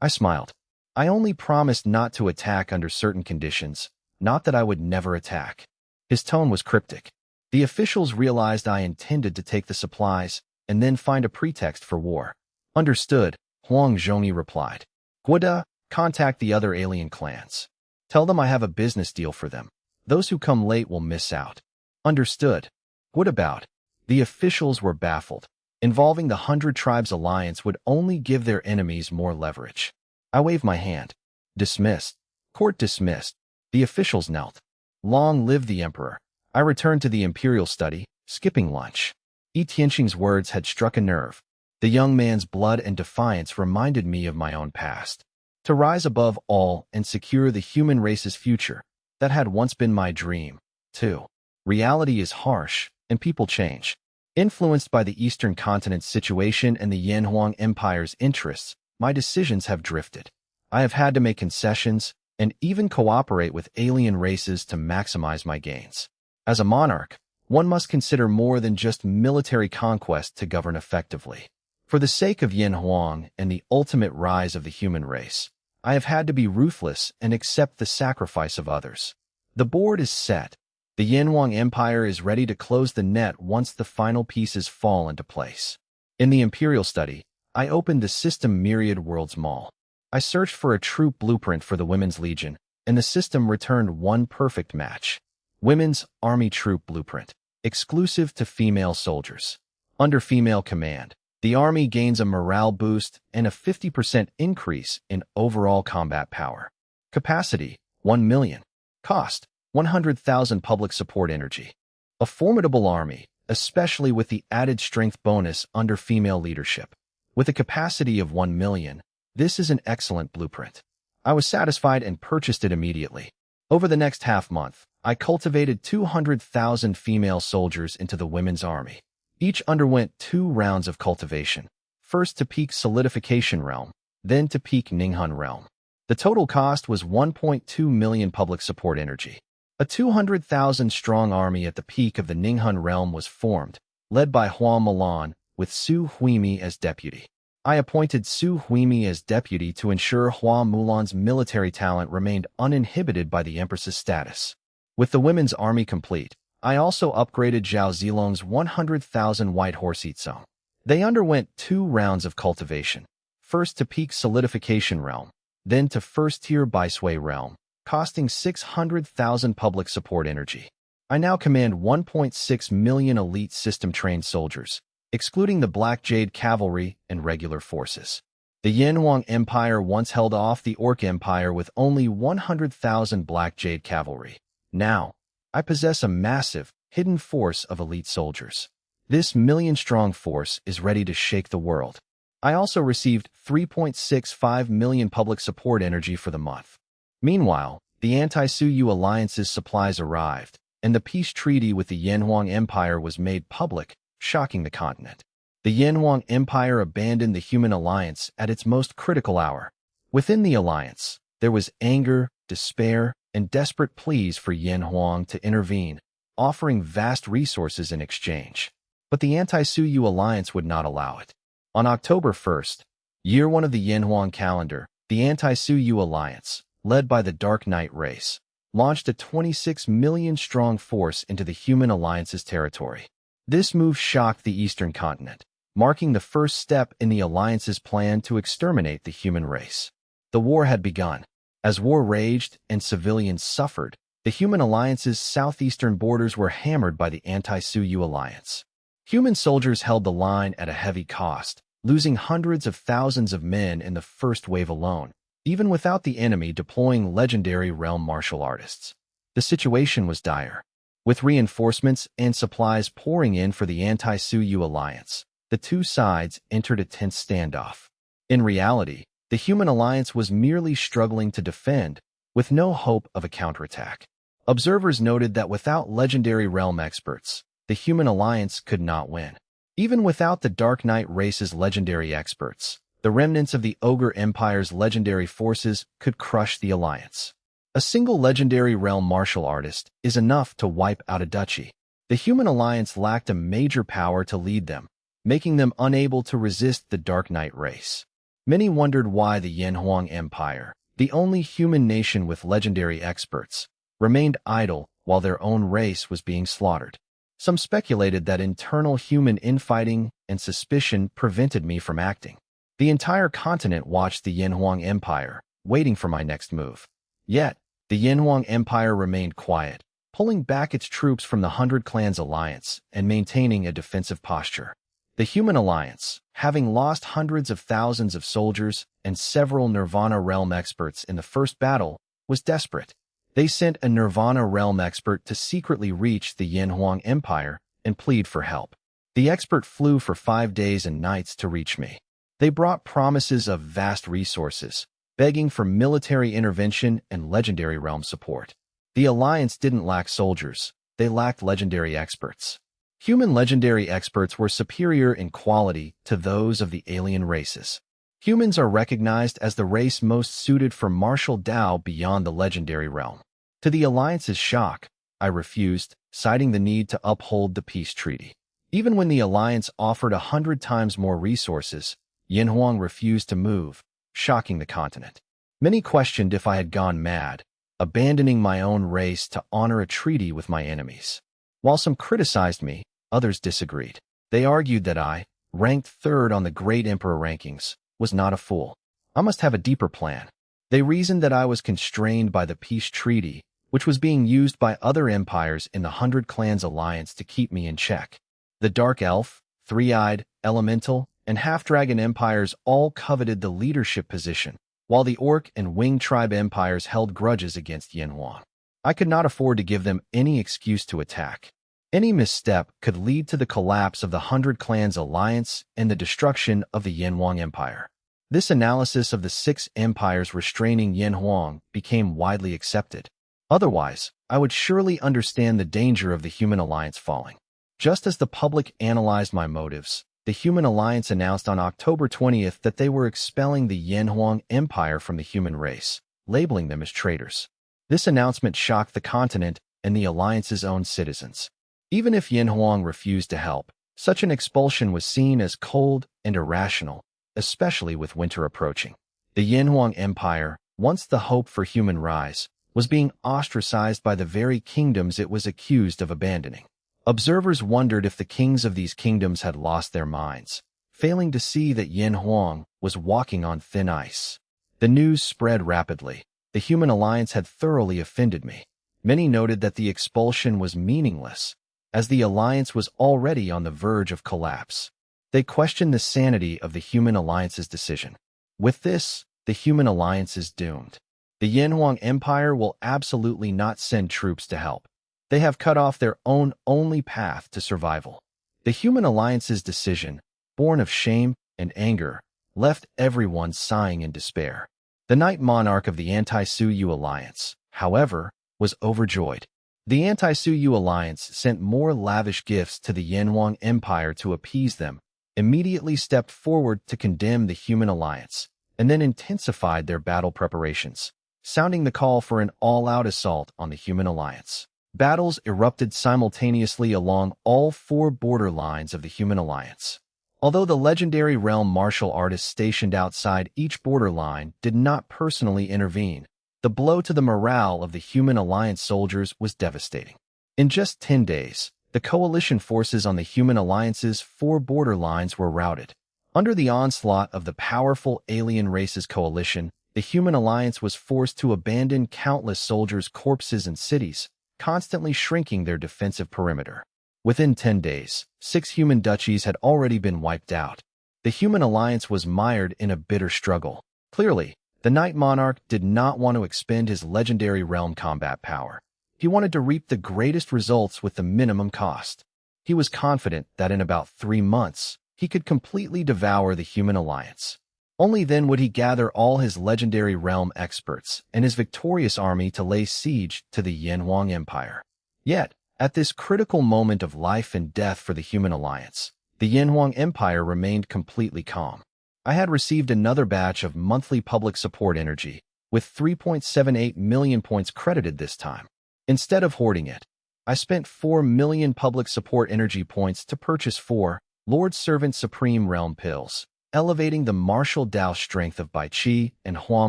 I smiled. I only promised not to attack under certain conditions, not that I would never attack. His tone was cryptic. The officials realized I intended to take the supplies and then find a pretext for war. Understood, Huang Zhongyi replied. Guoda, contact the other alien clans. Tell them I have a business deal for them. Those who come late will miss out. Understood. What about? The officials were baffled. Involving the 100 Tribes Alliance would only give their enemies more leverage. I waved my hand. Dismissed. Court dismissed. The officials knelt. Long live the Emperor. I returned to the Imperial study, skipping lunch. Yi Tianxing's words had struck a nerve. The young man's blood and defiance reminded me of my own past. To rise above all and secure the human race's future, that had once been my dream, too. Reality is harsh, and people change. Influenced by the Eastern continent's situation and the Yanhuang Empire's interests, my decisions have drifted. I have had to make concessions and even cooperate with alien races to maximize my gains. As a monarch, one must consider more than just military conquest to govern effectively. For the sake of Yanhuang and the ultimate rise of the human race, I have had to be ruthless and accept the sacrifice of others. The board is set. The Yanhuang Empire is ready to close the net once the final pieces fall into place. In the Imperial study, I opened the system Myriad Worlds Mall. I searched for a troop blueprint for the Women's Legion, and the system returned one perfect match. Women's Army Troop Blueprint, exclusive to female soldiers. Under female command, the Army gains a morale boost and a 50% increase in overall combat power. Capacity, 1 million. Cost, 100,000 public support energy. A formidable army, especially with the added strength bonus under female leadership. With a capacity of 1 million, this is an excellent blueprint. I was satisfied and purchased it immediately. Over the next half-month, I cultivated 200,000 female soldiers into the women's army. Each underwent 2 rounds of cultivation, first to peak solidification realm, then to peak Ninghan realm. The total cost was 1.2 million public support energy. A 200,000-strong army at the peak of the Ninghan realm was formed, led by Hua Milan, with Su Huimi as deputy. I appointed Su Huimi as deputy to ensure Hua Mulan's military talent remained uninhibited by the Empress's status. With the women's army complete, I also upgraded Zhao Zilong's 100,000 white horse Yitzhong. They underwent 2 rounds of cultivation, first to peak solidification realm, then to first-tier Baisui realm, costing 600,000 public support energy. I now command 1.6 million elite system-trained soldiers, excluding the Black Jade Cavalry and regular forces. The Yanhuang Empire once held off the Orc Empire with only 100,000 Black Jade Cavalry. Now, I possess a massive, hidden force of elite soldiers. This million-strong force is ready to shake the world. I also received 3.65 million public support energy for the month. Meanwhile, the Anti-Suyu Alliance's supplies arrived, and the peace treaty with the Yanhuang Empire was made public, shocking the continent. The Yanhuang Empire abandoned the human alliance at its most critical hour. Within the alliance, there was anger, despair, and desperate pleas for Yanhuang to intervene, offering vast resources in exchange. But the Anti-Suyu Alliance would not allow it. On October 1st, year 1 of the Yanhuang calendar, the Anti-Suyu Alliance, led by the Dark Knight race, launched a 26 million-strong force into the human alliance's territory. This move shocked the Eastern continent, marking the first step in the alliance's plan to exterminate the human race. The war had begun. As war raged and civilians suffered, The Human Alliance's southeastern borders were hammered by the Anti-Suyu alliance. Human soldiers held the line at a heavy cost, losing hundreds of thousands of men in the first wave alone, even without the enemy deploying legendary realm martial artists. The situation was dire. With reinforcements and supplies pouring in for the Anti-Suyu alliance, the two sides entered a tense standoff. In reality, the Human Alliance was merely struggling to defend, with no hope of a counterattack. Observers noted that without legendary realm experts, the Human Alliance could not win. Even without the Dark Knight race's legendary experts, the remnants of the Ogre Empire's legendary forces could crush the Alliance. A single legendary realm martial artist is enough to wipe out a duchy. The Human Alliance lacked a major power to lead them, making them unable to resist the Dark Knight race. Many wondered why the Yanhuang Empire, the only human nation with legendary experts, remained idle while their own race was being slaughtered. Some speculated that internal human infighting and suspicion prevented me from acting. The entire continent watched the Yanhuang Empire, waiting for my next move. Yet, the Yanhuang Empire remained quiet, pulling back its troops from the Hundred Clans Alliance and maintaining a defensive posture. The Human Alliance, having lost hundreds of thousands of soldiers and several Nirvana realm experts in the first battle, was desperate. They sent a Nirvana realm expert to secretly reach the Yanhuang Empire and plead for help. The expert flew for 5 days and nights to reach me. They brought promises of vast resources, begging for military intervention and legendary realm support. The Alliance didn't lack soldiers, they lacked legendary experts. Human legendary experts were superior in quality to those of the alien races. Humans are recognized as the race most suited for martial Tao beyond the legendary realm. To the Alliance's shock, I refused, citing the need to uphold the peace treaty. Even when the Alliance offered 100 times more resources, Yanhuang refused to move, shocking the continent. Many questioned if I had gone mad, abandoning my own race to honor a treaty with my enemies. While some criticized me, others disagreed. They argued that I, ranked third on the Great Emperor rankings, was not a fool. I must have a deeper plan. They reasoned that I was constrained by the peace treaty, which was being used by other empires in the Hundred Clans Alliance to keep me in check. The Dark Elf, Three-Eyed, Elemental, and Half-Dragon empires all coveted the leadership position, while the Orc and Wing Tribe empires held grudges against Yanhuang. I could not afford to give them any excuse to attack. Any misstep could lead to the collapse of the Hundred Clans Alliance and the destruction of the Yanhuang Empire. This analysis of the 6 empires restraining Yanhuang became widely accepted. Otherwise, I would surely understand the danger of the Human Alliance falling. Just as the public analyzed my motives, the Human Alliance announced on October 20th that they were expelling the Yanhuang Empire from the human race, labeling them as traitors. This announcement shocked the continent and the Alliance's own citizens. Even if Yanhuang refused to help, such an expulsion was seen as cold and irrational, especially with winter approaching. The Yanhuang Empire, once the hope for human rise, was being ostracized by the very kingdoms it was accused of abandoning. Observers wondered if the kings of these kingdoms had lost their minds, failing to see that Yanhuang was walking on thin ice. The news spread rapidly. The Human Alliance had thoroughly offended me. Many noted that the expulsion was meaningless, as the Alliance was already on the verge of collapse. They questioned the sanity of the Human Alliance's decision. With this, the Human Alliance is doomed. The Yanhuang Empire will absolutely not send troops to help. They have cut off their own only path to survival. The Human Alliance's decision, born of shame and anger, left everyone sighing in despair. The Night Monarch of the Anti-Suyu Alliance, however, was overjoyed. The Anti-Suyu Alliance sent more lavish gifts to the Yanhuang Empire to appease them, immediately stepped forward to condemn the Human Alliance, and then intensified their battle preparations, sounding the call for an all-out assault on the Human Alliance. Battles erupted simultaneously along all 4 border lines of the Human Alliance. Although the legendary realm martial artists stationed outside each border line did not personally intervene, the blow to the morale of the Human Alliance soldiers was devastating. In just 10 days, the coalition forces on the Human Alliance's 4 border lines were routed. Under the onslaught of the powerful alien races coalition, the human alliance was forced to abandon countless soldiers' corpses and cities, constantly shrinking their defensive perimeter. Within 10 days, 6 human duchies had already been wiped out. The human alliance was mired in a bitter struggle. Clearly, the Night Monarch did not want to expend his legendary realm combat power. He wanted to reap the greatest results with the minimum cost. He was confident that in about 3 months, he could completely devour the human alliance. Only then would he gather all his legendary realm experts and his victorious army to lay siege to the Yanhuang Empire. Yet, at this critical moment of life and death for the human alliance, the Yanhuang Empire remained completely calm. I had received another batch of monthly public support energy, with 3.78 million points credited this time. Instead of hoarding it, I spent 4 million public support energy points to purchase 4 Lord Servant Supreme Realm pills, elevating the martial Dao strength of Bai Qi and Hua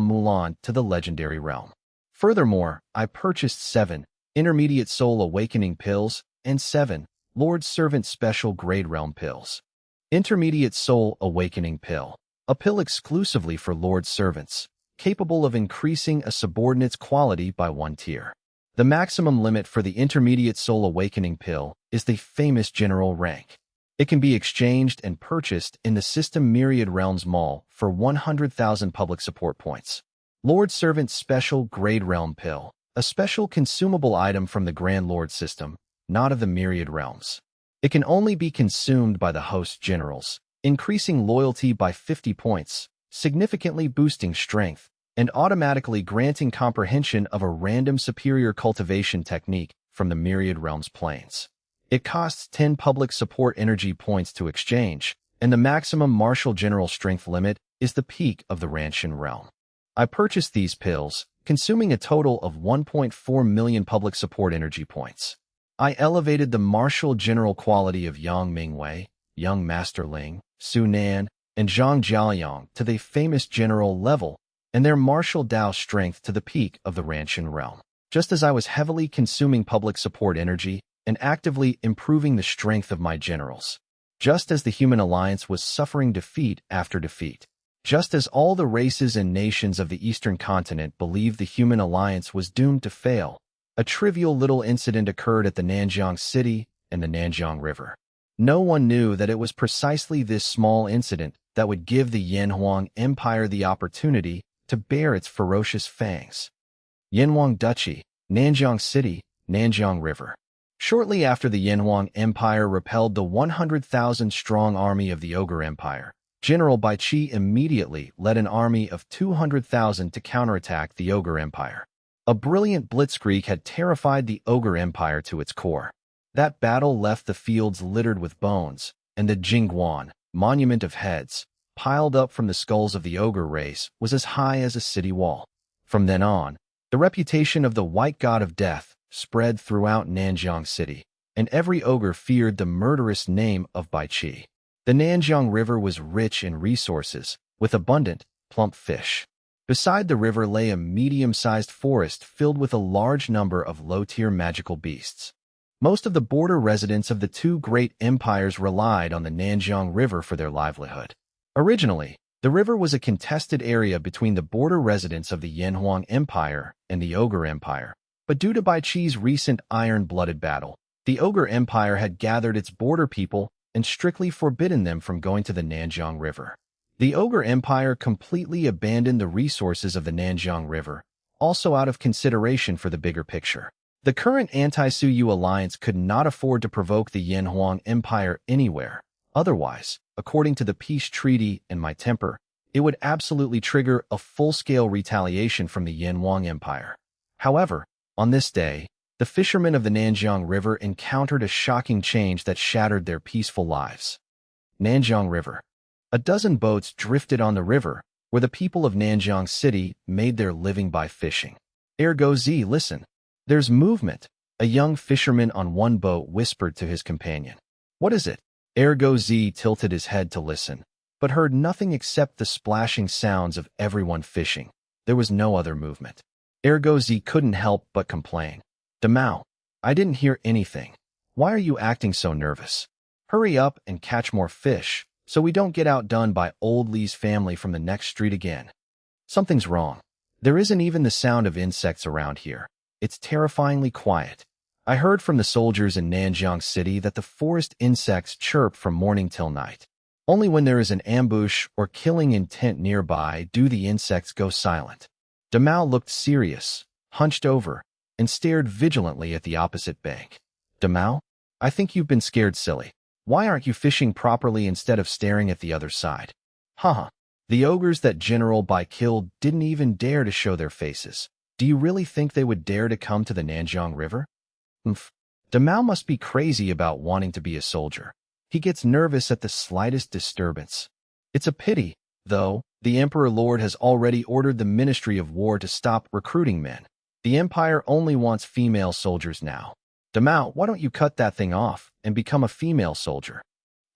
Mulan to the legendary realm. Furthermore, I purchased 7 Intermediate Soul Awakening pills and 7 Lord Servant Special Grade Realm pills. Intermediate Soul Awakening pill, a pill exclusively for Lord Servants, capable of increasing a subordinate's quality by 1 tier. The maximum limit for the Intermediate Soul Awakening pill is the famous General rank. It can be exchanged and purchased in the System Myriad Realms Mall for 100,000 public support points. Lord Servant Special Grade Realm pill, a special consumable item from the Grand Lord system, not of the Myriad Realms. It can only be consumed by the host generals, increasing loyalty by 50 points, significantly boosting strength, and automatically granting comprehension of a random superior cultivation technique from the Myriad Realms planes. It costs 10 public support energy points to exchange, and the maximum martial general strength limit is the peak of the Nanshan realm. I purchased these pills, consuming a total of 1.4 million public support energy points. I elevated the martial general quality of Yang Mingwei, Young Master Ling, Su Nan, and Zhang Jiaoyang to the famous general level, and their martial Dao strength to the peak of the Nanshan realm. Just as I was heavily consuming public support energy and actively improving the strength of my generals. Just as the human alliance was suffering defeat after defeat. Just as all the races and nations of the Eastern continent believed the human alliance was doomed to fail, a trivial little incident occurred at the Nanjiang city and the Nanjiang River. No one knew that it was precisely this small incident that would give the Yanhuang Empire the opportunity to bare its ferocious fangs. Yanhuang Duchy, Nanjiang City, Nanjiang River. Shortly after the Yanhuang Empire repelled the 100,000-strong army of the Ogre Empire, General Bai Qi immediately led an army of 200,000 to counterattack the Ogre Empire. A brilliant blitzkrieg had terrified the Ogre Empire to its core. That battle left the fields littered with bones, and the Jingguan, monument of heads, piled up from the skulls of the ogre race, was as high as a city wall. From then on, the reputation of the White God of Death spread throughout Nanjiang City, and every ogre feared the murderous name of Bai Qi. The Nanjiang River was rich in resources, with abundant, plump fish. Beside the river lay a medium-sized forest filled with a large number of low-tier magical beasts. Most of the border residents of the two great empires relied on the Nanjiang River for their livelihood. Originally, the river was a contested area between the border residents of the Yanhuang Empire and the Ogre Empire, but due to Bai Qi's recent iron-blooded battle, the Ogre Empire had gathered its border people and strictly forbidden them from going to the Nanjiang River. The Ogre Empire completely abandoned the resources of the Nanjiang River, also out of consideration for the bigger picture. The current Anti-Suyu alliance could not afford to provoke the Yanhuang Empire anywhere. Otherwise, according to the peace treaty and my temper, it would absolutely trigger a full-scale retaliation from the Yanhuang Empire. However, on this day, the fishermen of the Nanjiang River encountered a shocking change that shattered their peaceful lives. Nanjiang River. A dozen boats drifted on the river, where the people of Nanjiang City made their living by fishing. Ergo Z, listen. There's movement, a young fisherman on one boat whispered to his companion. What is it? Ergo Z tilted his head to listen, but heard nothing except the splashing sounds of everyone fishing. There was no other movement. Ergo Z couldn't help but complain. Demao, I didn't hear anything. Why are you acting so nervous? Hurry up and catch more fish, so we don't get outdone by old Lee's family from the next street again. Something's wrong. There isn't even the sound of insects around here. It's terrifyingly quiet. I heard from the soldiers in Nanshan City that the forest insects chirp from morning till night. Only when there is an ambush or killing intent nearby do the insects go silent. Damao looked serious, hunched over, and stared vigilantly at the opposite bank. Damao, I think you've been scared silly. Why aren't you fishing properly instead of staring at the other side? Haha. The ogres that General Bai killed didn't even dare to show their faces. Do you really think they would dare to come to the Nanshan River? Damao must be crazy about wanting to be a soldier. He gets nervous at the slightest disturbance. It's a pity, though, the Emperor Lord has already ordered the Ministry of War to stop recruiting men. The Empire only wants female soldiers now. Damao, why don't you cut that thing off and become a female soldier?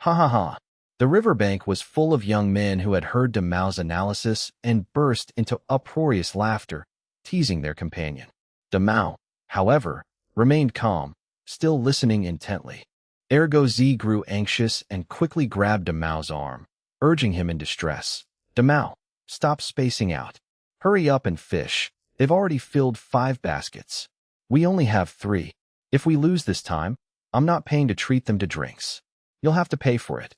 Ha ha ha. The riverbank was full of young men who had heard Damao's analysis and burst into uproarious laughter, teasing their companion. Damao, however, remained calm, still listening intently. Ergo Z grew anxious and quickly grabbed Damao's arm, urging him in distress. Damao, stop spacing out. Hurry up and fish. They've already filled 5 baskets. We only have 3. If we lose this time, I'm not paying to treat them to drinks. You'll have to pay for it.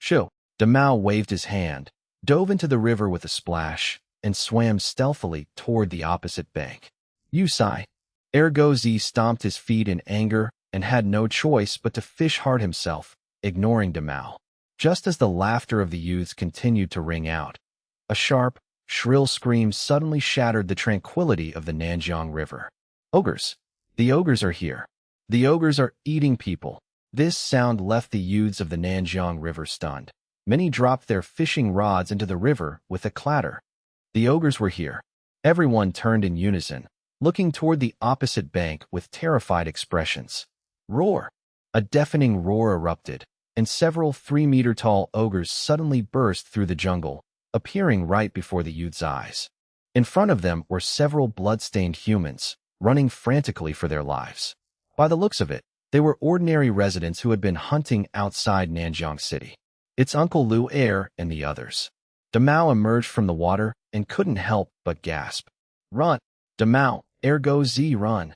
Shoo. Damao waved his hand, dove into the river with a splash, and swam stealthily toward the opposite bank. You sigh. Ergo Z stomped his feet in anger and had no choice but to fish hard himself, ignoring Damao. Just as the laughter of the youths continued to ring out, a sharp, shrill scream suddenly shattered the tranquility of the Nanshan River. Ogres! The ogres are here. The ogres are eating people. This sound left the youths of the Nanshan River stunned. Many dropped their fishing rods into the river with a clatter. The ogres were here. Everyone turned in unison, looking toward the opposite bank with terrified expressions. Roar! A deafening roar erupted, and several 3-meter-tall ogres suddenly burst through the jungle, appearing right before the youth's eyes. In front of them were several blood-stained humans, running frantically for their lives. By the looks of it, they were ordinary residents who had been hunting outside Nanshan City. It's Uncle Lu Air and the others. Damao emerged from the water and couldn't help but gasp. Run! Damao, Ergo Z, run!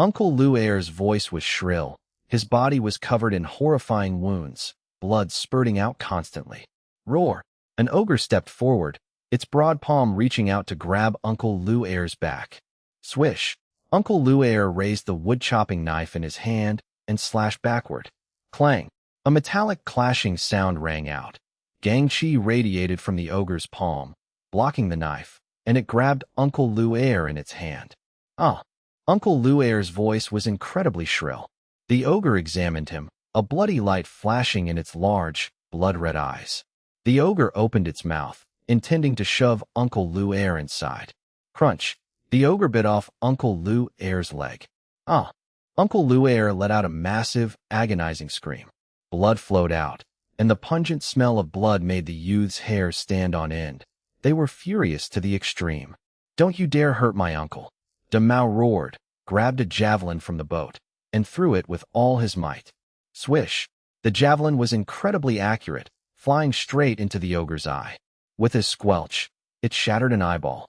Uncle Lu Air's voice was shrill. His body was covered in horrifying wounds, blood spurting out constantly. Roar! An ogre stepped forward, its broad palm reaching out to grab Uncle Lu Air's back. Swish! Uncle Lu Air raised the wood-chopping knife in his hand and slashed backward. Clang! A metallic clashing sound rang out. Gangchi radiated from the ogre's palm, blocking the knife, and it grabbed Uncle Lu Air in its hand. Ah! Uncle Lu Air's voice was incredibly shrill. The ogre examined him, a bloody light flashing in its large, blood-red eyes. The ogre opened its mouth, intending to shove Uncle Lu Air inside. Crunch! The ogre bit off Uncle Lu Air's leg. Ah! Uncle Lu Air let out a massive, agonizing scream. Blood flowed out, and the pungent smell of blood made the youth's hair stand on end. They were furious to the extreme. Don't you dare hurt my uncle! Damao roared, grabbed a javelin from the boat, and threw it with all his might. Swish! The javelin was incredibly accurate, flying straight into the ogre's eye. With a squelch, it shattered an eyeball.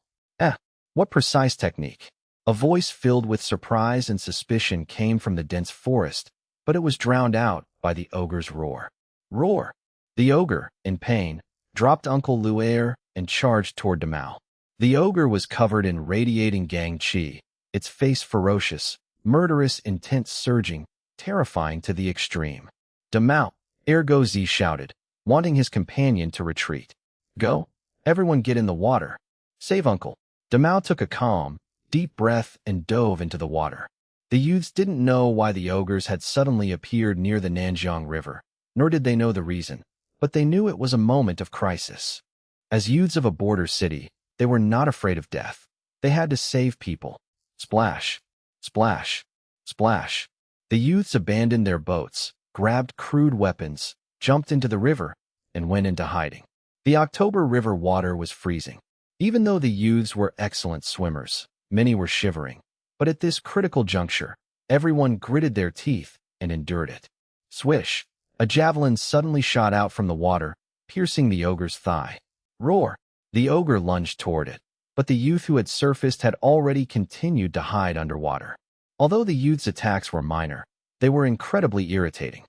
What precise technique! A voice filled with surprise and suspicion came from the dense forest, but it was drowned out by the ogre's roar. Roar! The ogre, in pain, dropped Uncle Lu Air and charged toward Damao. The ogre was covered in radiating Gangchi, its face ferocious, murderous intent surging, terrifying to the extreme. Damao! Ergo Z shouted, wanting his companion to retreat. Go! Everyone get in the water! Save Uncle! Damao took a calm, deep breath and dove into the water. The youths didn't know why the ogres had suddenly appeared near the Nanshan River, nor did they know the reason, but they knew it was a moment of crisis. As youths of a border city, they were not afraid of death. They had to save people. Splash! Splash! Splash! The youths abandoned their boats, grabbed crude weapons, jumped into the river, and went into hiding. The October River water was freezing. Even though the youths were excellent swimmers, many were shivering. But at this critical juncture, everyone gritted their teeth and endured it. Swish! A javelin suddenly shot out from the water, piercing the ogre's thigh. Roar! The ogre lunged toward it, but the youth who had surfaced had already continued to hide underwater. Although the youth's attacks were minor, they were incredibly irritating.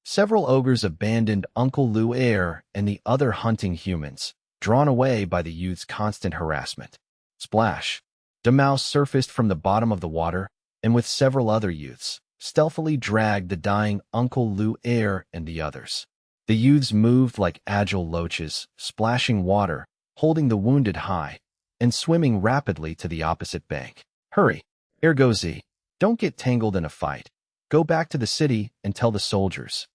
Several ogres abandoned Uncle Lu Air and the other hunting humans, drawn away by the youth's constant harassment. Splash! Damao surfaced from the bottom of the water, and with several other youths, stealthily dragged the dying Uncle Lu Air and the others. The youths moved like agile loaches, splashing water, holding the wounded high, and swimming rapidly to the opposite bank. Hurry! Ergo Z! Don't get tangled in a fight. Go back to the city and tell the soldiers.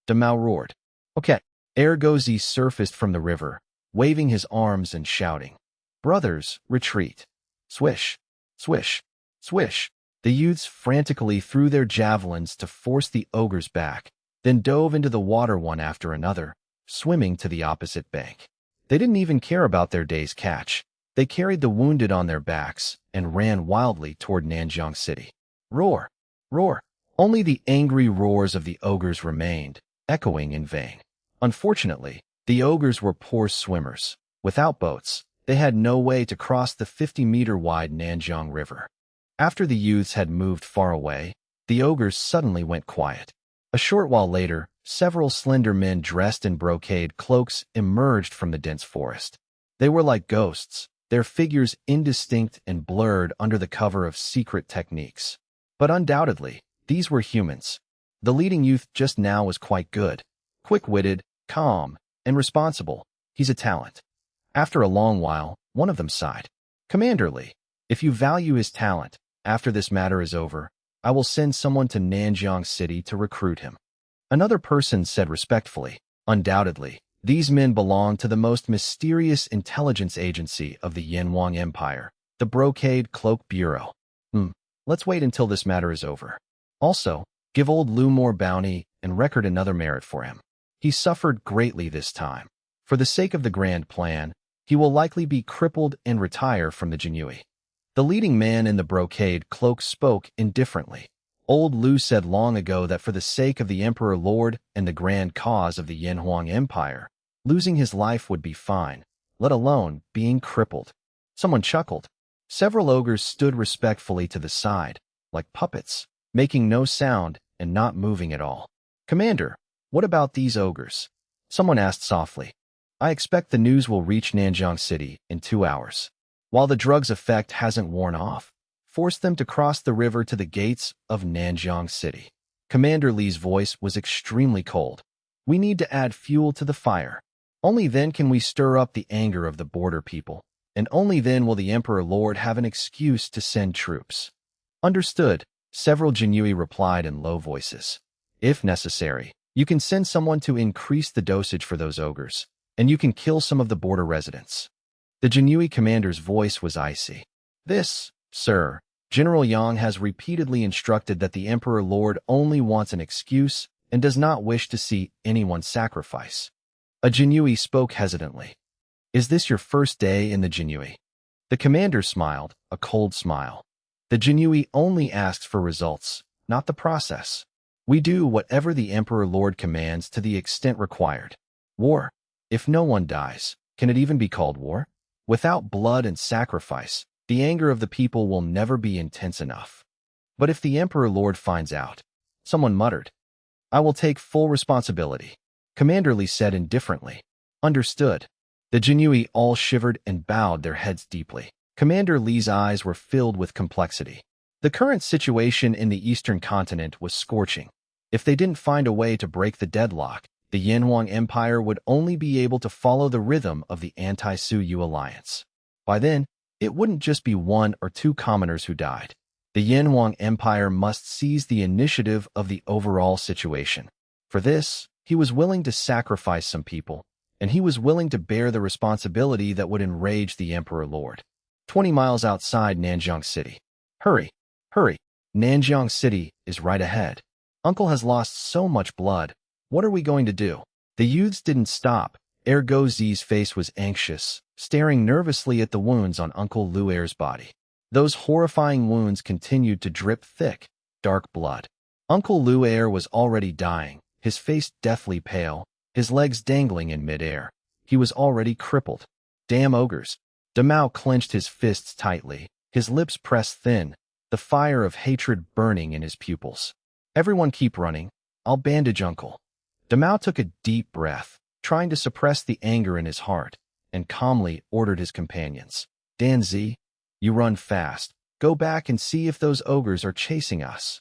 Damao roared. Okay. Ergo Z surfaced from the river, waving his arms and shouting. Brothers, retreat. Swish, swish, swish. The youths frantically threw their javelins to force the ogres back, then dove into the water one after another, swimming to the opposite bank. They didn't even care about their day's catch. They carried the wounded on their backs and ran wildly toward Nanshan City. Roar! Roar! Only the angry roars of the ogres remained, echoing in vain. Unfortunately, the ogres were poor swimmers. Without boats, they had no way to cross the 50-meter-wide Nanshan River. After the youths had moved far away, the ogres suddenly went quiet. A short while later, several slender men dressed in brocade cloaks emerged from the dense forest. They were like ghosts, their figures indistinct and blurred under the cover of secret techniques. But undoubtedly, these were humans. The leading youth just now was quite good. Quick-witted, calm, and responsible. He's a talent. After a long while, one of them sighed. Commander Lee, if you value his talent, after this matter is over, I will send someone to Nanshan City to recruit him. Another person said respectfully, undoubtedly, these men belong to the most mysterious intelligence agency of the Yanhuang Empire, the Brocade Cloak Bureau. Let's wait until this matter is over. Also, give old Lu more bounty and record another merit for him. He suffered greatly this time. For the sake of the grand plan, he will likely be crippled and retire from the Jinui. The leading man in the brocade cloak spoke indifferently. Old Lu said long ago that for the sake of the Emperor Lord and the grand cause of the Yanhuang Empire, losing his life would be fine, let alone being crippled. Someone chuckled. Several ogres stood respectfully to the side, like puppets, making no sound and not moving at all. Commander, what about these ogres? Someone asked softly. I expect the news will reach Nanshan City in 2 hours. While the drug's effect hasn't worn off, force them to cross the river to the gates of Nanshan City. Commander Lee's voice was extremely cold. We need to add fuel to the fire. Only then can we stir up the anger of the border people, and only then will the Emperor Lord have an excuse to send troops. Understood, several Jinui replied in low voices. If necessary, you can send someone to increase the dosage for those ogres, and you can kill some of the border residents. The Jinui commander's voice was icy. This, sir, General Yang has repeatedly instructed that the Emperor Lord only wants an excuse and does not wish to see anyone sacrifice. A Jinui spoke hesitantly. Is this your first day in the Jinui? The commander smiled, a cold smile. The Jinui only asks for results, not the process. We do whatever the Emperor Lord commands to the extent required. War. If no one dies, can it even be called war? Without blood and sacrifice, the anger of the people will never be intense enough. But if the Emperor Lord finds out, someone muttered. I will take full responsibility. Commander Lee said indifferently. Understood. The Jinui all shivered and bowed their heads deeply. Commander Lee's eyes were filled with complexity. The current situation in the eastern continent was scorching. If they didn't find a way to break the deadlock, the Yanhuang Empire would only be able to follow the rhythm of the Anti-Suyu alliance. By then, it wouldn't just be 1 or 2 commoners who died. The Yanhuang Empire must seize the initiative of the overall situation. For this, he was willing to sacrifice some people, and he was willing to bear the responsibility that would enrage the Emperor Lord. 20 miles outside Nanshan City. Hurry, hurry, Nanshan City is right ahead. Uncle has lost so much blood. What are we going to do? The youths didn't stop. Ergo Z's face was anxious, staring nervously at the wounds on Uncle Luer's body. Those horrifying wounds continued to drip thick, dark blood. Uncle Luer was already dying, his face deathly pale, his legs dangling in midair. He was already crippled. Damn ogres. Damao clenched his fists tightly, his lips pressed thin, the fire of hatred burning in his pupils. Everyone keep running. I'll bandage Uncle. Damao took a deep breath, trying to suppress the anger in his heart, and calmly ordered his companions. Danzi, you run fast. Go back and see if those ogres are chasing us.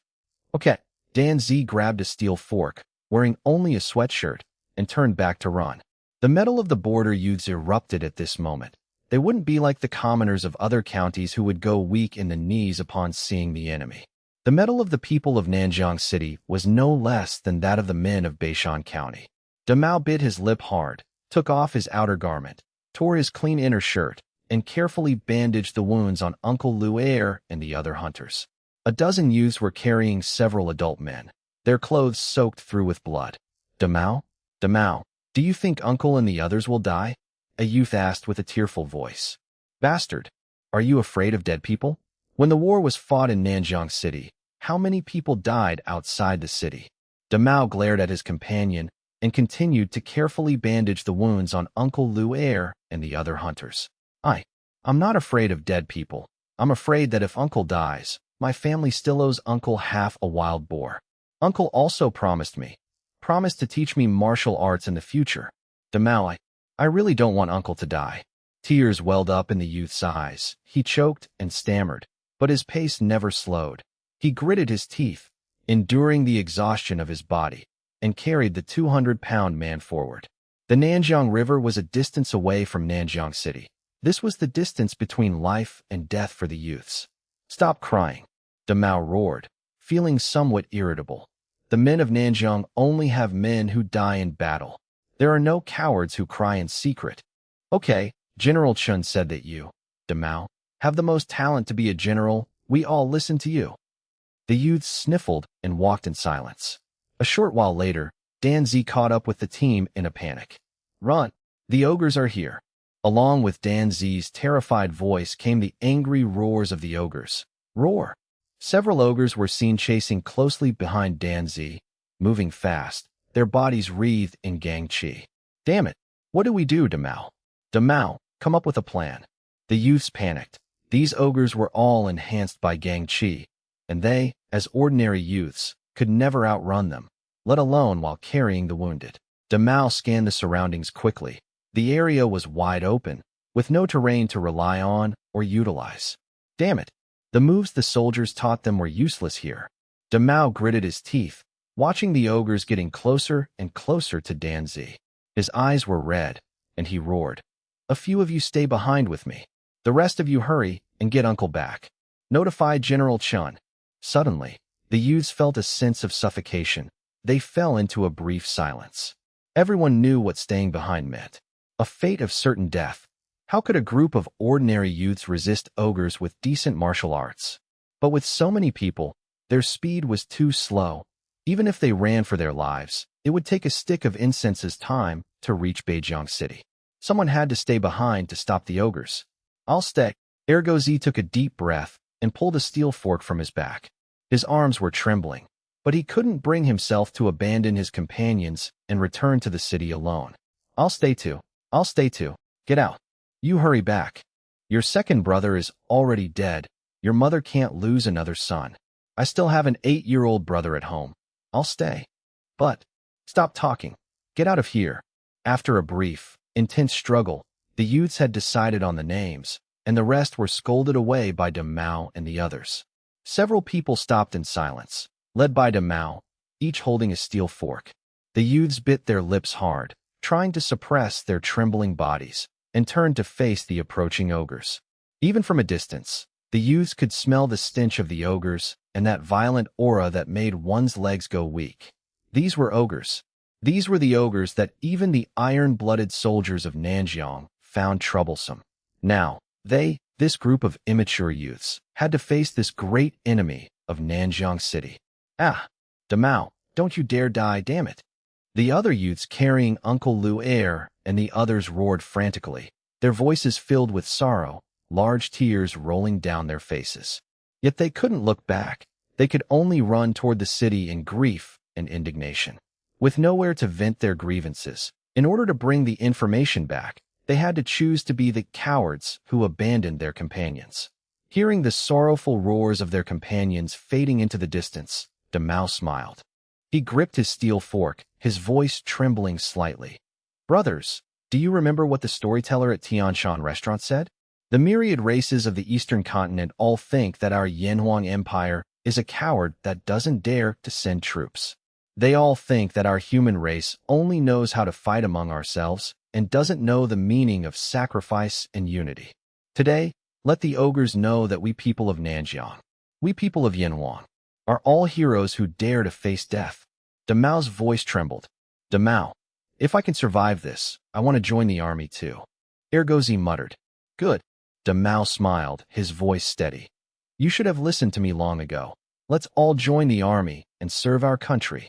Okay. Danzi grabbed a steel fork, wearing only a sweatshirt, and turned back to run. The mettle of the border youths erupted at this moment. They wouldn't be like the commoners of other counties who would go weak in the knees upon seeing the enemy. The mettle of the people of Nanjiang City was no less than that of the men of Beishan County. Damao bit his lip hard, took off his outer garment, tore his clean inner shirt, and carefully bandaged the wounds on Uncle Luer and the other hunters. A dozen youths were carrying several adult men, their clothes soaked through with blood. Damao? Damao, do you think Uncle and the others will die? A youth asked with a tearful voice. Bastard, are you afraid of dead people? When the war was fought in Nanjiang City, how many people died outside the city? Damao glared at his companion and continued to carefully bandage the wounds on Uncle Luer and the other hunters. I'm not afraid of dead people. I'm afraid that if Uncle dies, my family still owes Uncle half a wild boar. Uncle also promised to teach me martial arts in the future. Damao, I really don't want Uncle to die. Tears welled up in the youth's eyes. He choked and stammered, but his pace never slowed. He gritted his teeth, enduring the exhaustion of his body, and carried the 200-pound man forward. The Nanjiang River was a distance away from Nanjiang City. This was the distance between life and death for the youths. Stop crying, Damao roared, feeling somewhat irritable. The men of Nanjiang only have men who die in battle. There are no cowards who cry in secret. Okay, General Chun said that you, Damao, have the most talent to be a general. We all listen to you. The youths sniffled and walked in silence. A short while later, Danzi caught up with the team in a panic. Run! The ogres are here. Along with Danzi's terrified voice came the angry roars of the ogres. Roar! Several ogres were seen chasing closely behind Danzi, moving fast, their bodies wreathed in gang chi. Damn it! What do we do, Damao? Damao, come up with a plan. The youths panicked. These ogres were all enhanced by gang chi, and they, as ordinary youths, could never outrun them, let alone while carrying the wounded. Damao scanned the surroundings quickly. The area was wide open, with no terrain to rely on or utilize. Damn it! The moves the soldiers taught them were useless here. Damao gritted his teeth, watching the ogres getting closer and closer to Danzi. His eyes were red, and he roared. A few of you stay behind with me. The rest of you hurry and get Uncle back. Notify General Chun. Suddenly, the youths felt a sense of suffocation. They fell into a brief silence. Everyone knew what staying behind meant. A fate of certain death. How could a group of ordinary youths resist ogres with decent martial arts? But with so many people, their speed was too slow. Even if they ran for their lives, it would take a stick of incense's time to reach Beijiang City. Someone had to stay behind to stop the ogres. I'll stay. Ergozi took a deep breath and pulled a steel fork from his back. His arms were trembling, but he couldn't bring himself to abandon his companions and return to the city alone. I'll stay too. Get out. You hurry back. Your second brother is already dead. Your mother can't lose another son. I still have an 8-year-old brother at home. I'll stay. But, stop talking. Get out of here. After a brief, intense struggle, the youths had decided on the names, and the rest were scolded away by Damao and the others. Several people stopped in silence, led by Damao, each holding a steel fork. The youths bit their lips hard, trying to suppress their trembling bodies, and turned to face the approaching ogres. Even from a distance, the youths could smell the stench of the ogres and that violent aura that made one's legs go weak. These were ogres. These were the ogres that even the iron-blooded soldiers of Nanjiang found troublesome. Now, this group of immature youths, had to face this great enemy of Nanjiang City. Ah, Damao, don't you dare die, damn it. The other youths carrying Uncle Luer and the others roared frantically, their voices filled with sorrow, large tears rolling down their faces. Yet they couldn't look back. They could only run toward the city in grief and indignation. With nowhere to vent their grievances, in order to bring the information back, They had to choose to be the cowards who abandoned their companions. Hearing the sorrowful roars of their companions fading into the distance, Demao smiled. He gripped his steel fork, his voice trembling slightly. "Brothers, do you remember what the storyteller at Tianshan restaurant said? The myriad races of the Eastern continent all think that our Yanhuang Empire is a coward that doesn't dare to send troops. They all think that our human race only knows how to fight among ourselves and doesn't know the meaning of sacrifice and unity. Today, let the ogres know that we people of Nanshan, we people of Yanhuang, are all heroes who dare to face death." Demao's voice trembled. "Demao, if I can survive this, I want to join the army too." Ergozi muttered. "Good." Demao smiled, his voice steady. "You should have listened to me long ago. Let's all join the army and serve our country.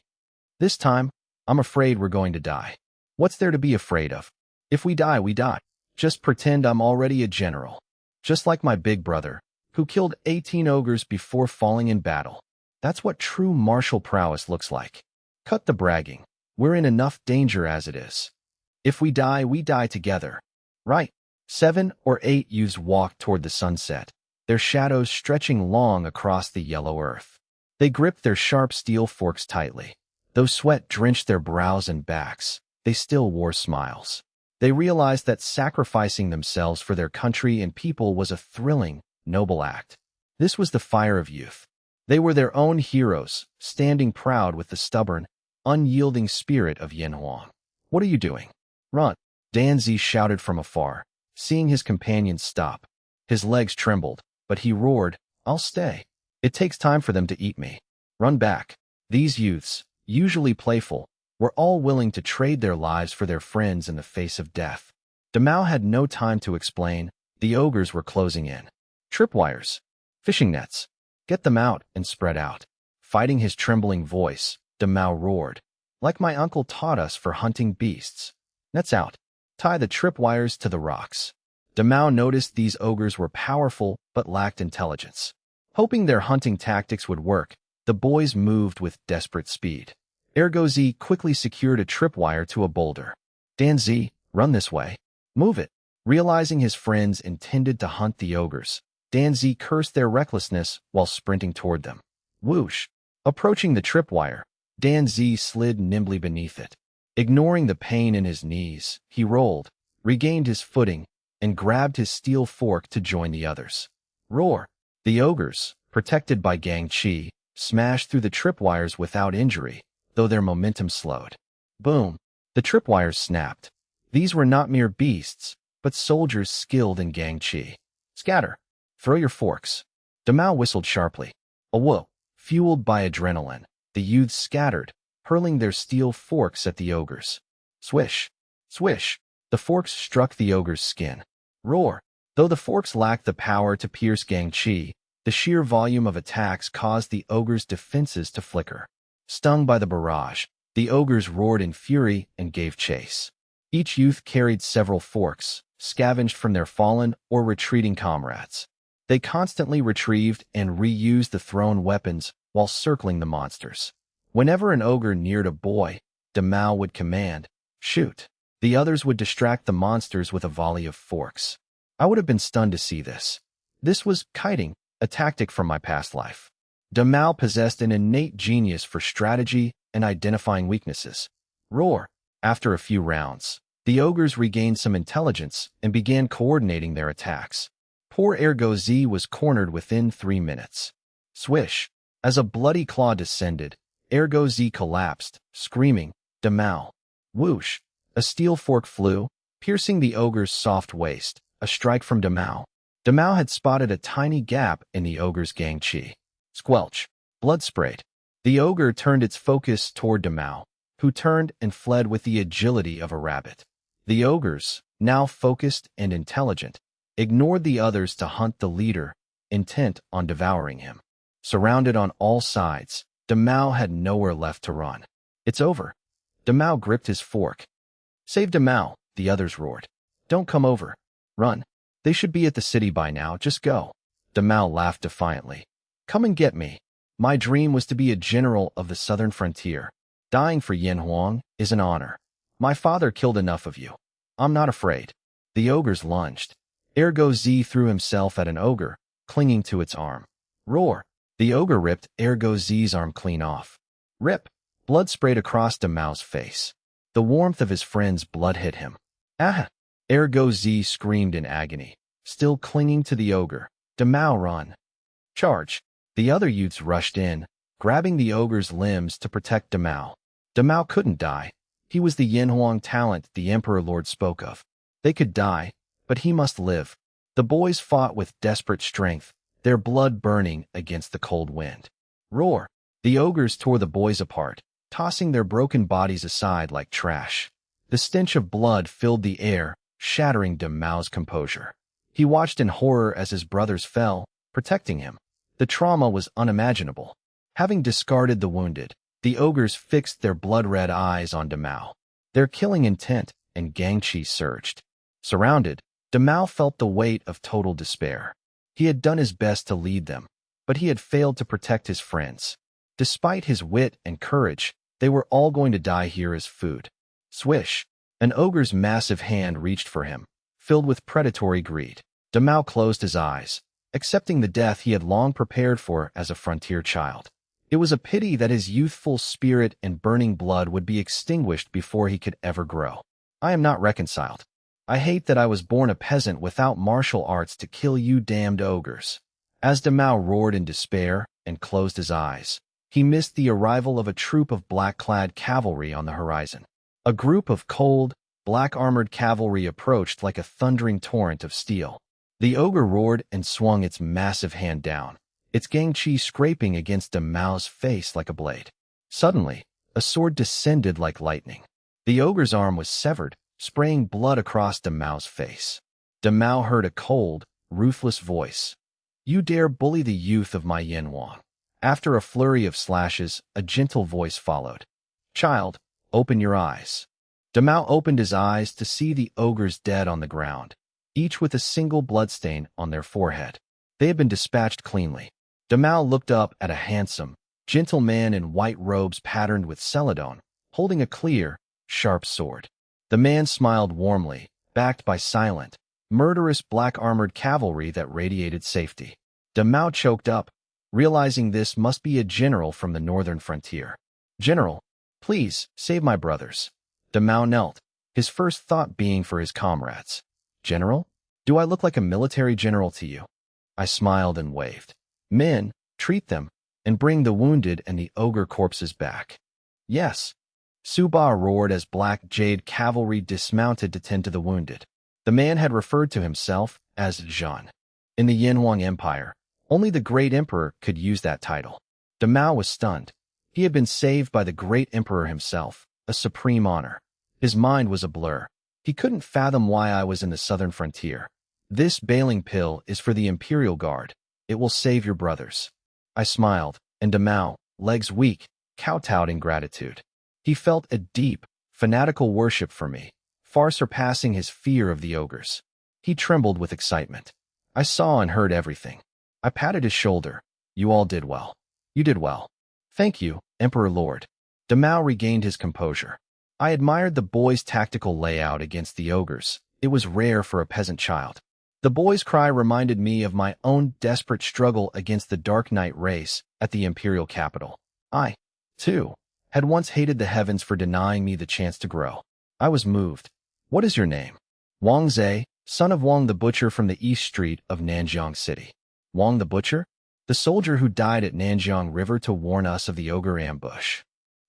This time, I'm afraid we're going to die. What's there to be afraid of? If we die, we die. Just pretend I'm already a general. Just like my big brother, who killed 18 ogres before falling in battle. That's what true martial prowess looks like. Cut the bragging. We're in enough danger as it is. If we die together. Right?" 7 or 8 youths walked toward the sunset, their shadows stretching long across the yellow earth. They gripped their sharp steel forks tightly. Though sweat drenched their brows and backs, they still wore smiles. They realized that sacrificing themselves for their country and people was a thrilling, noble act. This was the fire of youth. They were their own heroes, standing proud with the stubborn, unyielding spirit of Yanhuang. "What are you doing? Run!" Danzi shouted from afar, seeing his companions stop. His legs trembled, but he roared, "I'll stay. It takes time for them to eat me. Run back." These youths, usually playful, were all willing to trade their lives for their friends in the face of death. Demao had no time to explain. The ogres were closing in. "Tripwires. Fishing nets. Get them out and spread out." Fighting his trembling voice, Demao roared, "Like my uncle taught us for hunting beasts. Nets out. Tie the tripwires to the rocks." Demao noticed these ogres were powerful but lacked intelligence. Hoping their hunting tactics would work, the boys moved with desperate speed. Ergozi quickly secured a tripwire to a boulder. "Danzi, run this way. Move it." Realizing his friends intended to hunt the ogres, Danzi cursed their recklessness while sprinting toward them. Whoosh! Approaching the tripwire, Danzi slid nimbly beneath it. Ignoring the pain in his knees, he rolled, regained his footing, and grabbed his steel fork to join the others. Roar! The ogres, protected by Gang Chi, smashed through the tripwires without injury, though their momentum slowed. Boom! The tripwires snapped. These were not mere beasts, but soldiers skilled in Gang Chi. "Scatter! Throw your forks." Demao whistled sharply. Whoa! Fueled by adrenaline, the youths scattered, hurling their steel forks at the ogres. Swish! Swish! The forks struck the ogre's skin. Roar! Though the forks lacked the power to pierce Gang Chi, the sheer volume of attacks caused the ogre's defenses to flicker. Stung by the barrage, the ogres roared in fury and gave chase. Each youth carried several forks, scavenged from their fallen or retreating comrades. They constantly retrieved and reused the thrown weapons while circling the monsters. Whenever an ogre neared a boy, Demao would command, "Shoot." The others would distract the monsters with a volley of forks. I would have been stunned to see this. This was kiting, a tactic from my past life. Demao possessed an innate genius for strategy and identifying weaknesses. Roar! After a few rounds, the ogres regained some intelligence and began coordinating their attacks. Poor Ergozi was cornered within 3 minutes. Swish! As a bloody claw descended, Ergozi collapsed, screaming, "Demao!" Whoosh! A steel fork flew, piercing the ogre's soft waist, a strike from Demao. Demao had spotted a tiny gap in the ogre's Gang Chi. Squelch! Blood sprayed. The ogre turned its focus toward Demao, who turned and fled with the agility of a rabbit. The ogres, now focused and intelligent, ignored the others to hunt the leader, intent on devouring him. Surrounded on all sides, Demao had nowhere left to run. "It's over." Demao gripped his fork. "Save Demao," the others roared. "Don't come over. Run. They should be at the city by now. Just go." Demao laughed defiantly. "Come and get me. My dream was to be a general of the southern frontier. Dying for Yanhuang is an honor. My father killed enough of you. I'm not afraid." The ogres lunged. Ergo Z threw himself at an ogre, clinging to its arm. Roar! The ogre ripped Ergo Z's arm clean off. Rip! Blood sprayed across Damao's face. The warmth of his friend's blood hit him. Ah! Ergo Z screamed in agony, still clinging to the ogre. Damao, run! Charge! The other youths rushed in, grabbing the ogre's limbs to protect Damao. Damao couldn't die. He was the Yanhuang talent the Emperor Lord spoke of. They could die, but he must live. The boys fought with desperate strength, their blood burning against the cold wind. Roar! The ogres tore the boys apart, tossing their broken bodies aside like trash. The stench of blood filled the air, shattering Damao's composure. He watched in horror as his brothers fell, protecting him. The trauma was unimaginable. Having discarded the wounded, the ogres fixed their blood-red eyes on Damao. Their killing intent and gangchi surged. Surrounded, Damao felt the weight of total despair. He had done his best to lead them, but he had failed to protect his friends. Despite his wit and courage, they were all going to die here as food. Swish! An ogre's massive hand reached for him, filled with predatory greed. Damao closed his eyes, accepting the death he had long prepared for as a frontier child. It was a pity that his youthful spirit and burning blood would be extinguished before he could ever grow. I am not reconciled. I hate that I was born a peasant without martial arts to kill you damned ogres. As Damao roared in despair and closed his eyes, he missed the arrival of a troop of black-clad cavalry on the horizon. A group of cold, black-armored cavalry approached like a thundering torrent of steel. The ogre roared and swung its massive hand down, its gangchi scraping against Damao's face like a blade. Suddenly, a sword descended like lightning. The ogre's arm was severed, spraying blood across Damao's face. Damao heard a cold, ruthless voice. You dare bully the youth of my Yanhuang. After a flurry of slashes, a gentle voice followed. Child, open your eyes. Damao opened his eyes to see the ogres dead on the ground, each with a single bloodstain on their forehead. They had been dispatched cleanly. Damao looked up at a handsome, gentle man in white robes patterned with celadon, holding a clear, sharp sword. The man smiled warmly, backed by silent, murderous black-armored cavalry that radiated safety. Damao choked up, realizing this must be a general from the northern frontier. General, please, save my brothers. Damao knelt, his first thought being for his comrades. General? Do I look like a military general to you? I smiled and waved. Men, treat them, and bring the wounded and the ogre corpses back. Yes. Suba roared as black jade cavalry dismounted to tend to the wounded. The man had referred to himself as Zhan. In the Yanhuang Empire, only the great emperor could use that title. Damao was stunned. He had been saved by the great emperor himself, a supreme honor. His mind was a blur. He couldn't fathom why I was in the southern frontier. This bailing pill is for the Imperial Guard. It will save your brothers. I smiled, and Damao, legs weak, kowtowed in gratitude. He felt a deep, fanatical worship for me, far surpassing his fear of the ogres. He trembled with excitement. I saw and heard everything. I patted his shoulder. You all did well. You did well. Thank you, Emperor Lord. Damao regained his composure. I admired the boy's tactical layout against the ogres. It was rare for a peasant child. The boy's cry reminded me of my own desperate struggle against the Dark Knight race at the imperial capital. I, too, had once hated the heavens for denying me the chance to grow. I was moved. What is your name? Wang Zhe, son of Wang the Butcher from the East Street of Nanjiang City. Wang the Butcher? The soldier who died at Nanjiang River to warn us of the ogre ambush.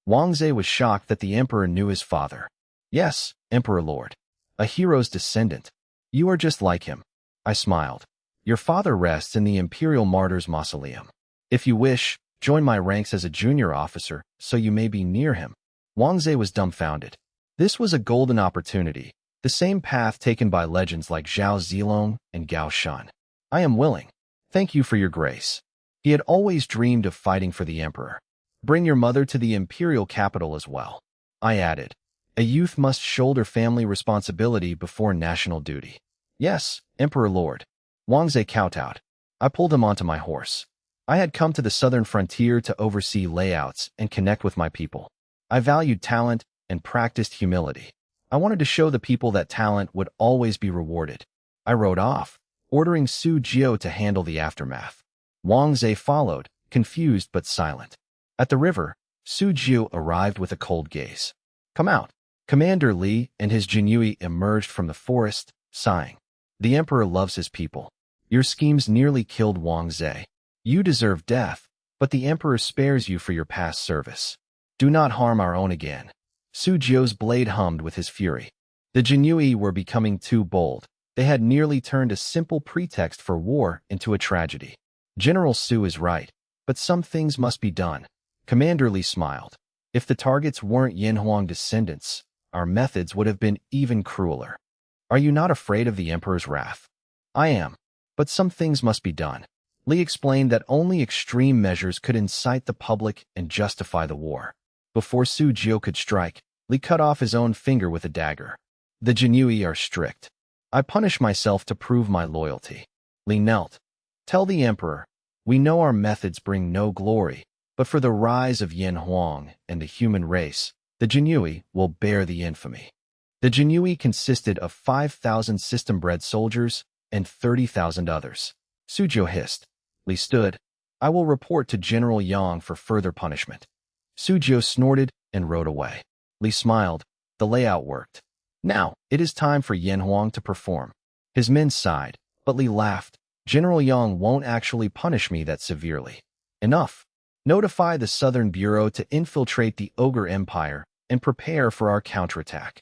Wang Zhe was shocked that the emperor knew his father. Yes, Emperor Lord. A hero's descendant. You are just like him. I smiled. Your father rests in the Imperial Martyr's Mausoleum. If you wish, join my ranks as a junior officer, so you may be near him. Wang Zhe was dumbfounded. This was a golden opportunity, the same path taken by legends like Zhao Zilong and Gao Shan. I am willing. Thank you for your grace. He had always dreamed of fighting for the emperor. Bring your mother to the imperial capital as well. I added. A youth must shoulder family responsibility before national duty. Yes, Emperor Lord. Wang Zhe kowtowed. I pulled him onto my horse. I had come to the southern frontier to oversee layouts and connect with my people. I valued talent and practiced humility. I wanted to show the people that talent would always be rewarded. I rode off, ordering Su Jiao to handle the aftermath. Wang Zhe followed, confused but silent. At the river, Su Jiao arrived with a cold gaze. "Come out." Commander Li and his Jinyui emerged from the forest, sighing. "The emperor loves his people. Your schemes nearly killed Wang Zhe. You deserve death, but the emperor spares you for your past service. Do not harm our own again." Su Jiao's blade hummed with his fury. The Jinyui were becoming too bold. They had nearly turned a simple pretext for war into a tragedy. General Su is right, but some things must be done. Commander Li smiled. If the targets weren't Yanhuang descendants, our methods would have been even crueler. Are you not afraid of the emperor's wrath? I am, but some things must be done. Li explained that only extreme measures could incite the public and justify the war. Before Su Jiao could strike, Li cut off his own finger with a dagger. The Jinyui are strict. I punish myself to prove my loyalty. Li knelt. Tell the emperor, we know our methods bring no glory, but for the rise of Yanhuang and the human race, the Jinyui will bear the infamy. The Jinyui consisted of 5,000 system-bred soldiers and 30,000 others. Su Jiao hissed. Li stood. I will report to General Yang for further punishment. Su Jiao snorted and rode away. Li smiled. The layout worked. Now, it is time for Yanhuang to perform. His men sighed, but Li laughed. General Yang won't actually punish me that severely. Enough. Notify the Southern Bureau to infiltrate the Ogre Empire and prepare for our counterattack.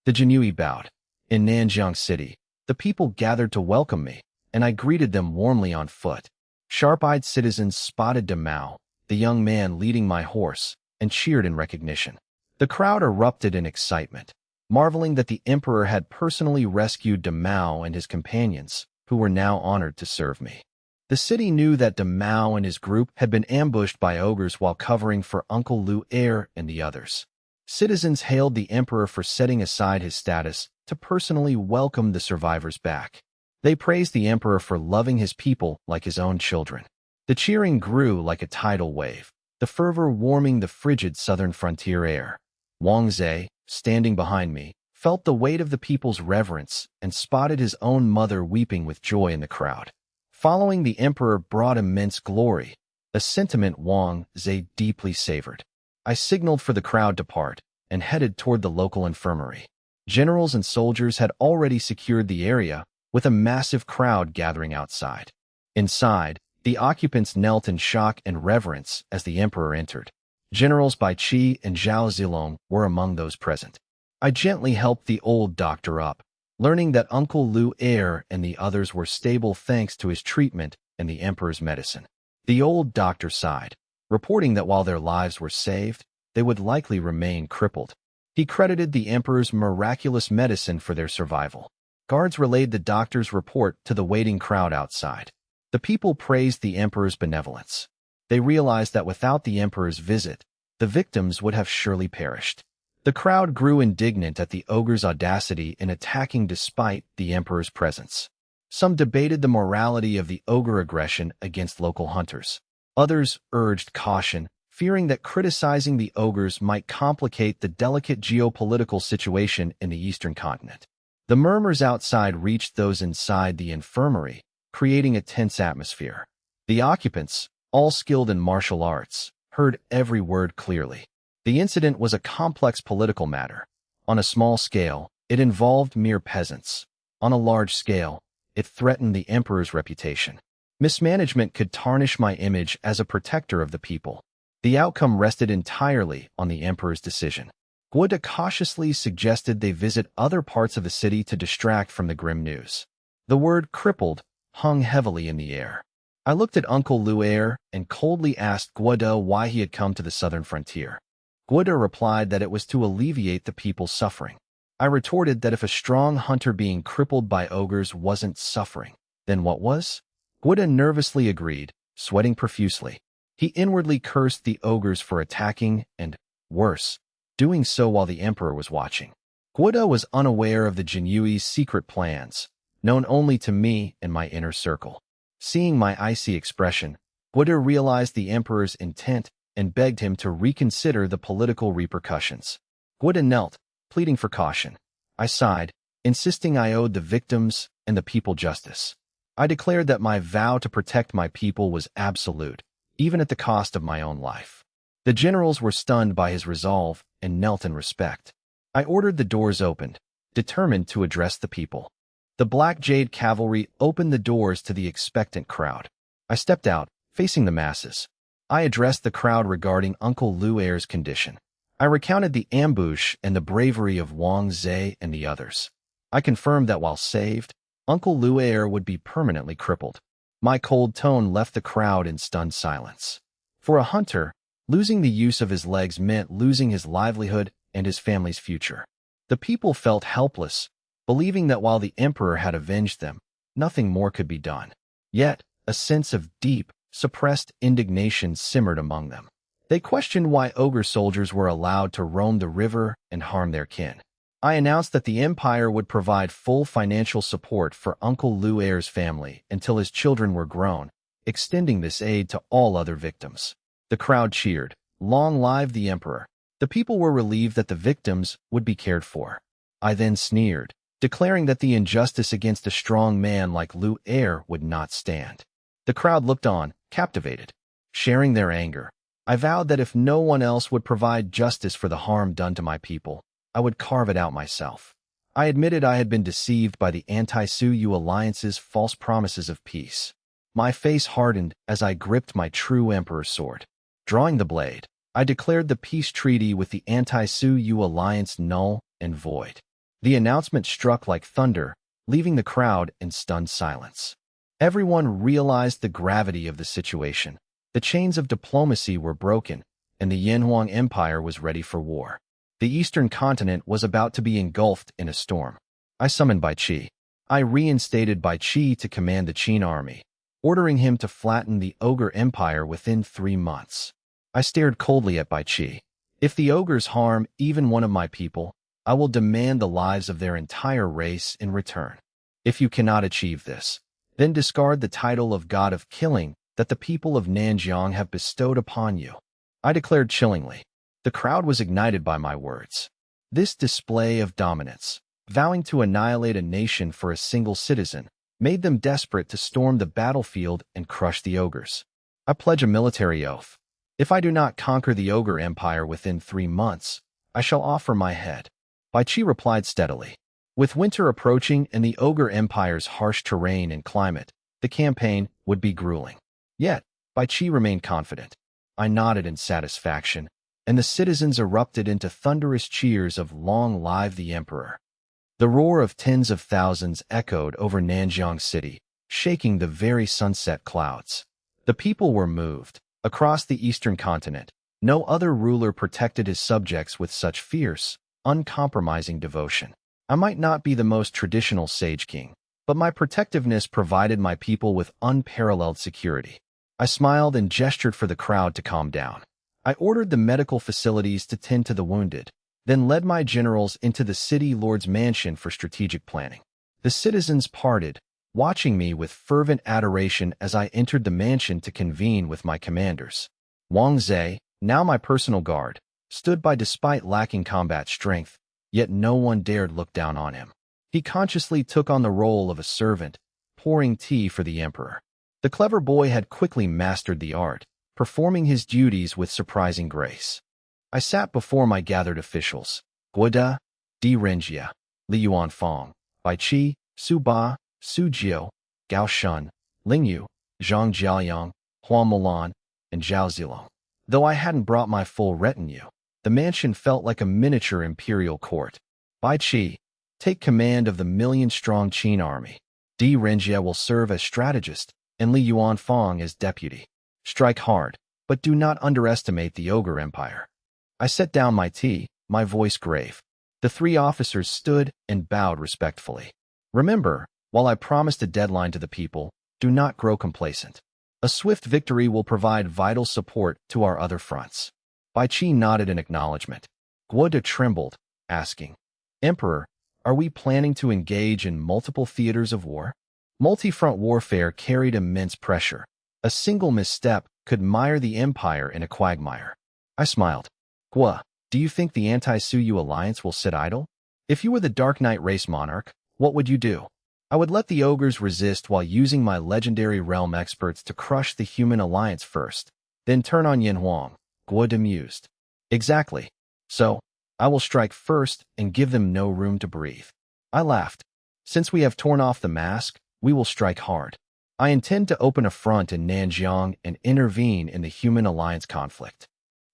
The Jinyui bowed. In Nanjiang City, the people gathered to welcome me, and I greeted them warmly on foot. Sharp-eyed citizens spotted Demao, the young man leading my horse, and cheered in recognition. The crowd erupted in excitement, marveling that the emperor had personally rescued Demao and his companions, who were now honored to serve me. The city knew that Demao and his group had been ambushed by ogres while covering for Uncle Lu Air and the others. Citizens hailed the emperor for setting aside his status to personally welcome the survivors back. They praised the emperor for loving his people like his own children. The cheering grew like a tidal wave, the fervor warming the frigid southern frontier air. Wang Zhe, standing behind me, felt the weight of the people's reverence and spotted his own mother weeping with joy in the crowd. Following the emperor brought immense glory, a sentiment Wang Zhe deeply savored. I signaled for the crowd to part and headed toward the local infirmary. Generals and soldiers had already secured the area, with a massive crowd gathering outside. Inside, the occupants knelt in shock and reverence as the emperor entered. Generals Bai Qi and Zhao Zilong were among those present. I gently helped the old doctor up, learning that Uncle Lu Air and the others were stable thanks to his treatment and the emperor's medicine. The old doctor sighed, reporting that while their lives were saved, they would likely remain crippled. He credited the emperor's miraculous medicine for their survival. Guards relayed the doctor's report to the waiting crowd outside. The people praised the emperor's benevolence. They realized that without the emperor's visit, the victims would have surely perished. The crowd grew indignant at the ogre's audacity in attacking despite the emperor's presence. Some debated the morality of the ogre aggression against local hunters. Others urged caution, fearing that criticizing the ogres might complicate the delicate geopolitical situation in the eastern continent. The murmurs outside reached those inside the infirmary, creating a tense atmosphere. The occupants, all skilled in martial arts, heard every word clearly. The incident was a complex political matter. On a small scale, it involved mere peasants. On a large scale, it threatened the emperor's reputation. Mismanagement could tarnish my image as a protector of the people. The outcome rested entirely on the emperor's decision. Guoda cautiously suggested they visit other parts of the city to distract from the grim news. The word crippled hung heavily in the air. I looked at Uncle Lu Air and coldly asked Guoda why he had come to the southern frontier. Guoda replied that it was to alleviate the people's suffering. I retorted that if a strong hunter being crippled by ogres wasn't suffering, then what was? Guoda nervously agreed, sweating profusely. He inwardly cursed the ogres for attacking and, worse, doing so while the emperor was watching. Guoda was unaware of the Jinyui's secret plans, known only to me and my inner circle. Seeing my icy expression, Guoda realized the emperor's intent and begged him to reconsider the political repercussions. Guoda knelt, pleading for caution. I sighed, insisting I owed the victims and the people justice. I declared that my vow to protect my people was absolute, even at the cost of my own life. The generals were stunned by his resolve and knelt in respect. I ordered the doors opened, determined to address the people. The Black Jade cavalry opened the doors to the expectant crowd. I stepped out, facing the masses. I addressed the crowd regarding Uncle Luer's condition. I recounted the ambush and the bravery of Wang Zhe and the others. I confirmed that while saved, Uncle Luer would be permanently crippled. My cold tone left the crowd in stunned silence. For a hunter, losing the use of his legs meant losing his livelihood and his family's future. The people felt helpless, believing that while the emperor had avenged them, nothing more could be done. Yet, a sense of deep, suppressed indignation simmered among them. They questioned why ogre soldiers were allowed to roam the river and harm their kin. I announced that the empire would provide full financial support for Uncle Luer's family until his children were grown, extending this aid to all other victims. The crowd cheered, "Long live the emperor." The people were relieved that the victims would be cared for. I then sneered, declaring that the injustice against a strong man like Luer would not stand. The crowd looked on, captivated. Sharing their anger, I vowed that if no one else would provide justice for the harm done to my people, I would carve it out myself. I admitted I had been deceived by the Anti-Suyu alliance's false promises of peace. My face hardened as I gripped my true emperor's sword. Drawing the blade, I declared the peace treaty with the Anti-Suyu alliance null and void. The announcement struck like thunder, leaving the crowd in stunned silence. Everyone realized the gravity of the situation. The chains of diplomacy were broken, and the Yanhuang Empire was ready for war. The eastern continent was about to be engulfed in a storm. I summoned Bai Qi. I reinstated Bai Qi to command the Qin army, ordering him to flatten the ogre empire within 3 months. I stared coldly at Bai Qi. If the ogres harm even one of my people, I will demand the lives of their entire race in return. If you cannot achieve this, then discard the title of God of Killing that the people of Nanjiang have bestowed upon you. I declared chillingly. The crowd was ignited by my words. This display of dominance, vowing to annihilate a nation for a single citizen, made them desperate to storm the battlefield and crush the ogres. I pledge a military oath. If I do not conquer the ogre empire within 3 months, I shall offer my head. Bai Qi replied steadily. With winter approaching and the ogre empire's harsh terrain and climate, the campaign would be grueling. Yet, Bai Qi remained confident. I nodded in satisfaction, and the citizens erupted into thunderous cheers of "Long live the emperor." The roar of tens of thousands echoed over Nanjiang City, shaking the very sunset clouds. The people were moved. Across the eastern continent, no other ruler protected his subjects with such fierce, uncompromising devotion. I might not be the most traditional sage king, but my protectiveness provided my people with unparalleled security. I smiled and gestured for the crowd to calm down. I ordered the medical facilities to tend to the wounded, then led my generals into the city lord's mansion for strategic planning. The citizens parted, watching me with fervent adoration as I entered the mansion to convene with my commanders. Wang Zhe, now my personal guard, stood by despite lacking combat strength, yet no one dared look down on him. He consciously took on the role of a servant, pouring tea for the emperor. The clever boy had quickly mastered the art, performing his duties with surprising grace. I sat before my gathered officials: Guoda, Di Renjia, Li Yuanfang, Bai Qi, Su Ba, Su Jiu, Gao Shun, Ling Yu, Zhang Jiaoyang, Huang Mulan, and Zhao Zilong. Though I hadn't brought my full retinue, the mansion felt like a miniature imperial court. Bai Qi, take command of the million-strong Qin army. Di Renjia will serve as strategist, and Li Yuanfang as deputy. Strike hard, but do not underestimate the ogre empire. I set down my tea, my voice grave. The 3 officers stood and bowed respectfully. Remember, while I promised a deadline to the people, do not grow complacent. A swift victory will provide vital support to our other fronts. Bai Qi nodded in acknowledgement. Guoda trembled, asking, Emperor, are we planning to engage in multiple theaters of war? Multi-front warfare carried immense pressure. A single misstep could mire the empire in a quagmire. I smiled. Gua, do you think the Anti-Suyu alliance will sit idle? If you were the Dark Knight race monarch, what would you do? I would let the ogres resist while using my legendary realm experts to crush the human alliance first, then turn on Yin Huang, Guo mused. Exactly. So, I will strike first and give them no room to breathe. I laughed. Since we have torn off the mask, we will strike hard. I intend to open a front in Nanshan and intervene in the human alliance conflict.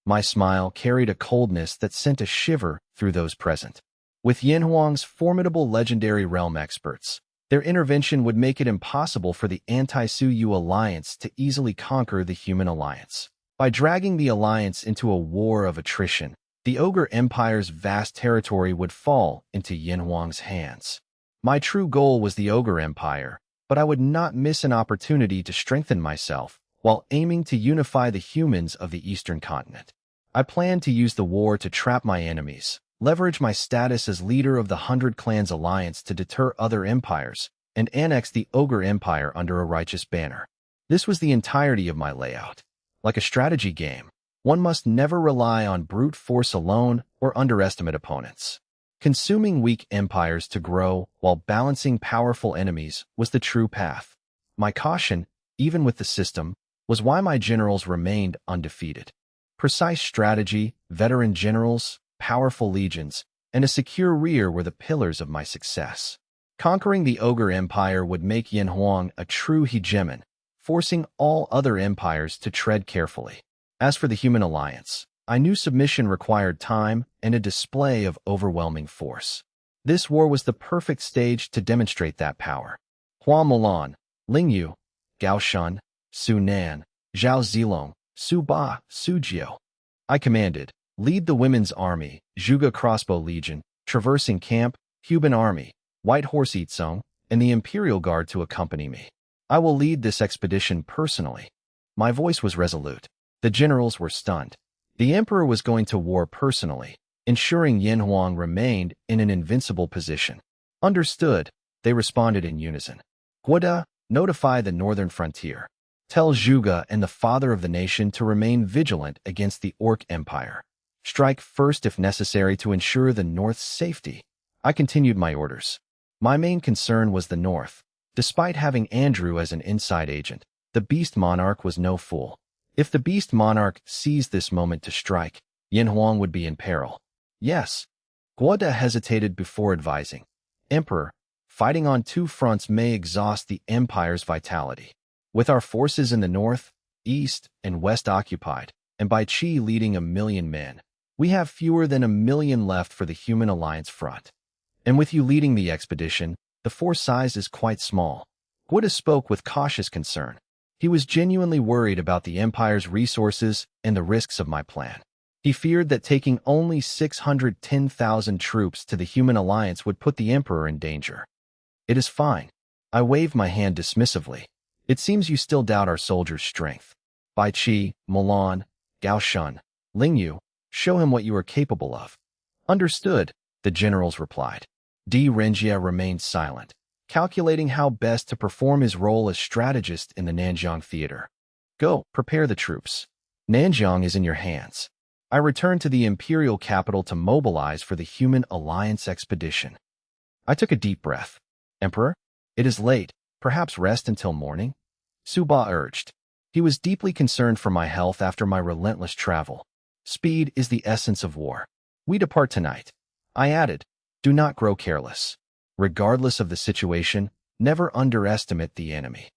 My smile carried a coldness that sent a shiver through those present. With Yin Huang's formidable legendary realm experts, their intervention would make it impossible for the Anti-Suyu alliance to easily conquer the human alliance. By dragging the alliance into a war of attrition, the Ogre Empire's vast territory would fall into Yin Huang's hands. My true goal was the Ogre Empire, but I would not miss an opportunity to strengthen myself while aiming to unify the humans of the Eastern continent. I planned to use the war to trap my enemies, leverage my status as leader of the 100 Clans Alliance to deter other empires, and annex the Ogre Empire under a righteous banner. This was the entirety of my layout. Like a strategy game, one must never rely on brute force alone or underestimate opponents. Consuming weak empires to grow while balancing powerful enemies was the true path. My caution, even with the system, was why my generals remained undefeated. Precise strategy, veteran generals, powerful legions, and a secure rear were the pillars of my success. Conquering the Ogre Empire would make Yin Huang a true hegemon, forcing all other empires to tread carefully. As for the human alliance, I knew submission required time and a display of overwhelming force. This war was the perfect stage to demonstrate that power. Hua Mulan, Ling Yu, Gao Shun, Su Nan, Zhao Zilong, Su Ba, Su Jiao. I commanded, lead the women's army, Zhuge Crossbow Legion, Traversing Camp, Huban Army, White Horse Yitzong, and the Imperial Guard to accompany me. I will lead this expedition personally. My voice was resolute. The generals were stunned. The emperor was going to war personally, ensuring Yin Huang remained in an invincible position. Understood, they responded in unison. Guoda, notify the northern frontier. Tell Zhuge and the father of the nation to remain vigilant against the Orc Empire. Strike first if necessary to ensure the North's safety. I continued my orders. My main concern was the North. Despite having Andrew as an inside agent, the Beast Monarch was no fool. If the Beast Monarch seized this moment to strike, Yin Huang would be in peril. Yes. Guoda hesitated before advising. Emperor, fighting on two fronts may exhaust the Empire's vitality. With our forces in the north, east, and west occupied, and by Qi leading 1 million men, we have fewer than 1 million left for the Human Alliance front. And with you leading the expedition, the force size is quite small. Guoda spoke with cautious concern. He was genuinely worried about the Empire's resources and the risks of my plan. He feared that taking only 610,000 troops to the Human Alliance would put the Emperor in danger. It is fine. I waved my hand dismissively. It seems you still doubt our soldiers' strength. Bai Qi, Mulan, Gao Shun, Ling Yu, show him what you are capable of. Understood, the generals replied. Di Renjia remained silent, calculating how best to perform his role as strategist in the Nanjiang theater. Go, prepare the troops. Nanjiang is in your hands. I returned to the imperial capital to mobilize for the Human Alliance expedition. I took a deep breath. Emperor, it is late. Perhaps rest until morning? Su Ba urged. He was deeply concerned for my health after my relentless travel. Speed is the essence of war. We depart tonight. I added, do not grow careless. Regardless of the situation, never underestimate the enemy.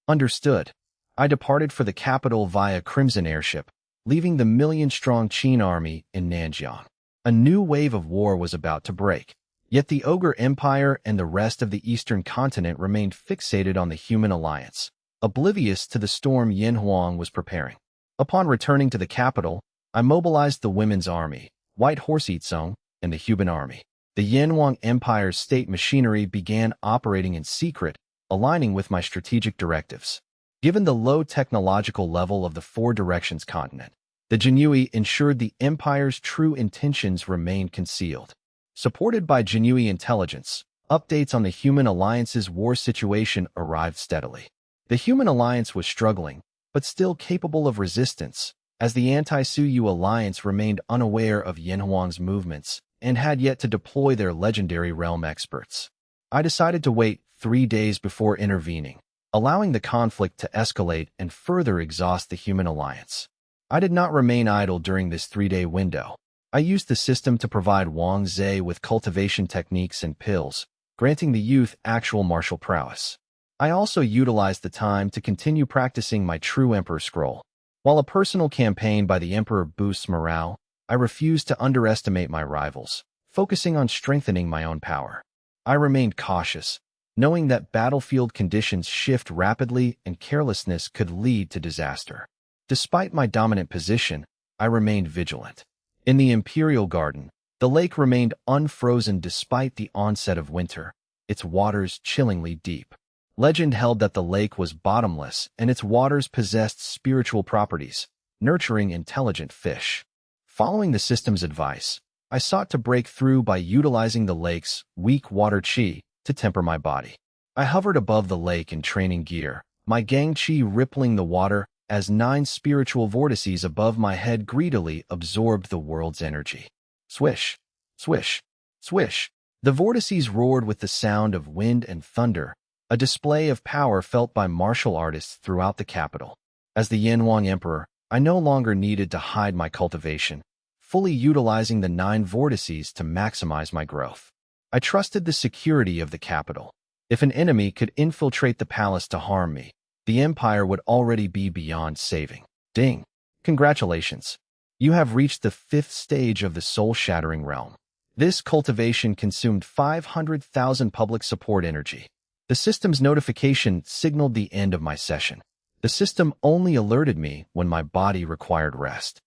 Understood. I departed for the capital via Crimson airship, leaving the 1 million-strong Qin army in Nanjiang. A new wave of war was about to break. Yet the Ogre Empire and the rest of the Eastern continent remained fixated on the Human Alliance, oblivious to the storm Yin Huang was preparing. Upon returning to the capital, I mobilized the Women's Army, White Horse Yitzong, and the Huban Army. The Yin Huang Empire's state machinery began operating in secret, aligning with my strategic directives. Given the low technological level of the Four Directions continent, the Jinyui ensured the Empire's true intentions remained concealed. Supported by Jinyui intelligence, updates on the Human Alliance's war situation arrived steadily. The Human Alliance was struggling, but still capable of resistance, as the Anti-Suyu Alliance remained unaware of Yin Huang's movements and had yet to deploy their legendary realm experts. I decided to wait 3 days before intervening, allowing the conflict to escalate and further exhaust the human alliance. I did not remain idle during this 3-day window. I used the system to provide Wang Zhe with cultivation techniques and pills, granting the youth actual martial prowess. I also utilized the time to continue practicing my true Emperor scroll. While a personal campaign by the Emperor boosts morale, I refused to underestimate my rivals, focusing on strengthening my own power. I remained cautious, knowing that battlefield conditions shift rapidly and carelessness could lead to disaster. Despite my dominant position, I remained vigilant. In the Imperial Garden, the lake remained unfrozen despite the onset of winter, its waters chillingly deep. Legend held that the lake was bottomless and its waters possessed spiritual properties, nurturing intelligent fish. Following the system's advice, I sought to break through by utilizing the lake's weak water chi to temper my body. I hovered above the lake in training gear, my gang chi rippling the water as 9 spiritual vortices above my head greedily absorbed the world's energy. Swish, swish, swish. The vortices roared with the sound of wind and thunder, a display of power felt by martial artists throughout the capital. As the Yanhuang Emperor, I no longer needed to hide my cultivation, fully utilizing the 9 vortices to maximize my growth. I trusted the security of the capital. If an enemy could infiltrate the palace to harm me, the empire would already be beyond saving. Ding! Congratulations! You have reached the 5th stage of the soul-shattering realm. This cultivation consumed 500,000 public support energy. The system's notification signaled the end of my session. The system only alerted me when my body required rest.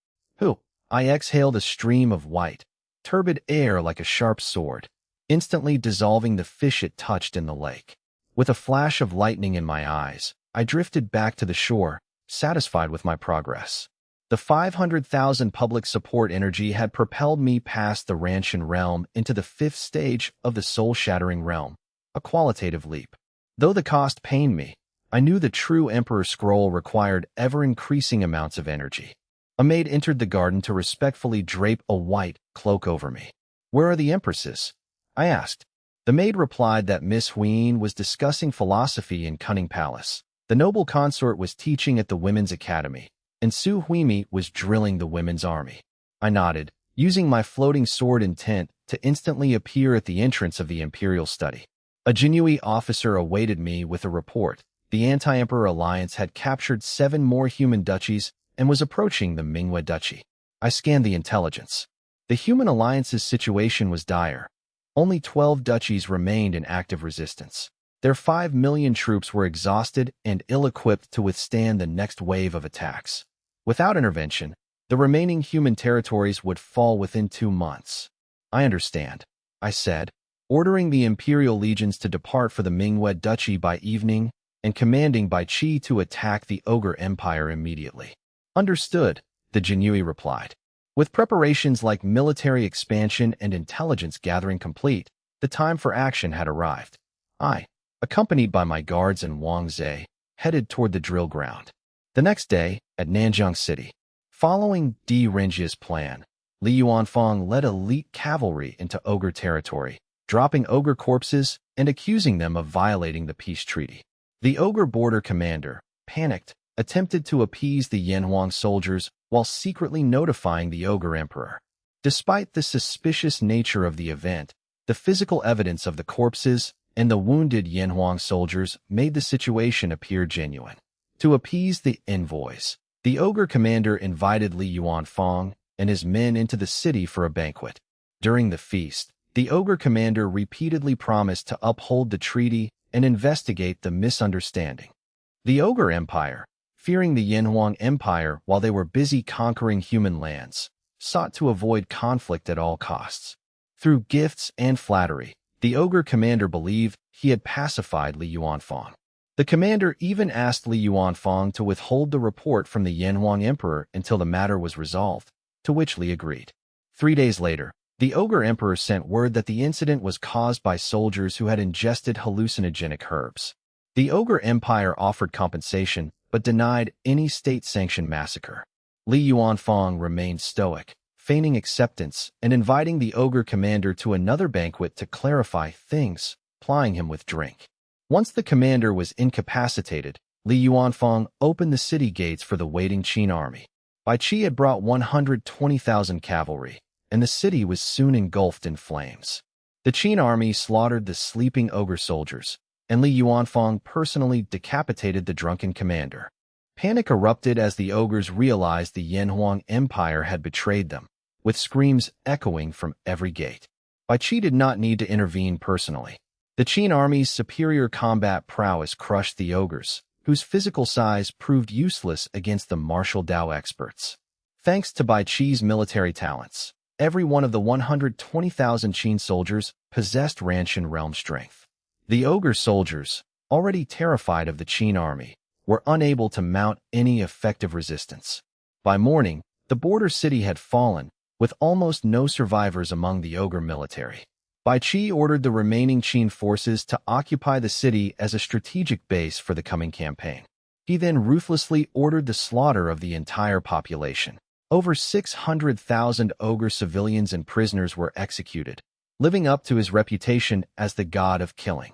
I exhaled a stream of white, turbid air like a sharp sword, instantly dissolving the fish it touched in the lake. With a flash of lightning in my eyes, I drifted back to the shore, satisfied with my progress. The 500,000 public support energy had propelled me past the Nanshan realm into the 5th stage of the soul-shattering realm, a qualitative leap. Though the cost pained me, I knew the true Emperor scroll required ever-increasing amounts of energy. A maid entered the garden to respectfully drape a white cloak over me. "Where are the empresses?" I asked. The maid replied that Miss Huyen was discussing philosophy in Cunning Palace. The noble consort was teaching at the Women's Academy, and Su Huimi was drilling the women's army. I nodded, using my floating sword intent to instantly appear at the entrance of the Imperial study. A Jinui officer awaited me with a report. The Anti-Emperor Alliance had captured 7 more human duchies and was approaching the Minghua Duchy. I scanned the intelligence. The human alliance's situation was dire. Only 12 duchies remained in active resistance. Their 5 million troops were exhausted and ill-equipped to withstand the next wave of attacks. Without intervention, the remaining human territories would fall within 2 months. "I understand," I said, ordering the Imperial legions to depart for the Minghua Duchy by evening and commanding Bai Qi to attack the Ogre Empire immediately. "Understood," the Jinui replied. With preparations like military expansion and intelligence gathering complete, the time for action had arrived. I, accompanied by my guards and Wang Zhe, headed toward the drill ground. The next day, at Nanjiang City, following Di Renjia's plan, Li Yuanfang led elite cavalry into Ogre territory, dropping Ogre corpses and accusing them of violating the peace treaty. The Ogre border commander, panicked, attempted to appease the Yanhuang soldiers while secretly notifying the Ogre Emperor. Despite the suspicious nature of the event, the physical evidence of the corpses and the wounded Yanhuang soldiers made the situation appear genuine. To appease the Envoys, the Ogre commander invited Li Yuanfang and his men into the city for a banquet. During the feast, the Ogre commander repeatedly promised to uphold the treaty and investigate the misunderstanding. The Ogre Empire, fearing the Yanhuang Empire while they were busy conquering human lands, sought to avoid conflict at all costs. Through gifts and flattery, the Ogre commander believed he had pacified Li Yuanfang. The commander even asked Li Yuanfang to withhold the report from the Yanhuang Emperor until the matter was resolved, to which Li agreed. 3 days later, the Ogre Emperor sent word that the incident was caused by soldiers who had ingested hallucinogenic herbs. The Ogre Empire offered compensation, but denied any state-sanctioned massacre. Li Yuanfang remained stoic, feigning acceptance and inviting the ogre commander to another banquet to clarify things, plying him with drink. Once the commander was incapacitated, Li Yuanfang opened the city gates for the waiting Qin army. Bai Qi had brought 120,000 cavalry, and the city was soon engulfed in flames. The Qin army slaughtered the sleeping ogre soldiers, and Li Yuanfang personally decapitated the drunken commander. Panic erupted as the ogres realized the Yanhuang Empire had betrayed them, with screams echoing from every gate. Bai Qi did not need to intervene personally. The Qin army's superior combat prowess crushed the ogres, whose physical size proved useless against the martial Dao experts. Thanks to Bai Qi's military talents, every one of the 120,000 Qin soldiers possessed Nanshan realm strength. The ogre soldiers, already terrified of the Qin army, were unable to mount any effective resistance. By morning, the border city had fallen, with almost no survivors among the ogre military. Bai Qi ordered the remaining Qin forces to occupy the city as a strategic base for the coming campaign. He then ruthlessly ordered the slaughter of the entire population. Over 600,000 ogre civilians and prisoners were executed, living up to his reputation as the god of killing.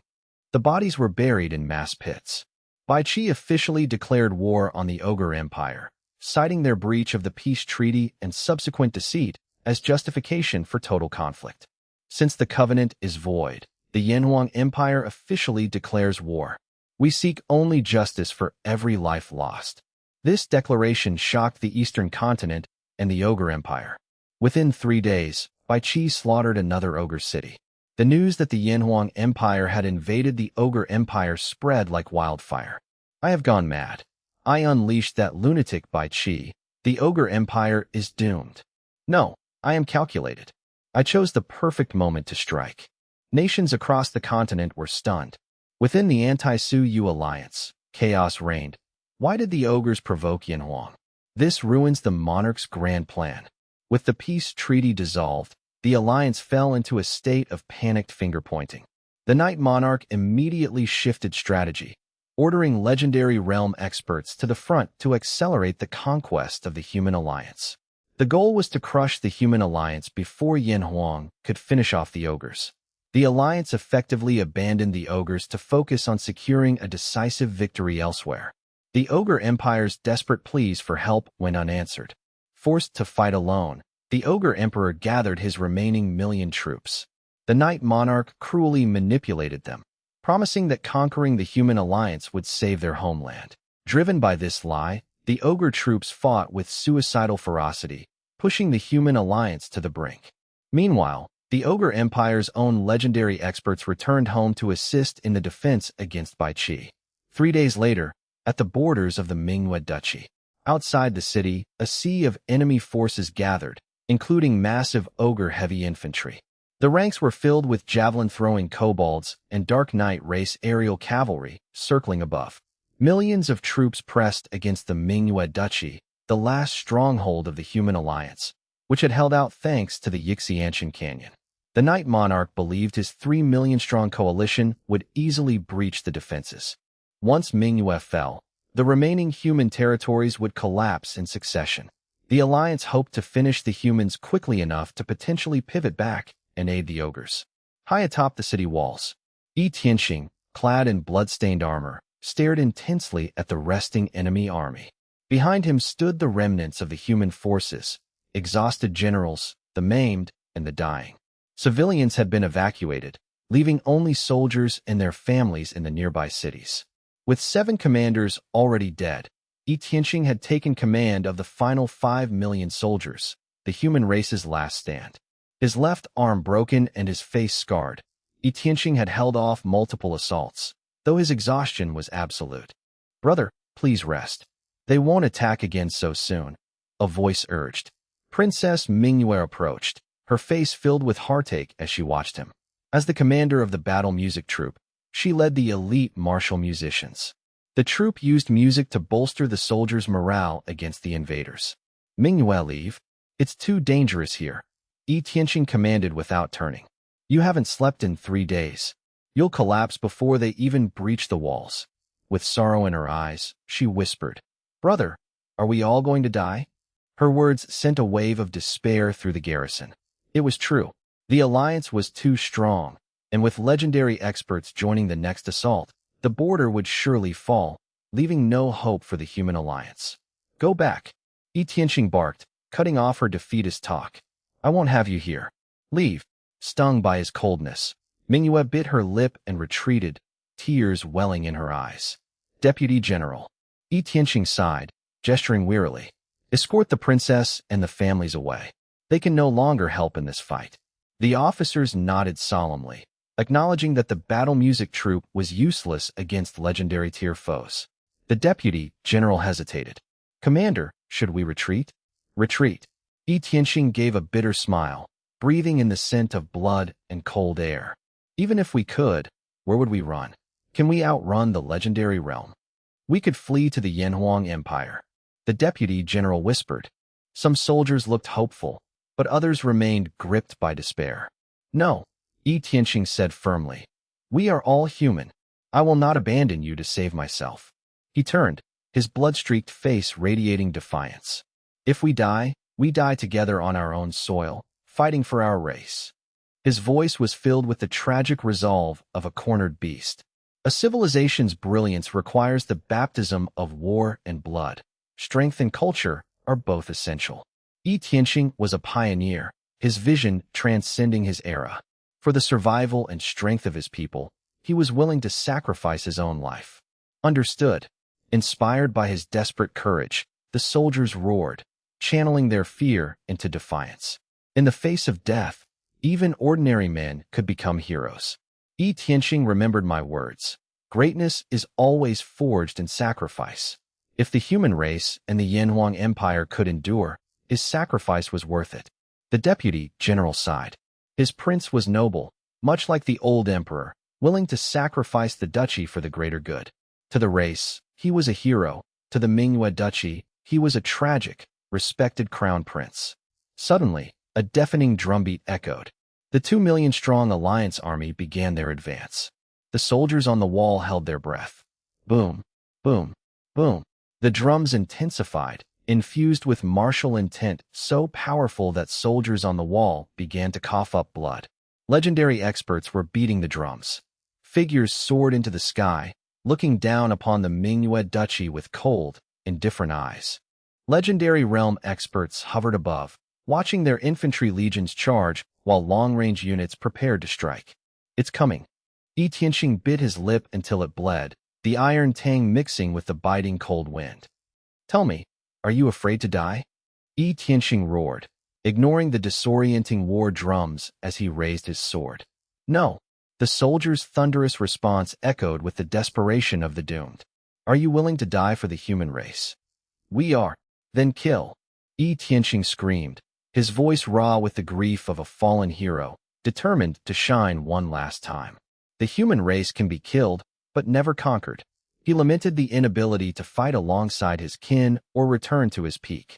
The bodies were buried in mass pits. Bai Qi officially declared war on the ogre empire, citing their breach of the peace treaty and subsequent deceit as justification for total conflict. Since the covenant is void, the Yanhuang Empire officially declares war. We seek only justice for every life lost. This declaration shocked the eastern continent and the ogre empire. Within 3 days, Bai Qi slaughtered another ogre city. The news that the Yanhuang Empire had invaded the ogre empire spread like wildfire. I have gone mad. I unleashed that lunatic Bai Qi. The ogre empire is doomed. No, I am calculated. I chose the perfect moment to strike. Nations across the continent were stunned. Within the Anti-Suyu alliance, chaos reigned. Why did the ogres provoke Yanhuang? This ruins the monarch's grand plan. With the peace treaty dissolved, the alliance fell into a state of panicked finger-pointing. The Night Monarch immediately shifted strategy, ordering legendary realm experts to the front to accelerate the conquest of the human alliance. The goal was to crush the human alliance before Yanhuang could finish off the ogres. The alliance effectively abandoned the ogres to focus on securing a decisive victory elsewhere. The ogre empire's desperate pleas for help went unanswered. Forced to fight alone, the ogre emperor gathered his remaining million troops. The Night Monarch cruelly manipulated them, promising that conquering the human alliance would save their homeland. Driven by this lie, the ogre troops fought with suicidal ferocity, pushing the human alliance to the brink. Meanwhile, the ogre empire's own legendary experts returned home to assist in the defense against Bai Qi. 3 days later, at the borders of the Manhua duchy, outside the city, a sea of enemy forces gathered, including massive ogre heavy infantry. The ranks were filled with javelin-throwing kobolds and Dark Knight race aerial cavalry circling above. Millions of troops pressed against the Manhua duchy, the last stronghold of the human alliance, which had held out thanks to the Xintian canyon. The Night Monarch believed his 3 million-strong coalition would easily breach the defenses. Once Manhua fell, the remaining human territories would collapse in succession. The alliance hoped to finish the humans quickly enough to potentially pivot back and aid the ogres. High atop the city walls, Tianxing, clad in blood-stained armor, stared intensely at the resting enemy army. Behind him stood the remnants of the human forces, exhausted generals, the maimed, and the dying. Civilians had been evacuated, leaving only soldiers and their families in the nearby cities. With 7 commanders already dead, Tianxing had taken command of the final 5 million soldiers, the human race's last stand. His left arm broken and his face scarred, Tianxing had held off multiple assaults, though his exhaustion was absolute. "Brother, please rest. They won't attack again so soon," a voice urged. Princess Manhua approached, her face filled with heartache as she watched him. As the commander of the battle music troupe, she led the elite martial musicians. The troupe used music to bolster the soldiers' morale against the invaders. "Manhua, leave. It's too dangerous here," Tianxing commanded without turning. "You haven't slept in 3 days. You'll collapse before they even breach the walls." With sorrow in her eyes, she whispered, "Brother, are we all going to die?" Her words sent a wave of despair through the garrison. It was true. The alliance was too strong, and with legendary experts joining the next assault, the border would surely fall, leaving no hope for the human alliance. Go back. Tianqing barked, cutting off her defeatist talk. I won't have you here. Leave. Stung by his coldness, Manhua bit her lip and retreated, tears welling in her eyes. Deputy General. Tianqing sighed, gesturing wearily. Escort the princess and the families away. They can no longer help in this fight. The officers nodded solemnly, acknowledging that the battle music troupe was useless against legendary tier foes. The deputy general hesitated. Commander, should we retreat? Retreat. Tianqing gave a bitter smile, breathing in the scent of blood and cold air. Even if we could, where would we run? Can we outrun the legendary realm? We could flee to the Yanhuang Empire. The deputy general whispered. Some soldiers looked hopeful, but others remained gripped by despair. No, Tianqing said firmly. We are all human. I will not abandon you to save myself. He turned, his blood-streaked face radiating defiance. If we die together on our own soil, fighting for our race. His voice was filled with the tragic resolve of a cornered beast. A civilization's brilliance requires the baptism of war and blood. Strength and culture are both essential. Tianqing was a pioneer, his vision transcending his era. For the survival and strength of his people, he was willing to sacrifice his own life. Understood. Inspired by his desperate courage, the soldiers roared, channeling their fear into defiance. In the face of death, even ordinary men could become heroes. Tianqing remembered my words. Greatness is always forged in sacrifice. If the human race and the Yanhuang Empire could endure, his sacrifice was worth it. The deputy general sighed. His prince was noble, much like the old emperor, willing to sacrifice the duchy for the greater good. To the race, he was a hero. To the Manhua duchy, he was a tragic, respected crown prince. Suddenly, a deafening drumbeat echoed. The 2 million-strong alliance army began their advance. The soldiers on the wall held their breath. Boom, boom, boom. The drums intensified, infused with martial intent so powerful that soldiers on the wall began to cough up blood. Legendary experts were beating the drums. Figures soared into the sky, looking down upon the Manhua duchy with cold, indifferent eyes. Legendary realm experts hovered above, watching their infantry legions charge while long-range units prepared to strike. It's coming. Tianqing bit his lip until it bled, the iron tang mixing with the biting cold wind. Tell me, are you afraid to die? Tianqing roared, ignoring the disorienting war drums as he raised his sword. No. The soldier's thunderous response echoed with the desperation of the doomed. Are you willing to die for the human race? We are. Then kill. Tianqing screamed, his voice raw with the grief of a fallen hero, determined to shine one last time. The human race can be killed, but never conquered. He lamented the inability to fight alongside his kin or return to his peak.